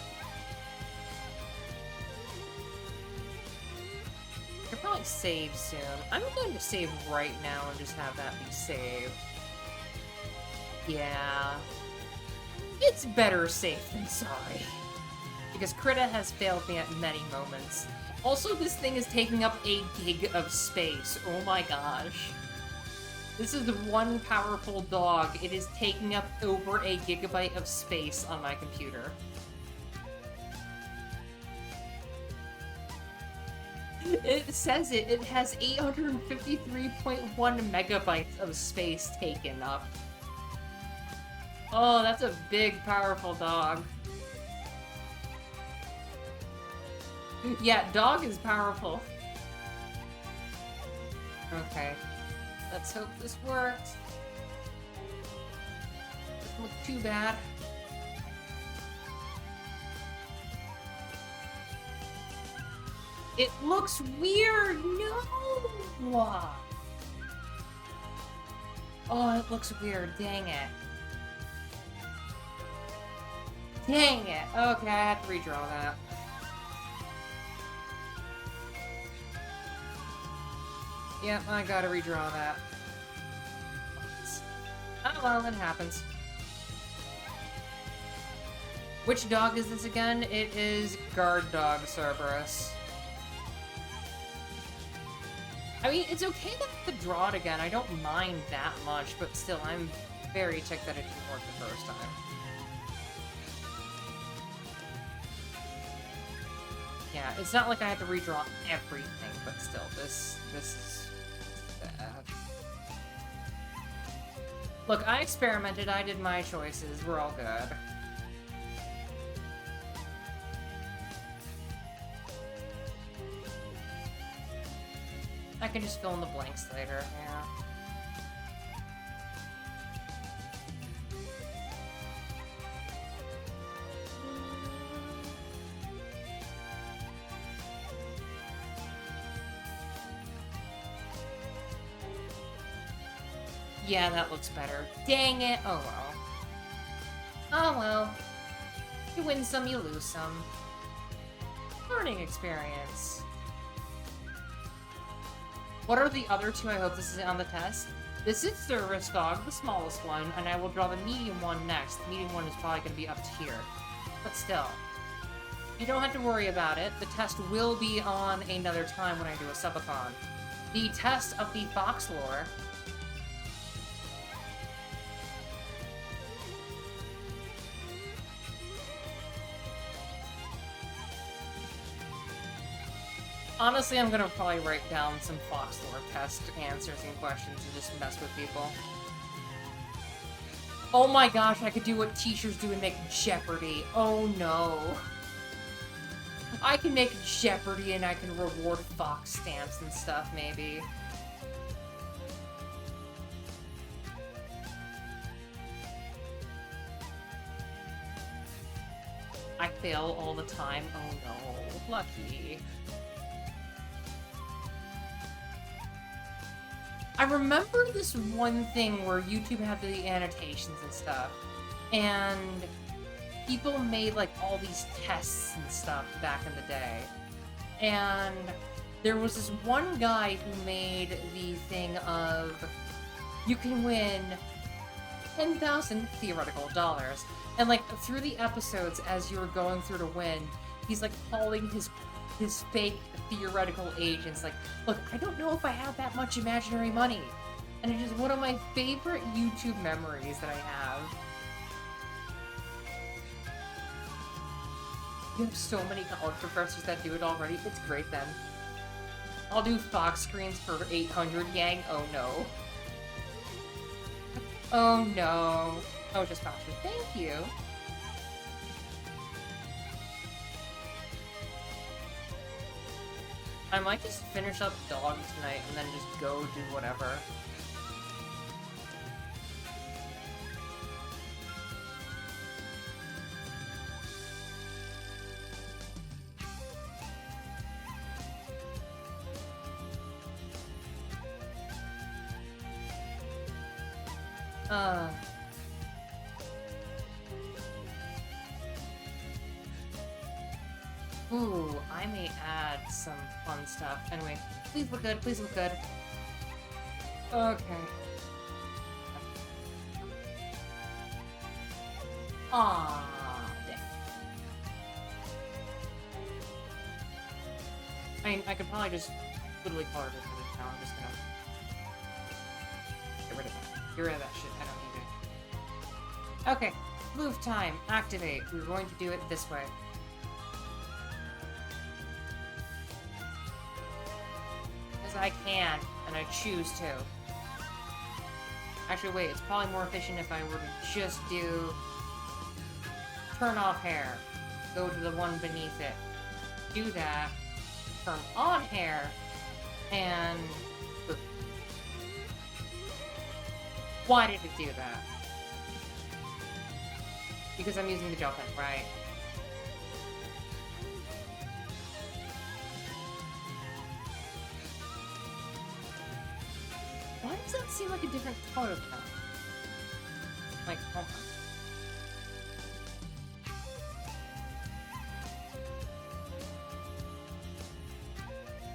I could probably save soon. I'm going to save right now and just have that be saved. Yeah. It's better safe than sorry. Because Krita has failed me at many moments. Also, this thing is taking up 1 gig of space. Oh my gosh. This is the one powerful dog. It is taking up over 1 gigabyte of space on my computer. It says it. It has 853.1 megabytes of space taken up. Oh, that's a big, powerful dog. Yeah, dog is powerful. Okay. Let's hope this works. Doesn't look too bad. It looks weird! No! Oh, it looks weird. Dang it. Dang it! Okay, I have to redraw that. Yep, I gotta redraw that. Oh well, it happens. Which dog is this again? It is guard dog Cerberus. I mean, it's okay that I have to draw it again. I don't mind that much, but still, I'm very ticked that it didn't work the first time. Yeah, it's not like I have to redraw everything, but still, this is bad. Look, I experimented, I did my choices, we're all good. I can just fill in the blanks later, yeah. Yeah, that looks better. Dang it! Oh well. Oh well. You win some, you lose some. Learning experience. What are the other two? I hope this is on the test. This is Cerberus dog, the smallest one, and I will draw the medium one next. The medium one is probably going to be up to here. But still, you don't have to worry about it. The test will be on another time when I do a subathon. The test of the Fox lore. Honestly, I'm gonna probably write down some Fox lore test answers and questions and just mess with people. Oh my gosh, I could do what teachers do and make Jeopardy. Oh no. I can make Jeopardy and I can reward Fox stamps and stuff, maybe. I fail all the time. Oh no. Lucky. I remember this one thing where YouTube had the annotations and stuff, and people made like all these tests and stuff back in the day. And there was this one guy who made the thing of you can win 10,000 theoretical dollars. And like through the episodes as you were going through to win, he's like calling his fake theoretical agents like, look, I don't know if I have that much imaginary money. And it is one of my favorite YouTube memories that I have. You have so many college professors that do it already. It's great then. I'll do Fox screens for 800 Yang. Oh no. Oh no. Oh, just faster. Thank you. I might just finish up Doggo tonight and then just go do whatever. Ooh, I may add some fun stuff. Anyway, please look good, please look good. Okay. Aww, dang. I mean, I could probably just literally color this now. I'm just gonna get rid of that. Get rid of that shit. I don't need it. Okay, move time. Activate. We're going to do it this way. I can, and I choose to. Actually, wait, it's probably more efficient if I were to just do turn off hair, go to the one beneath it, do that, turn on hair, and why did it do that? Because I'm using the gel pen, right? Why does that seem like a different color now? Like, hold on.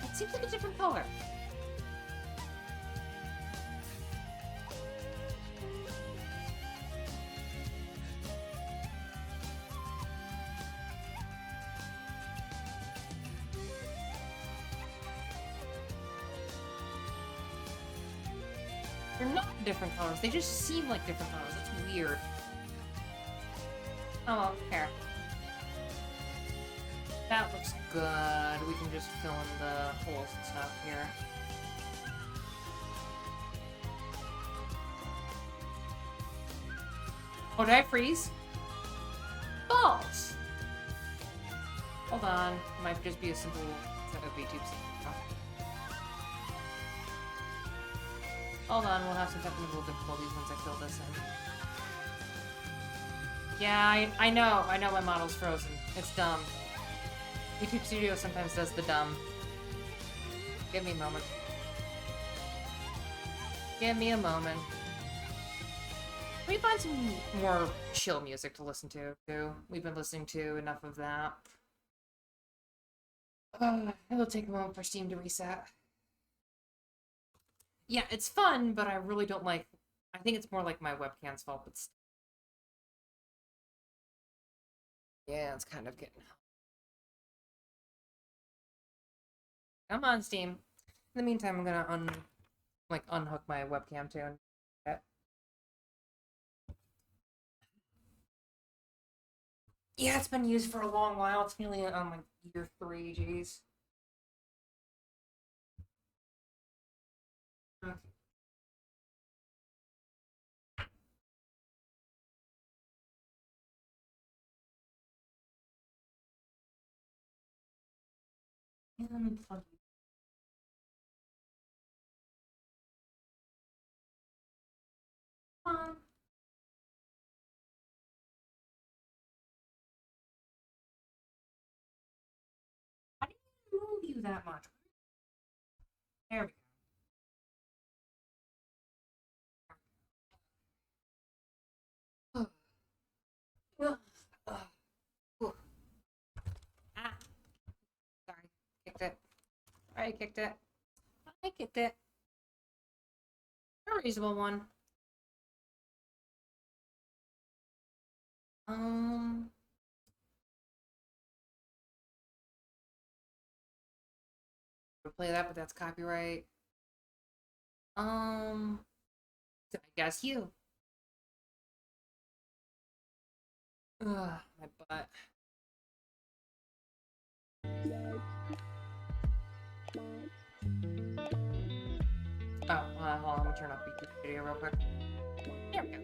It seems like a different color. They're not different colors, they just seem like different colors. It's weird. Oh, well, here. That looks good. We can just fill in the holes and stuff here. Oh, did I freeze? Balls! Hold on. It might just be a simple set of Vtubes. Hold on, we'll have some technical difficulties once I fill this in. Yeah, I know my model's frozen. It's dumb. YouTube Studio sometimes does the dumb. Give me a moment. Give me a moment. Let me find some more chill music to listen to, too. We've been listening to enough of that. It'll take a moment for Steam to reset. Yeah, it's fun, but I really don't like... I think it's more like my webcam's fault, but Yeah, it's kind of getting... Come on, Steam. In the meantime, I'm gonna unhook my webcam too. And... Yeah, it's been used for a long while. It's nearly on like year 3, jeez. Okay. I didn't move you that much. There we go. Ah, sorry. Kicked it. I kicked it. I kicked it. A reasonable one. We'll play that, but that's copyright. I guess you. Ugh, my butt. Oh, hold on, let me turn off the video real quick. There we go.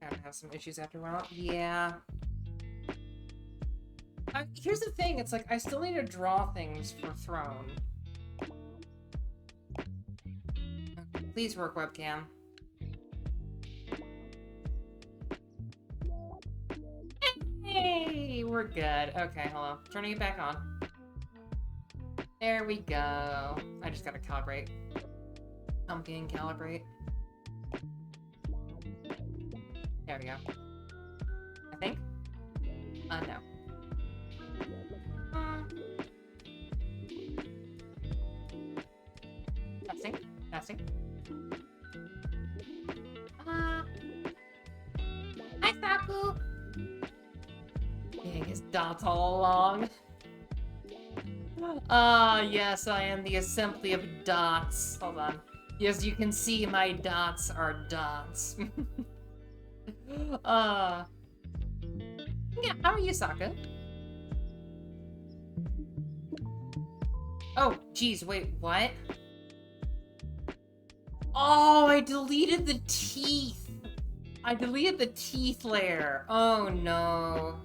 Gotta have some issues after a while. Yeah. Here's the thing, it's like, I still need to draw things for Throne. Okay, please work, webcam. Hey, we're good. Okay, hold on. Turning it back on. There we go. I just gotta calibrate. Pumpkin calibrate. There we go. I think? No. Testing. Testing. Hi, Saku! Getting his dots all along. Yes, I am the assembly of dots. Hold on. Yes, you can see my dots are dots. Yeah, how are you, Saka? Oh, geez, wait, what? Oh, I deleted the teeth. I deleted the teeth layer. Oh, no.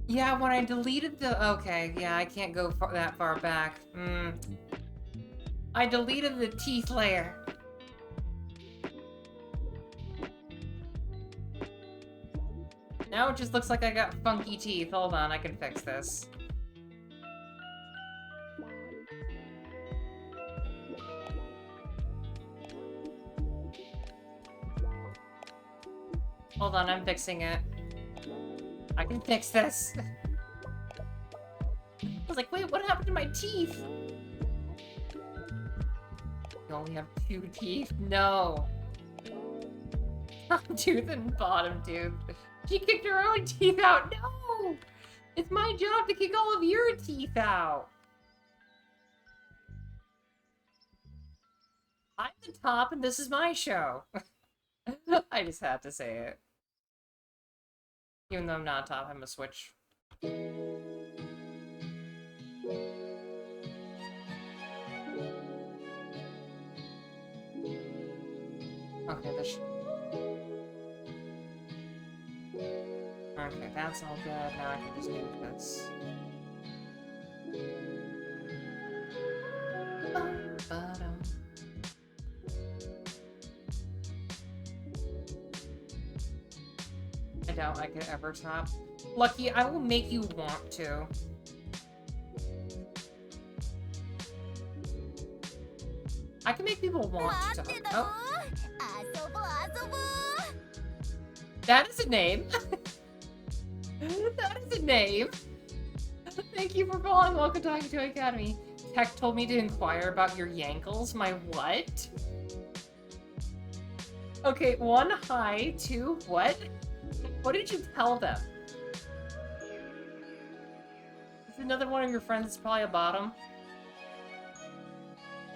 Yeah, when I deleted the... Okay, yeah, I can't go that far back. I deleted the teeth layer. Now it just looks like I got funky teeth. Hold on, I can fix this. Hold on, I'm fixing it. I can fix this. I was like, wait, what happened to my teeth? You only have 2 teeth? No. Top tooth and bottom tooth. She kicked her own teeth out. No! It's my job to kick all of your teeth out. I'm the top and this is my show. I just had to say it. Even though I'm not top, I'm a switch. Okay, this okay, that's all good. Now I can just do this. I doubt I could ever top. Lucky, I will make you want to. I can make people want to top. Oh. That is a name. That is a name. Thank you for calling. Welcome to Toy Academy. Heck told me to inquire about your yankles. My what? Okay, 1, hi, 2, what? What did you tell them? Is another one of your friends probably a bottom?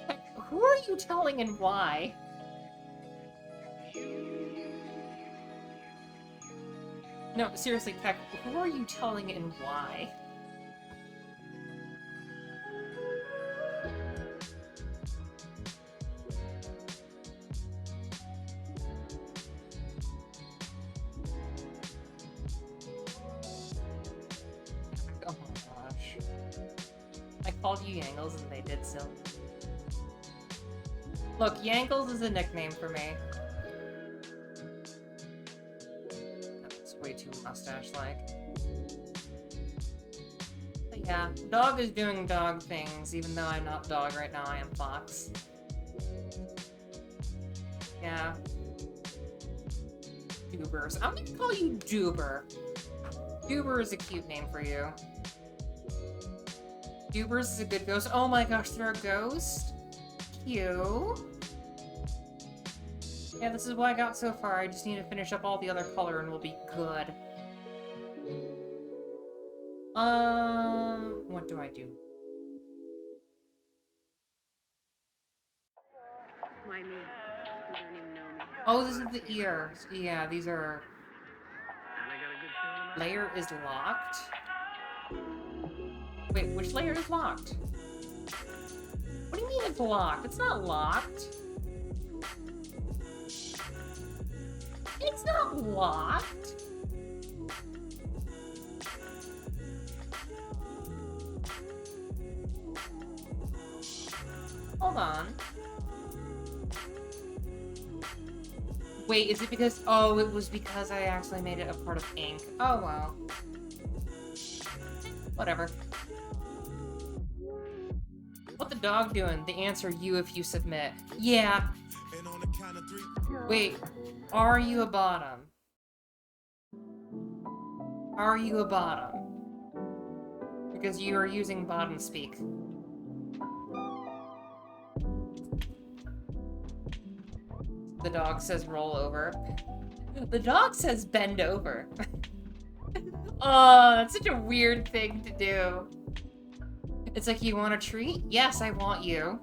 Heck, who are you telling and why? No, seriously, Keck, who are you telling and why? Oh my gosh. I called you Yangles and they did so. Look, Yankles is a nickname for me. That's way too mustache-like. But yeah, Dog is doing dog things, even though I'm not Dog right now, I am Fox. Yeah. Dubers. I'm gonna call you Duber. Duber is a cute name for you. Dubers is a good ghost. Oh my gosh, they're a ghost? Cute. Yeah, this is what I got so far. I just need to finish up all the other color and we'll be good. What do I do? Why me? You don't even know me. Oh, this is the ear. Yeah, these are... Layer is locked? Wait, which layer is locked? What do you mean it's locked? It's not locked. It's not locked. Hold on. Wait, is it because... Oh, it was because I actually made it a part of ink. Oh, well. Whatever. What the dog doing? The answer, you if you submit. Yeah. Wait, are you a bottom? Are you a bottom? Because you are using bottom speak. The dog says roll over. The dog says bend over. Oh, that's such a weird thing to do. It's like, you want a treat? Yes, I want you.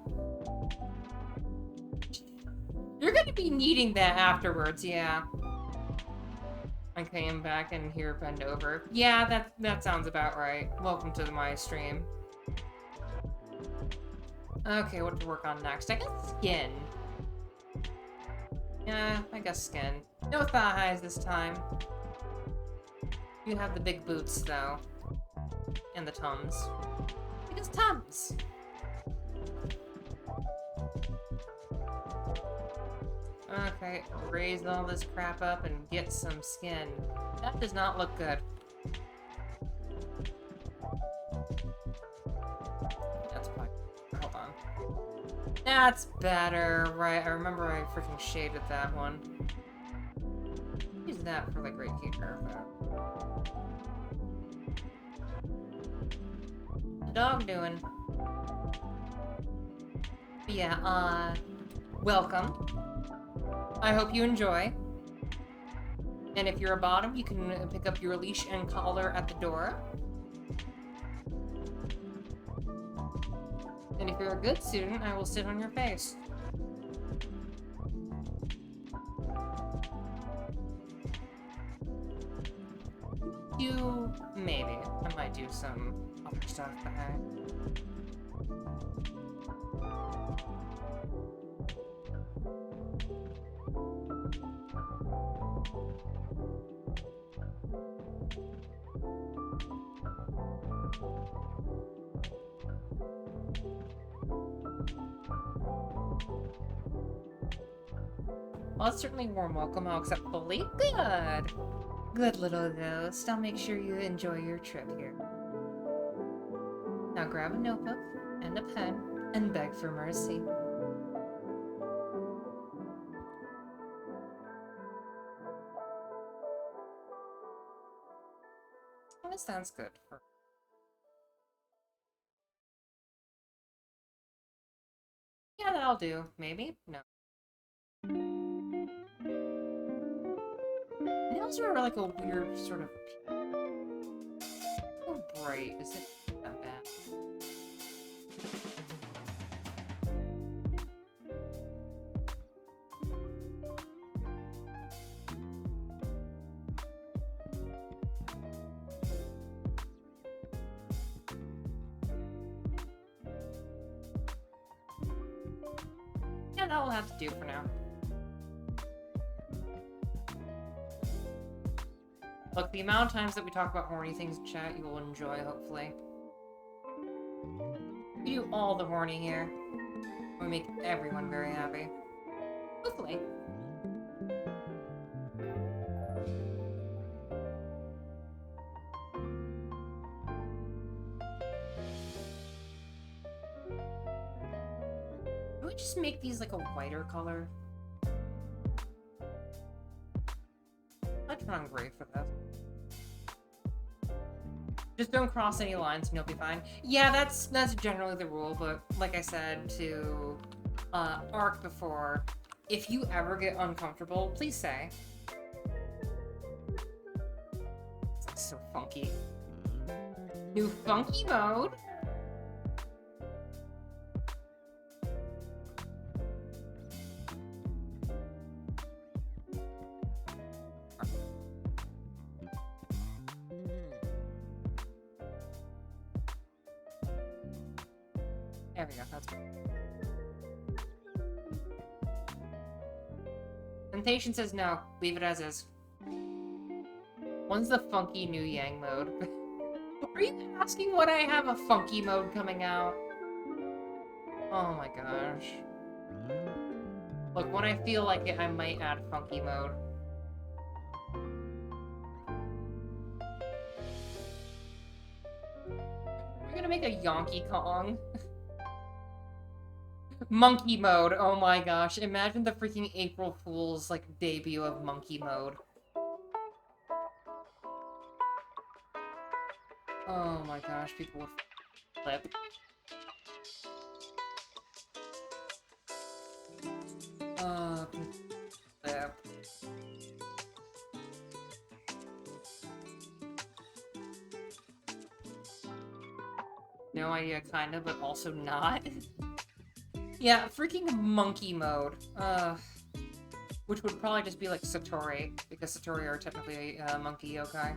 You're gonna be needing that afterwards, yeah. I came back and here bend over. Yeah, that sounds about right. Welcome to my stream. Okay, what to work on next? I guess skin. Yeah, I guess skin. No thigh highs this time. You have the big boots, though. And the Tums. Because Tums! Okay, raise all this crap up and get some skin. That does not look good. That's fine. Hold on. That's better, right? I remember I freaking shaded that one. Use that for like right here, though. The dog doing? Yeah, welcome. I hope you enjoy. And if you're a bottom, you can pick up your leash and collar at the door. And if you're a good student, I will sit on your face. You... maybe. I might do some other stuff behind. Well, it's certainly a warm welcome. I'll accept fully. Good! Good little ghost. I'll make sure you enjoy your trip here. Now grab a notebook and a pen and beg for mercy. Well, that sounds good for that'll do. Maybe? No. Nails are like a weird sort of... So bright. Is it that bad? Yeah, that'll have to do for now. Look, the amount of times that we talk about horny things in chat, you will enjoy, hopefully. We do all the horny here. We make everyone very happy. Hopefully. Can we just make these like a whiter color? I'd turn on gray for that. Just don't cross any lines and you'll be fine. Yeah, that's generally the rule, but like I said to Ark before, if you ever get uncomfortable, please say. It's so funky. New funky mode. There we go, that's good. Temptation says no, leave it as is. When's the funky new Yang mode? Are you asking when I have a funky mode coming out? Oh my gosh. Look, when I feel like it, I might add funky mode. We're gonna make a Yonky Kong. Monkey mode, oh my gosh. Imagine the freaking April Fool's, like, debut of monkey mode. Oh my gosh, people would flip. Flip. No idea, kinda, but also not. Yeah, freaking monkey mode. Which would probably just be like Satori, because Satori are technically monkey yokai.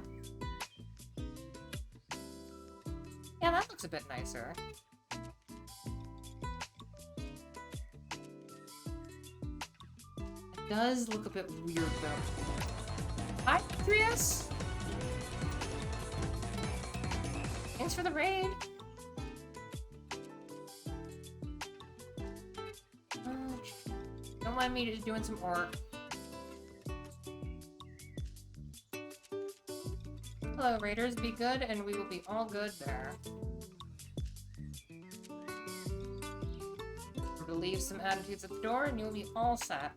Yeah, that looks a bit nicer. It does look a bit weird, though. Hi, 3S! Thanks for the raid! Don't mind me just doing some art. Hello, raiders. Be good, and we will be all good there. We'll leave some attitudes at the door, and you'll be all set.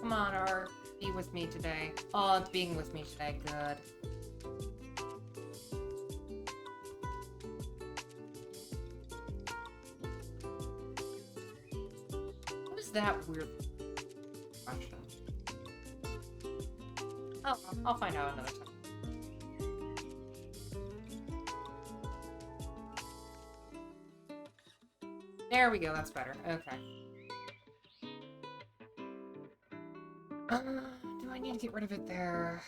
Come on, Art. Be with me today. Oh, it's being with me today. Good. What is that weird question? Oh, I'll find out another time. There we go, that's better. Okay. Do I need to get rid of it there?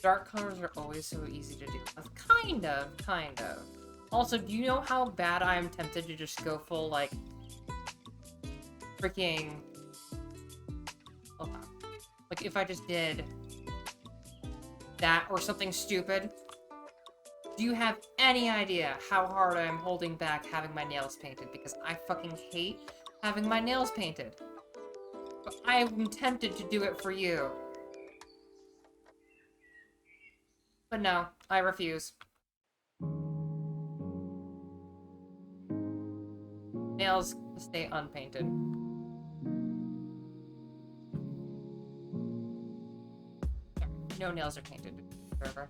Dark colors are always so easy to do. Kind of. Also, do you know how bad I am tempted to just go full, like, freaking... Hold on. Like, if I just did that or something stupid. Do you have any idea how hard I am holding back having my nails painted? Because I fucking hate having my nails painted. But I am tempted to do it for you. But no, I refuse. Nails stay unpainted. No nails are painted. Forever.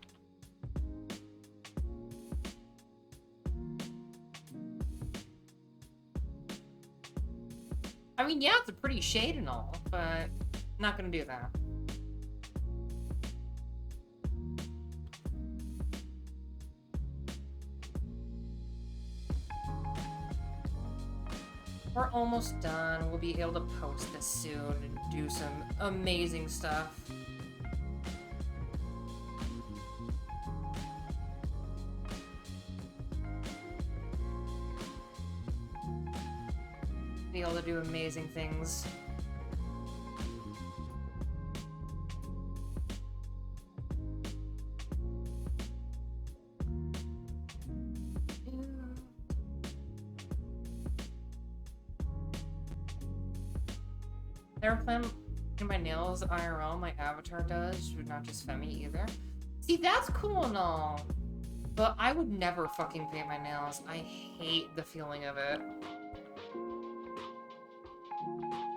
I mean, yeah, it's a pretty shade and all, but not gonna do that. We're almost done. We'll be able to post this soon and do some amazing stuff. Be able to do amazing things. Never plan in my nails IRL, my avatar does, not just Femi either. See, that's cool and all, but I would never fucking paint my nails. I hate the feeling of it.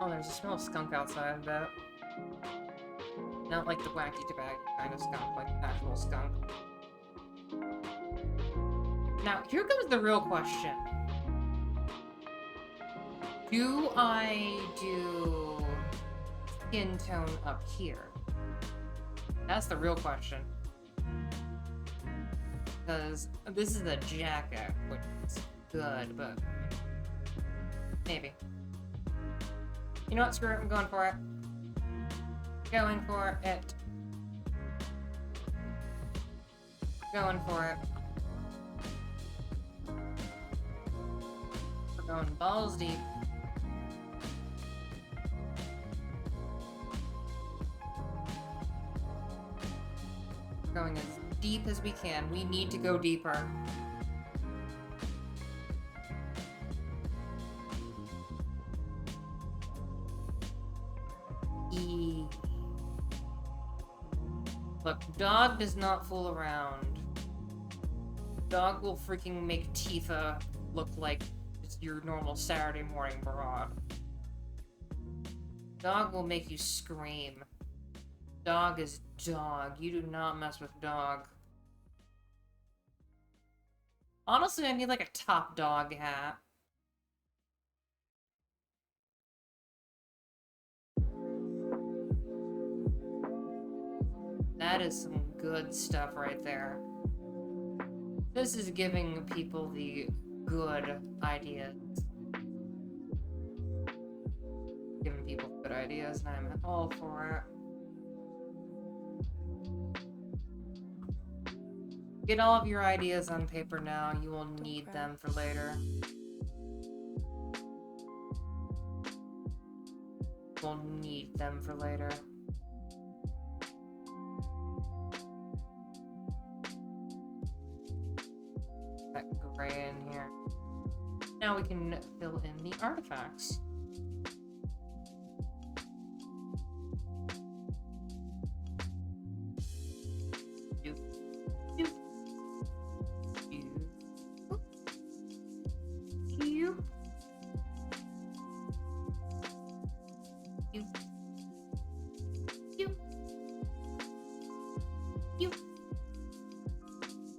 Oh, there's a smell of skunk outside, I bet. Not like the wacky tobacco kind of skunk, like an actual skunk. Now, here comes the real question. Do I do skin tone up here? That's the real question. Because this is a jacket, which is good, but maybe. You know what? Screw it. I'm going for it. Going for it. Going for it. We're going balls deep. We're going as deep as we can. We need to go deeper. Look, Dog does not fool around. Dog will freaking make Tifa look like just your normal Saturday morning broad. Dog will make you scream. Dog is Dog. You do not mess with Dog. Honestly, I need like a top dog hat. That is some good stuff right there. This is giving people the good ideas. Giving people good ideas, and I'm all for it. Get all of your ideas on paper now. You will need them for later. We'll need them for later. That gray in here. Now we can fill in the artifacts.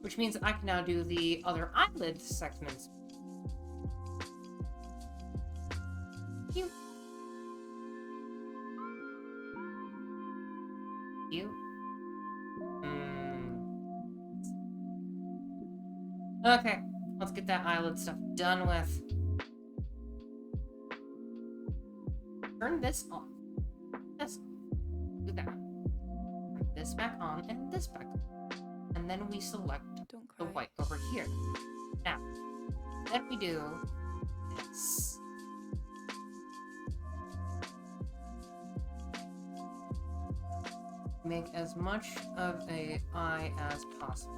Which means I can now do the other eyelid segments. You. Okay, let's get that eyelid stuff done with. Turn this on. This. Do that. Turn this back on and this back on. And then we select the white over here. Now, then we do this. Make as much of an eye as possible.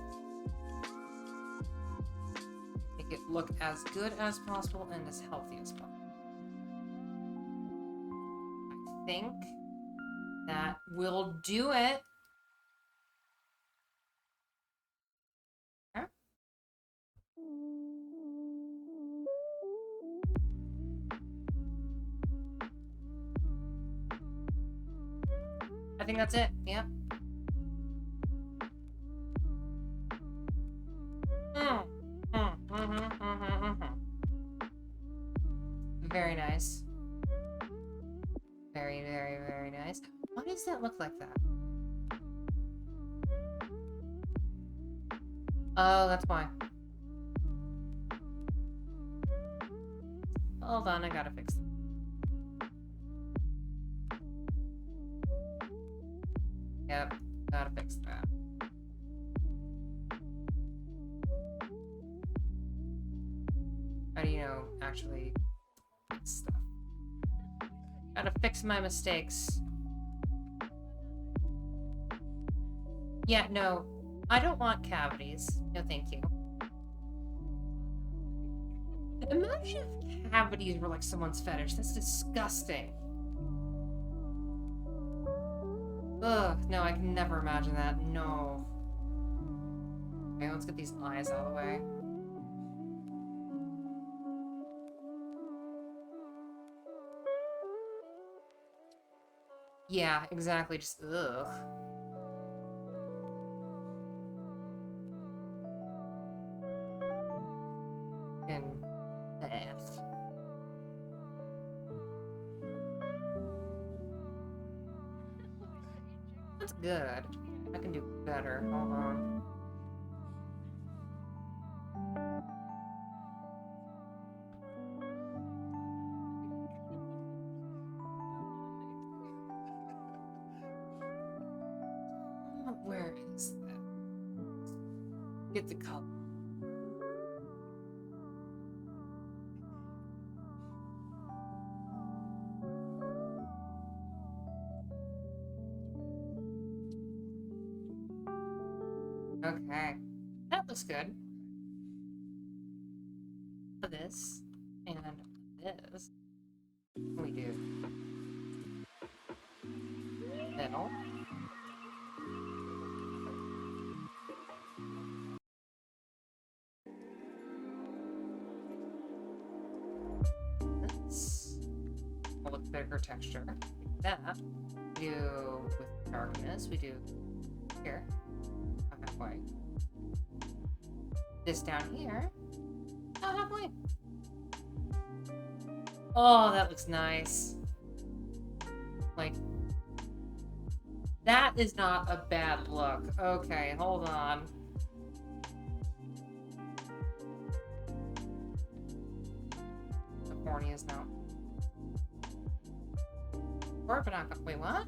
Make it look as good as possible and as healthy as possible. I think that will do it. I think that's it. Yep. Very nice. Very, very, very nice. Why does that look like that? Oh, that's why. Hold on, I gotta fix it. Yep, gotta fix that. How do you know, actually, stuff? Gotta fix my mistakes. Yeah, no, I don't want cavities. No, thank you. Imagine if cavities were like someone's fetish. That's disgusting. Ugh, no, I can never imagine that. No. Okay, let's get these eyes out of the way. Yeah, exactly. Just ugh. And that's good. I can do better. Hold on. Where is that? Get the color. Okay. That looks good. This and this. We do middle. This will look bigger texture. That we do with darkness. We do here. Halfway. This down here. Oh, halfway. Oh, that looks nice. Like, that is not a bad look. Okay, hold on. The horny is now. But not. Wait, what?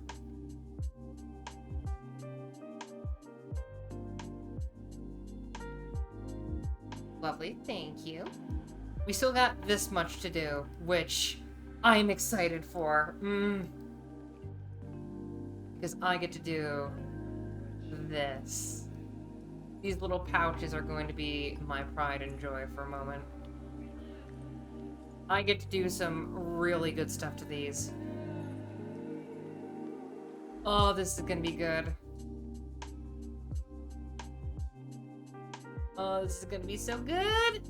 Lovely, thank you. We still got this much to do, which I'm excited for. Because I get to do this. These little pouches are going to be my pride and joy for a moment. I get to do some really good stuff to these. Oh, this is gonna be good. Oh, this is gonna be so good!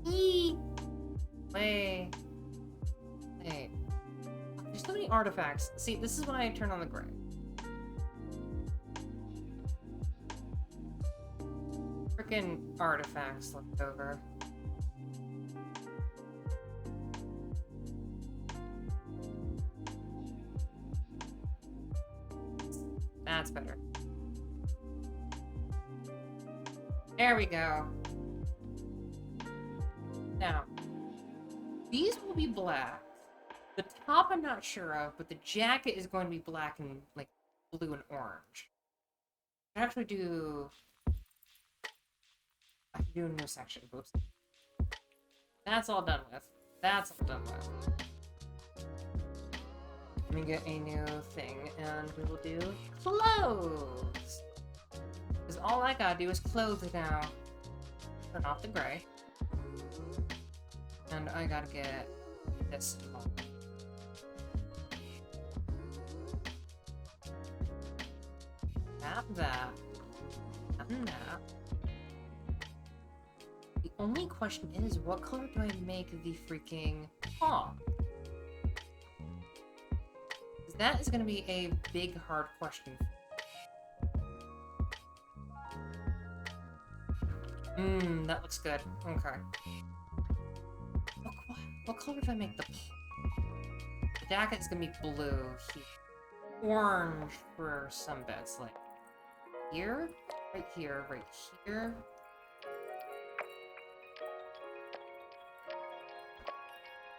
Wait. Wait. There's so many artifacts. See, this is when I turn on the gray. Frickin' artifacts left over. That's better. There we go. Now, these will be black. The top I'm not sure of, but the jacket is going to be black and like blue and orange. I actually do. I can do a new section. Oops. That's all done with. That's all done with. Let me get a new thing, and we will do clothes. Because all I gotta do is clothes now. Turn off the gray. And I gotta get this on. That. And that. The only question is, what color do I make the freaking paw? That is going to be a big, hard question. That looks good. Okay. What color did I make the jacket is going to be blue. Orange for some bits. Like, here? Right here, right here.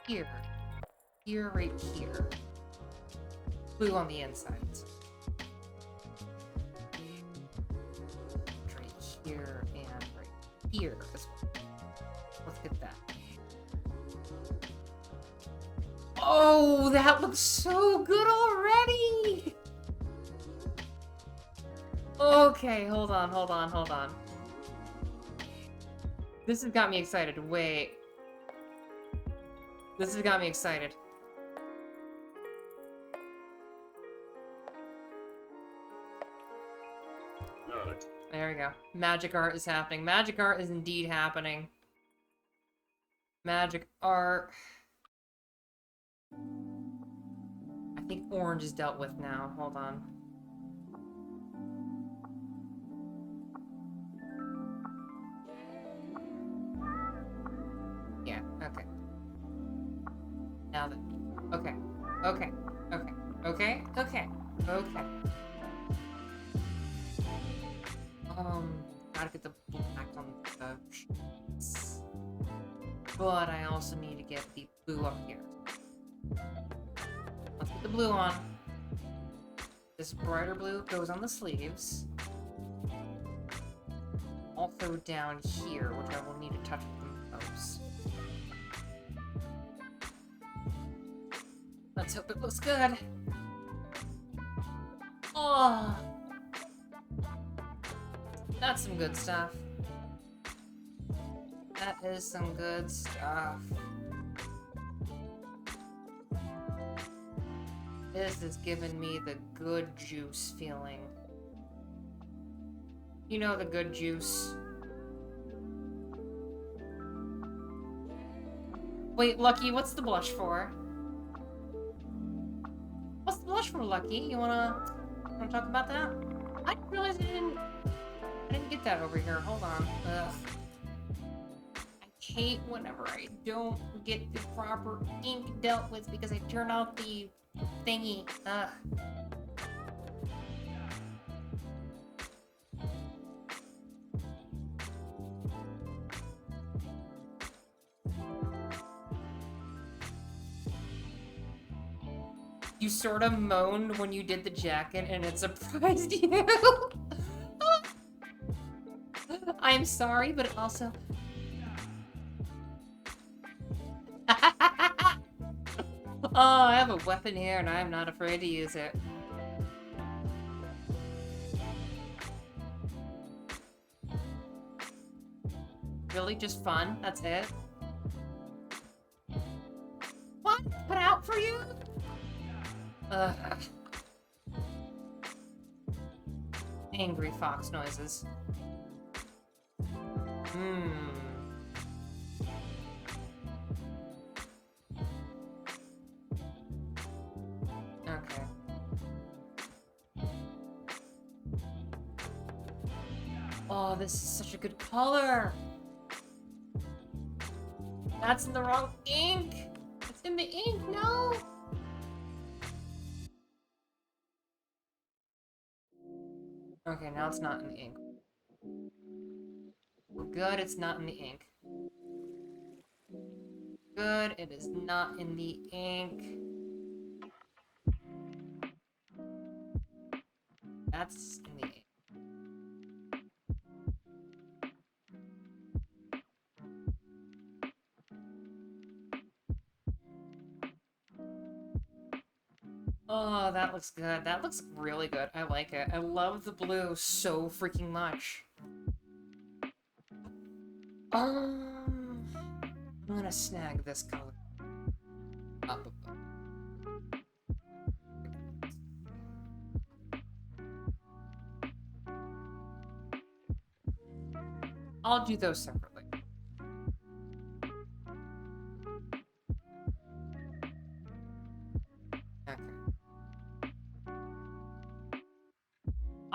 Here. Here, right here. Blue on the insides. Right here and right here as well. Let's get that. Oh, that looks so good already! Okay, hold on. This has got me excited. Wait. This has got me excited. There we go. Magic art is happening. Magic art is indeed happening. Magic art. I think orange is dealt with now. Hold on. Yeah, okay. Now then. Okay. Gotta get the black on the sheets. But I also need to get the blue up here. Let's get the blue on. This brighter blue goes on the sleeves. Also down here, which I will need to touch with the nose. Let's hope it looks good. Oh, that's some good stuff. That is some good stuff. This is giving me the good juice feeling. You know the good juice. Wait, Lucky, what's the blush for? What's the blush for, Lucky? You wanna talk about that? I realized I didn't get that over here. Hold on. Ugh. I hate whenever I don't get the proper ink dealt with because I turn out the thingy. Ugh. You sort of moaned when you did the jacket and it surprised you. I'm sorry, but it also... Oh, I have a weapon here and I am not afraid to use it. Really? Just fun? That's it? What? Put out for you? Ugh. Angry fox noises. Okay. Oh, this is such a good color. That's in the wrong ink. It's in the ink, no. Okay, now it's not in the ink. We're good, it's not in the ink. Good, it is not in the ink. That's in the ink. Oh, that looks good. That looks really good. I like it. I love the blue so freaking much. I'm gonna snag this color. Up. I'll do those separately. Okay.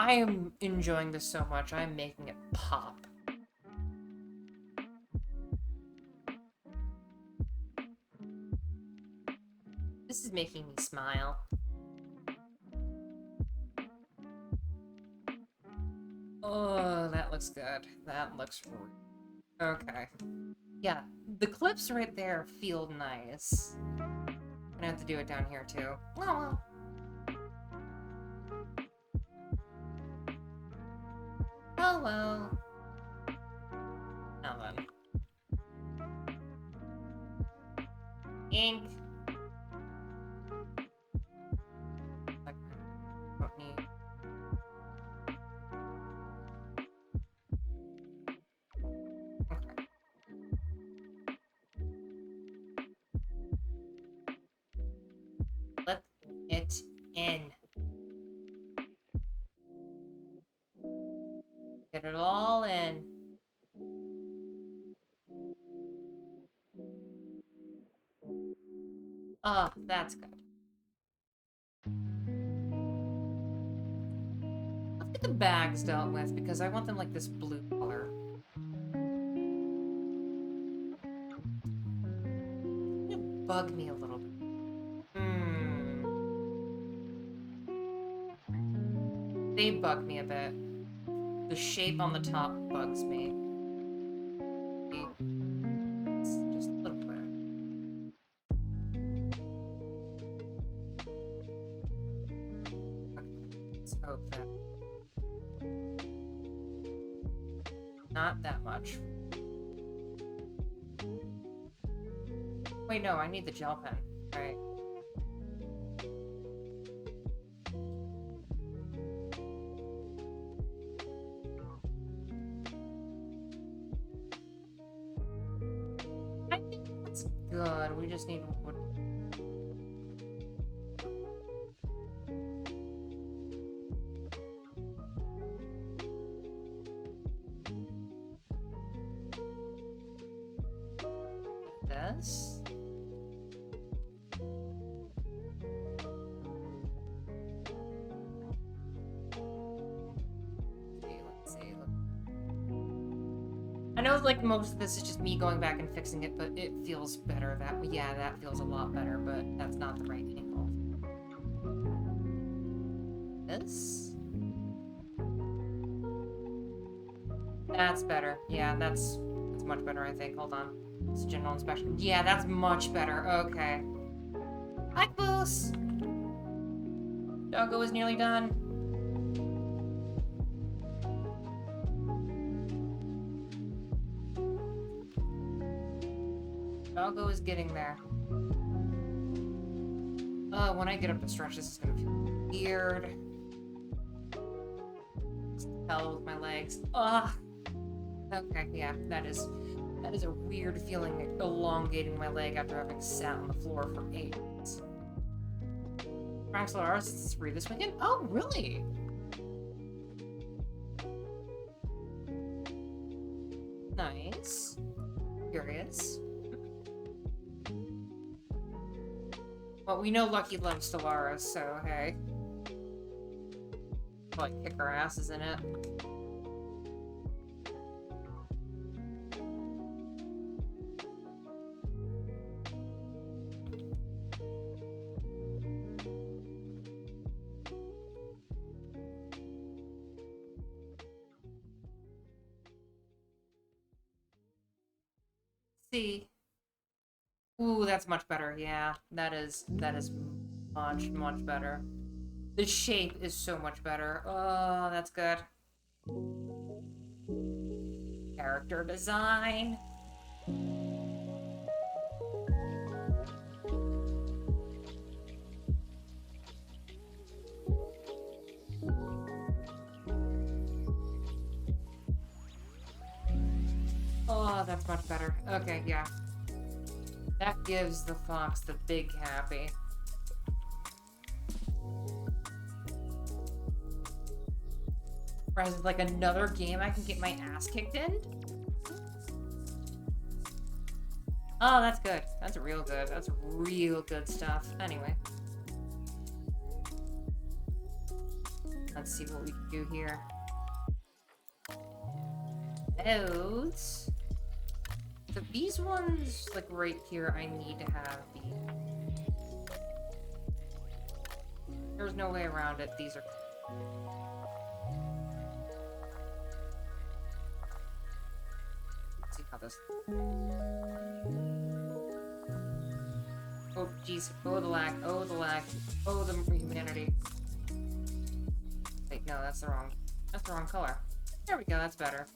I am enjoying this so much. I'm making it pop. This is making me smile. Oh, that looks good. That looks okay. Yeah, the clips right there feel nice. I'm gonna have to do it down here too. Oh. Hello. Now then. Ink. Don't need. Okay. Let it in. Get it all in. Oh, that's good. Let's get the bags dealt with because I want them like this blue color. They bug me a little bit. They bug me a bit. The shape on the top bugs me. It's just a little bit. Okay, let's hope that. Not that much. Wait, no, I need the gel pen, right? I think that's good. We just need wood. This. Let's see. I know, like, most of this is just me going back and fixing it, but it feels better that way. Yeah, that feels a lot better, but that's not the right angle. This? That's better. Yeah, that's much better, I think. Hold on. It's general inspection. Yeah, that's much better. Okay. Hi, Boos! Doggo is nearly done. Doggo is getting there. When I get up to stretch, this is gonna feel weird. Hell with my legs. Ugh. Okay, yeah, that is a weird feeling, elongating my leg after having sat on the floor for 8 minutes. Frank's is free this weekend? Oh, really? Nice. Curious. Well, we know Lucky loves Stellaris, so hey. We'll, like, kick our asses in it. See. Ooh, that's much better. Yeah, that is much, much better. The shape is so much better. Oh, that's good. Character design. Oh, that's much better. Okay, yeah. That gives the fox the big happy. Or is it like another game I can get my ass kicked in? Oh, that's good. That's real good. That's real good stuff. Anyway. Let's see what we can do here. Those. So these ones, like right here, I need to have the... There's no way around it. These are... Let's see how this... Oh, jeez. Oh, the lag. Oh, the lag. Oh, the humanity. Wait, no, that's the wrong color. There we go, that's better.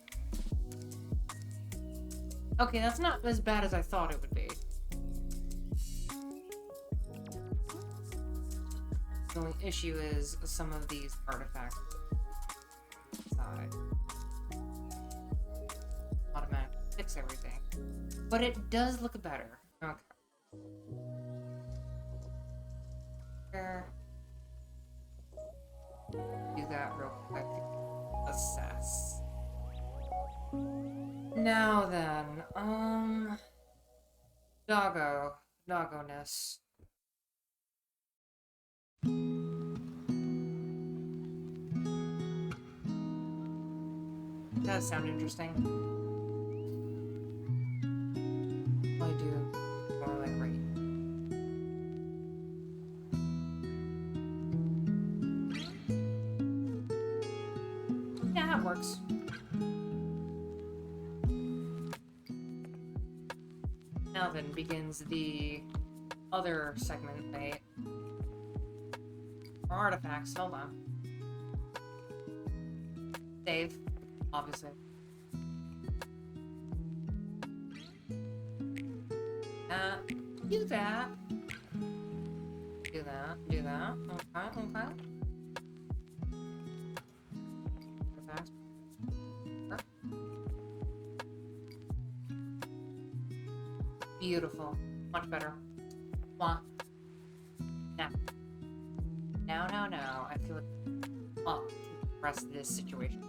Okay, that's not as bad as I thought it would be. The only issue is some of these artifacts inside. Automatically fix everything. But it does look better. Okay. There. Do that real quick. Assess. Now then, Doggo-ness. Does sound interesting. I do. More like right. Yeah, that works. Now then begins the other segment, right? Artifacts, hold on. Save, obviously. Do that. Do that, do that. Okay, okay. Artifacts. Beautiful. Much better. Mwah. Now. I feel like to press this situation.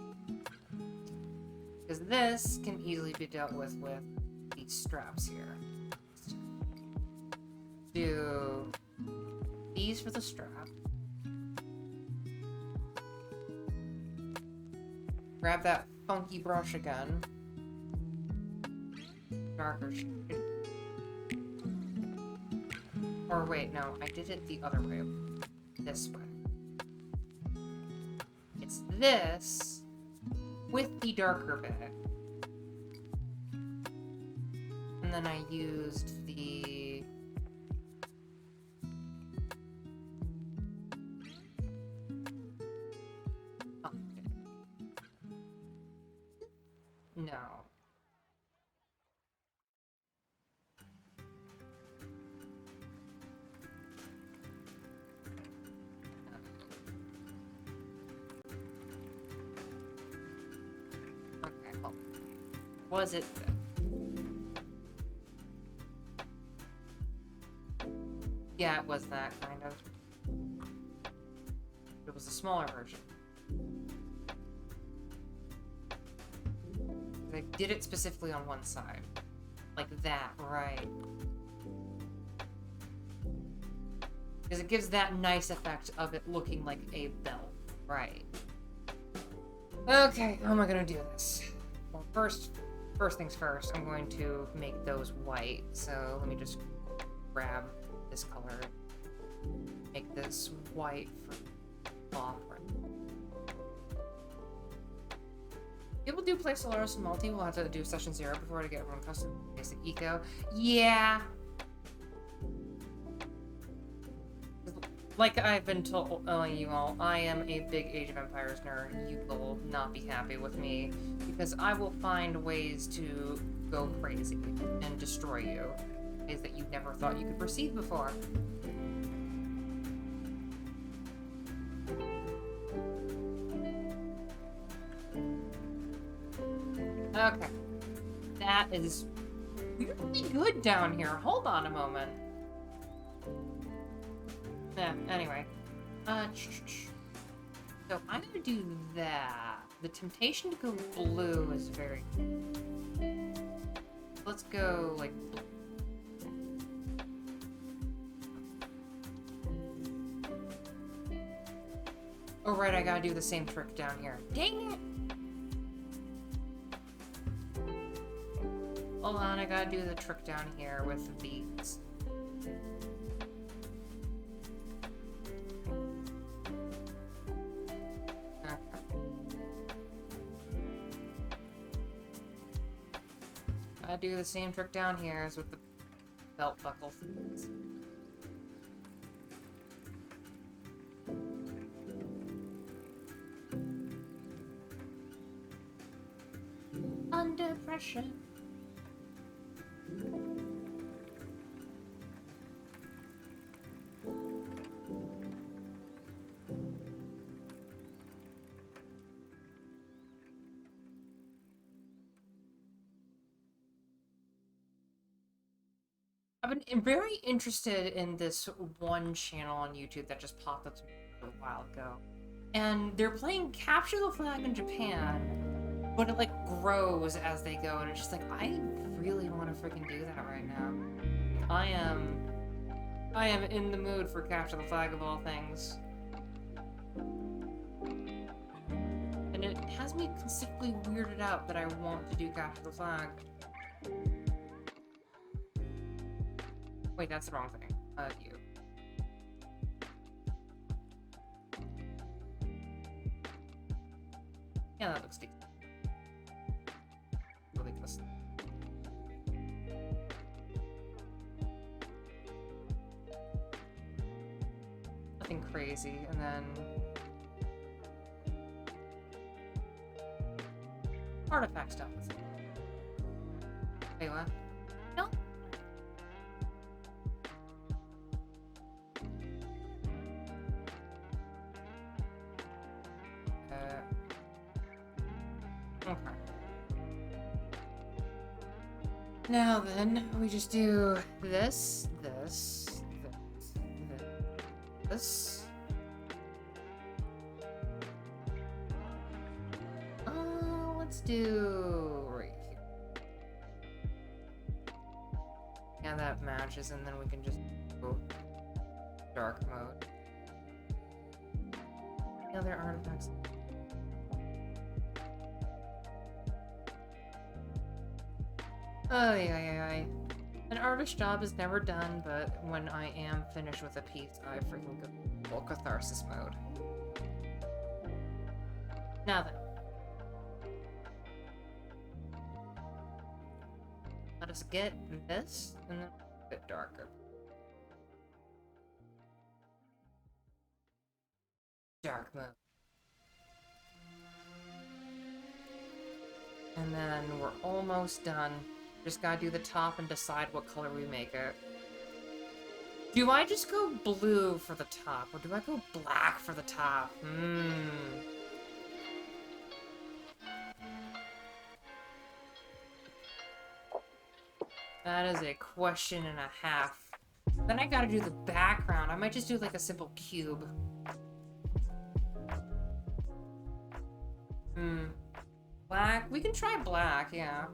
Because this can easily be dealt with these straps here. Do these for the strap. Grab that funky brush again. Darker shade. Or wait, no, I did it the other way. This way. It's this with the darker bit. And then I used the... Oh. No. Was it? Yeah, it was that, kind of. It was a smaller version. They did it specifically on one side. Like that, right. Because it gives that nice effect of it looking like a belt. Right. Okay, how am I gonna do this? Well, first things first, I'm going to make those white. So let me just grab this color. Make this white for off. People do play Solaris and Multi. We'll have to do session 0 before I get everyone custom basic eco. Yeah. Like I've been telling you all, I am a big Age of Empires nerd. You will not be happy with me because I will find ways to go crazy and destroy you. Ways that you never thought you could perceive before. Okay. That is really good down here. Hold on a moment. Yeah, anyway. So I'm gonna do that. The temptation to go blue is very... Let's go, like, blue. Oh, right, I gotta do the same trick down here. Dang it! Hold on, I gotta do the trick down here with these. I do the same trick down here as with the belt buckle things. Under pressure. I've been very interested in this one channel on YouTube that just popped up to me a while ago. And they're playing Capture the Flag in Japan, but it like grows as they go, and it's just like, I really want to freaking do that right now. I am in the mood for Capture the Flag of all things. And it has me considerably weirded out that I want to do Capture the Flag. Wait, that's the wrong thing. You. Yeah, that looks decent. Really good. Nothing crazy, and then artifact stuff. Wait, what? No. Okay. Now then, we just do this. Let's do right here. Yeah, that matches, and then we can just go dark mode. The other artifacts. Oh, yeah. An artist job is never done, but when I am finished with a piece, I freaking go full catharsis mode. Now then. Let us get this, and then a bit darker. Dark mode. And then we're almost done. Just gotta do the top and decide what color we make it. Do I just go blue for the top, or do I go black for the top? That is a question and a half. Then I gotta do the background. I might just do like a simple cube. Black? We can try black, yeah.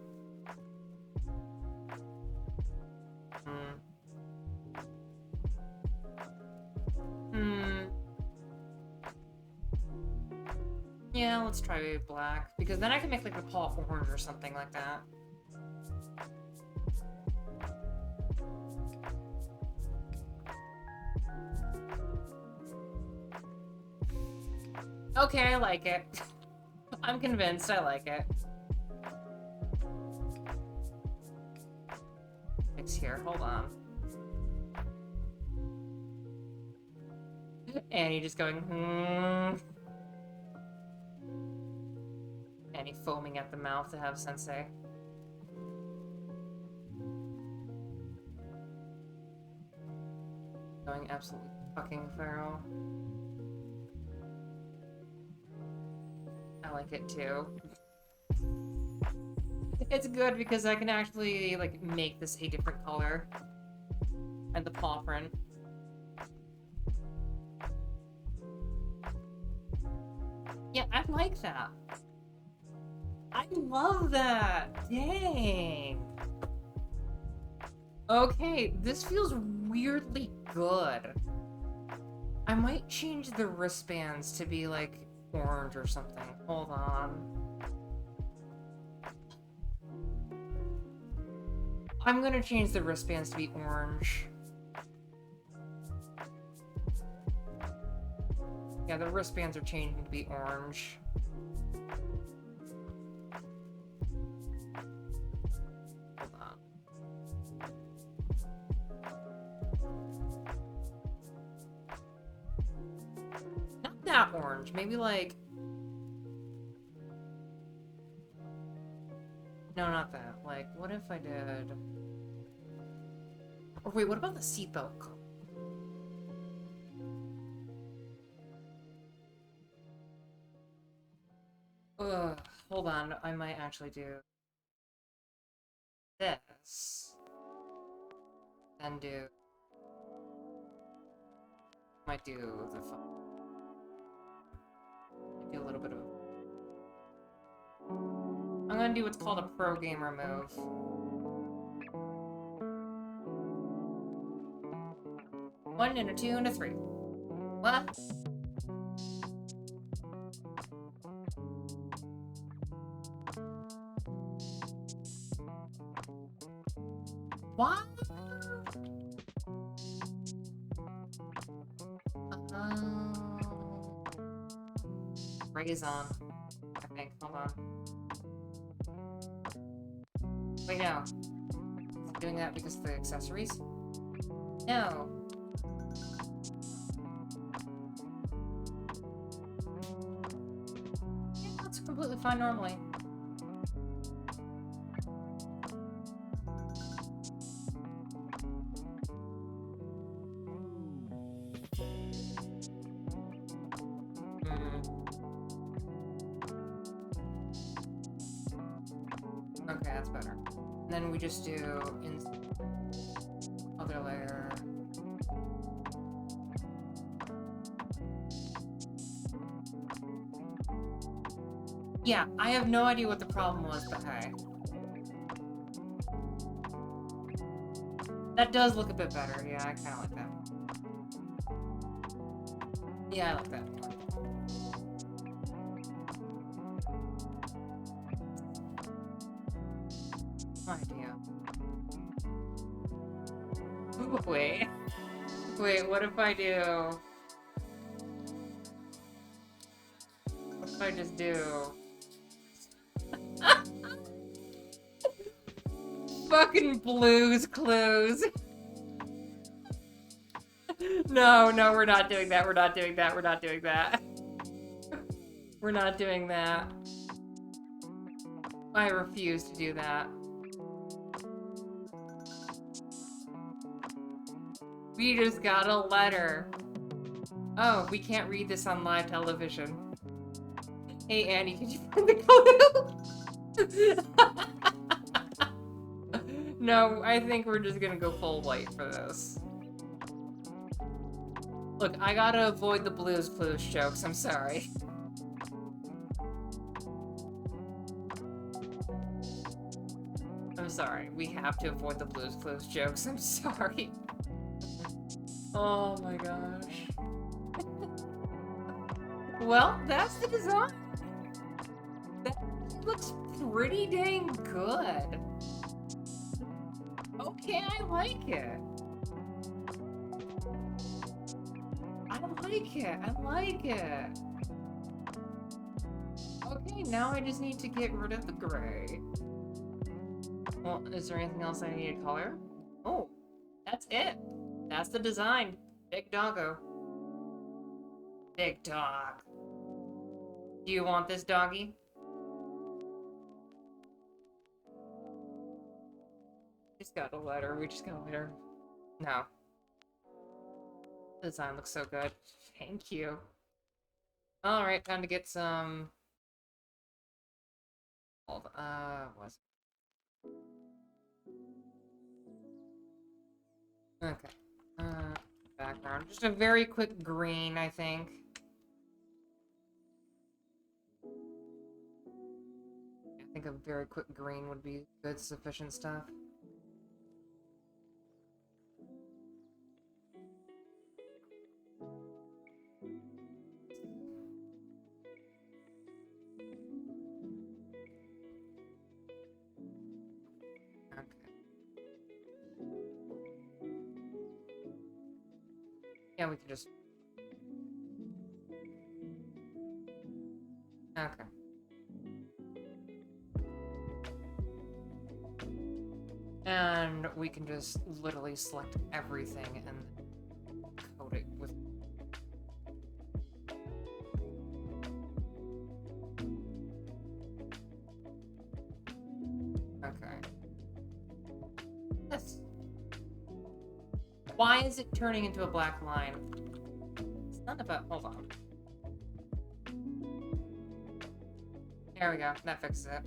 Yeah, let's try black. Because then I can make like a paw orange or something like that. Okay, I like it. I'm convinced I like it. It's here, hold on. Annie just going, Annie foaming at the mouth to have Sensei. Going absolutely fucking feral. I like it too. It's good because I can actually like make this a different color. And the paw print. Yeah, I like that. I love that. Dang. Okay, this feels weirdly good. I I might change the wristbands to be like orange or something. Hold on. I'm gonna change the wristbands to be orange. Yeah, the wristbands are changing to be orange. Hold on. Not that orange. Maybe like... No, not that. Like, what if I did... Or wait, what about the seatbelt color? Ugh, hold on. I might actually do this. Then might do the do a little bit of... I'm gonna do what's called a pro gamer move. One and a two and a three. What? What? Raison, I think. Hold on. Wait, no. Is it doing that because of the accessories? No. Yeah, that's completely fine normally. Okay, that's better. And then we just do other layer. Yeah, I have no idea what the problem was, but hey. That does look a bit better. Yeah, I kind of like that. Yeah, I like that. Idea. Wait. Wait, what if I do... What if I just do... Fucking Blue's Clues! No, no, we're not doing that, we're not doing that, we're not doing that. We're not doing that. I refuse to do that. We just got a letter. Oh, we can't read this on live television. Hey, Annie, could you find the clue? No, I think we're just gonna go full white for this. Look, I gotta avoid the Blue's Clues jokes, I'm sorry. I'm sorry, we have to avoid the Blue's Clues jokes, I'm sorry. Oh my gosh. Well, that's the design. That looks pretty dang good. Okay, I like it. I like it. I like it. Okay, now I just need to get rid of the gray. Well, is there anything else I need to color? Oh, that's it. That's the design. Big doggo. Big dog. Do you want this doggy? Just got a letter. We just got a letter. No. The design looks so good. Thank you. Alright, time to get some... was it? Okay. Background. Just a very quick green, I think. I think a very quick green would be good, sufficient stuff. Yeah, we can just... Okay. And we can just literally select everything and code it with... Okay. Yes. Why is it turning into a black line? It's not about... Hold on. There we go. That fixes it.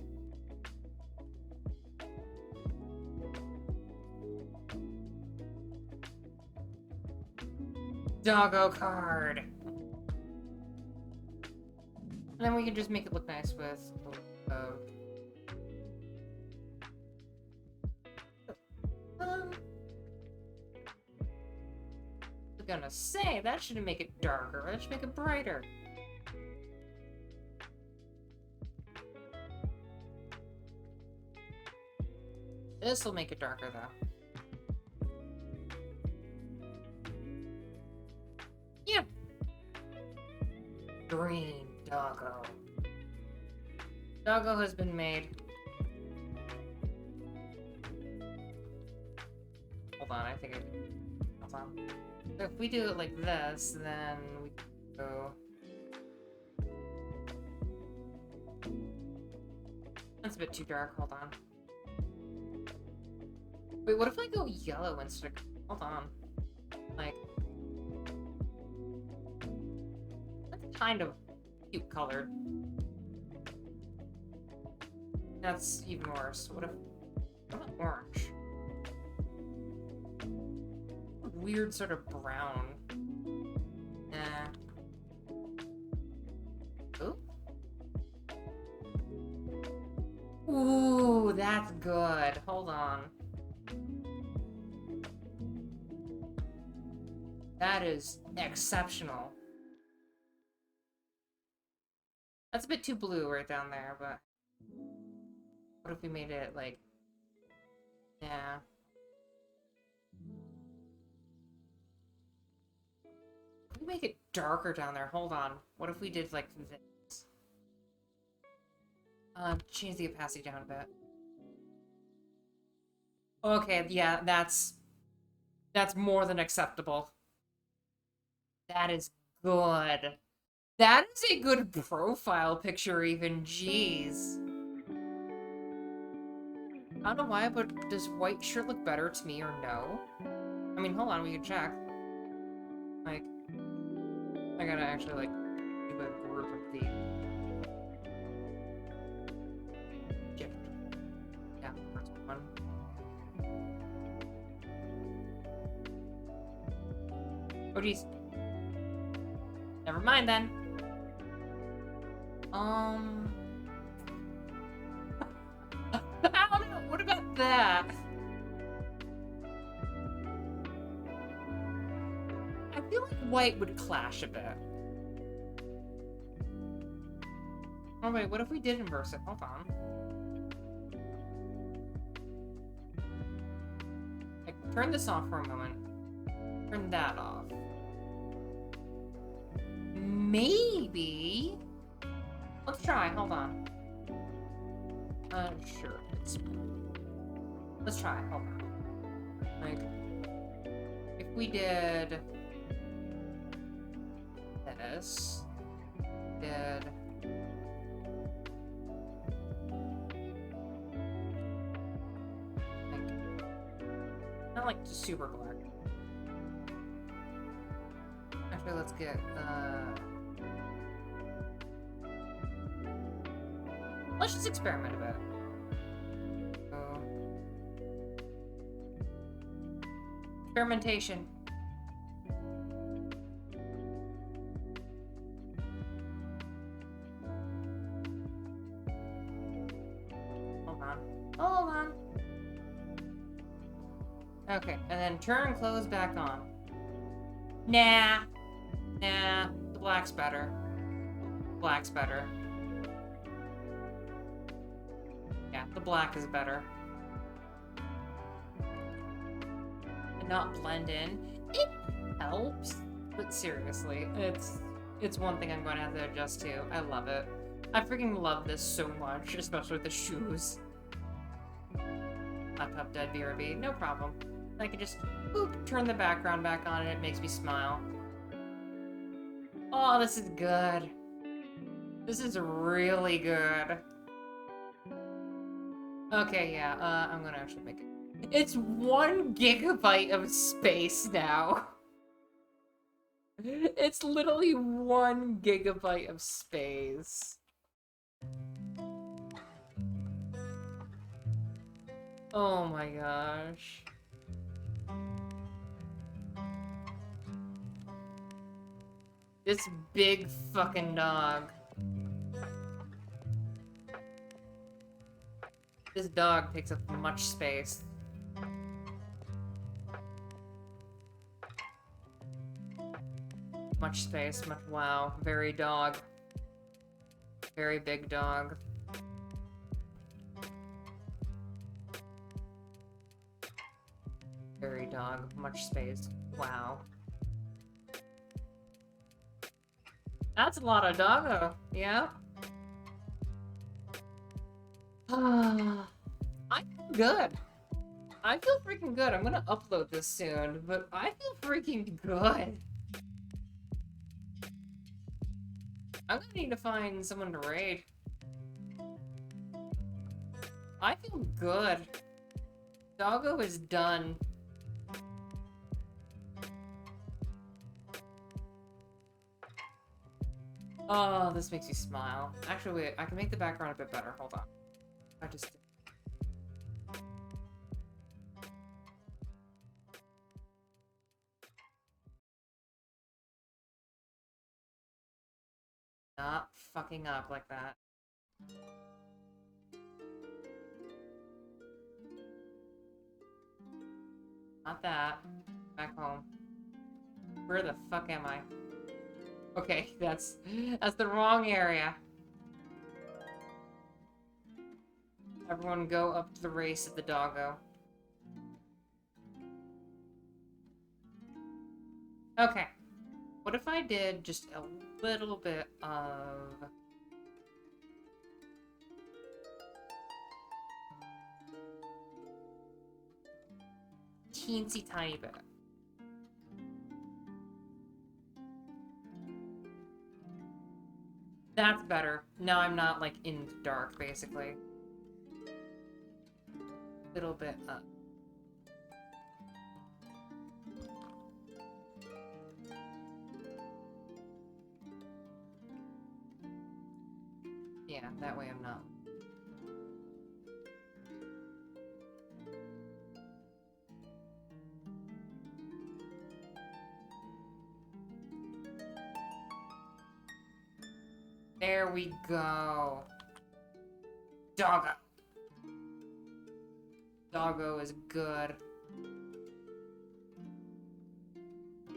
Doggo card! And then we can just make it look nice with... I'm gonna say, that shouldn't make it darker. That should make it brighter. This will make it darker, though. Yeah. Green Doggo. Doggo has been made. Hold on, I think I can... Hold on. So if we do it like this, then we can go... That's a bit too dark, hold on. Wait, what if I go yellow instead of... Hold on. Like... That's kind of cute colored. That's even worse. What about orange? Weird sort of brown. Nah. Ooh. Ooh, that's good. Hold on. That is exceptional. That's a bit too blue right down there, but... What if we made it, like... Yeah. If we make it darker down there, hold on. What if we did, like, this? Change the opacity down a bit. Okay, yeah, that's more than acceptable. That is good. That is a good profile picture, even. Jeez. I don't know why, but does white shirt look better to me or no? I mean, hold on, we can check. Like, I gotta actually, like, do a group of the... Yeah, first one. Oh, jeez. Never mind, then. I don't know. What about that? I feel like white would clash a bit. Oh wait, what if we did inverse it? Hold on. Like, turn this off for a moment. Turn that off. Maybe. Let's try. Hold on. Sure. Let's try. Hold on. Like, if we did this, did like not like super black. Actually, let's get let's just experiment a bit. Experimentation. Hold on. Hold on. Okay, and then turn clothes back on. Nah. Nah. The black's better. Black's better. Yeah, the black is better. And not blend in. It helps, But seriously, it's one thing I'm going to have to adjust to. I love it. I freaking love this so much, especially with the shoes. Hot tub dead BRB, no problem. I can just boop, turn the background back on and it makes me smile. Oh, this is good. This is really good. Okay, yeah, I'm gonna actually make it. It's 1 gigabyte of space now. It's literally 1 gigabyte of space. Oh my gosh. This big fucking dog. This dog takes up much space. Much space, much wow. Very dog. Very big dog. Very dog. Much space. Wow. That's a lot of doggo. Yeah. I feel good. I feel freaking good. I'm gonna upload this soon, but I feel freaking good. I'm gonna need to find someone to raid. I feel good. Doggo is done. Oh, this makes me smile. Actually, wait, I can make the background a bit better. Hold on. I just... Not fucking up like that. Not that. Back home. Where the fuck am I? Okay, that's the wrong area. Everyone go up to the race at the doggo. Okay. What if I did just a little bit of... teensy tiny bit. That's better. Now I'm not, like, in the dark, basically. Little bit up. Yeah, that way I'm not. There we go. Doggo. Doggo is good.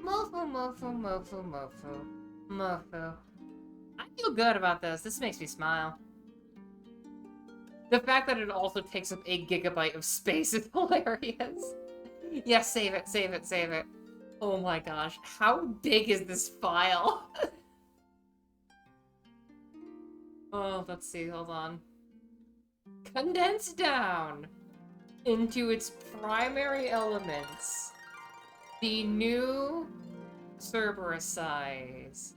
Mofo, mofo, mofo, mofo. Mofo. I feel good about this. This makes me smile. The fact that it also takes up 8 gigabyte of space is hilarious. Yes, save it, save it, save it. Oh my gosh. How big is this file? Oh, let's see, hold on. Condense down into its primary elements. The new Cerberus size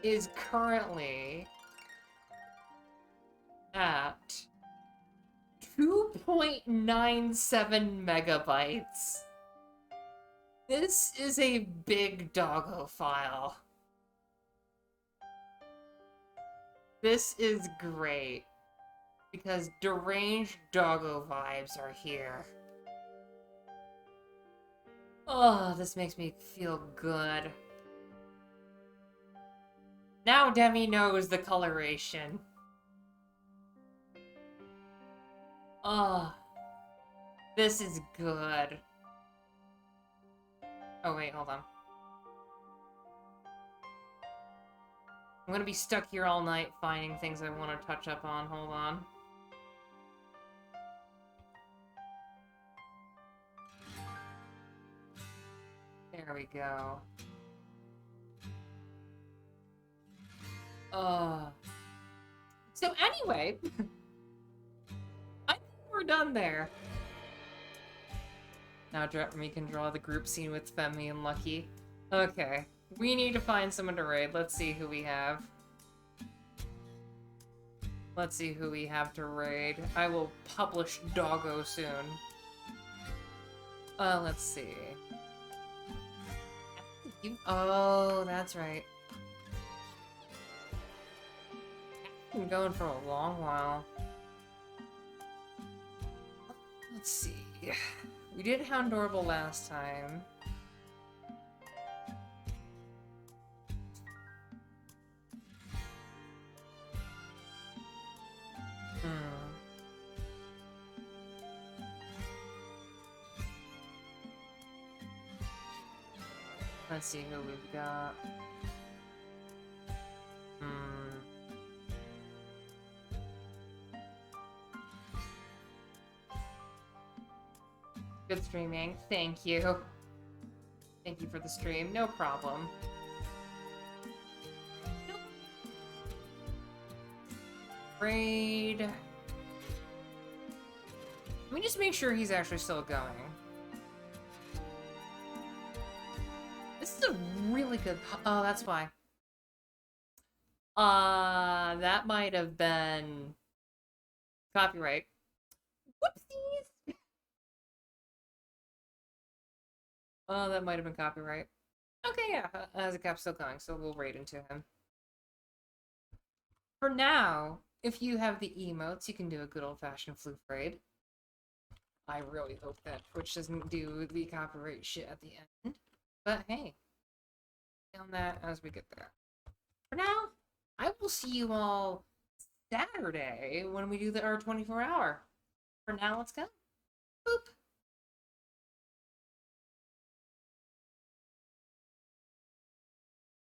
is currently at 2.97 megabytes. This is a big doggo file. This is great, because deranged doggo vibes are here. Oh, this makes me feel good. Now Demi knows the coloration. Oh, this is good. Oh wait, hold on. I'm gonna be stuck here all night finding things I want to touch up on. Hold on. There we go. So anyway, I think we're done there. Now we can draw the group scene with Femi and Lucky. Okay, we need to find someone to raid. Let's see who we have. Let's see who we have to raid. I will publish Doggo soon. Let's see. Oh, that's right. I've been going for a long while. Let's see. We did Houndorble last time. Let's see who we've got. Good streaming. Thank you. Thank you for the stream. No problem. Nope. Raid. Let me just make sure he's actually still going. This is a really good... Oh, that's why. That might have been... copyright. Whoopsies! Oh, that might have been copyright. Okay, yeah, Azakap's still going, so we'll raid into him. For now, if you have the emotes, you can do a good old-fashioned floof raid. I really hope that Twitch doesn't do the copyright shit at the end. But hey, on that as we get there. For now, I will see you all Saturday when we do our 24-hour. For now, let's go.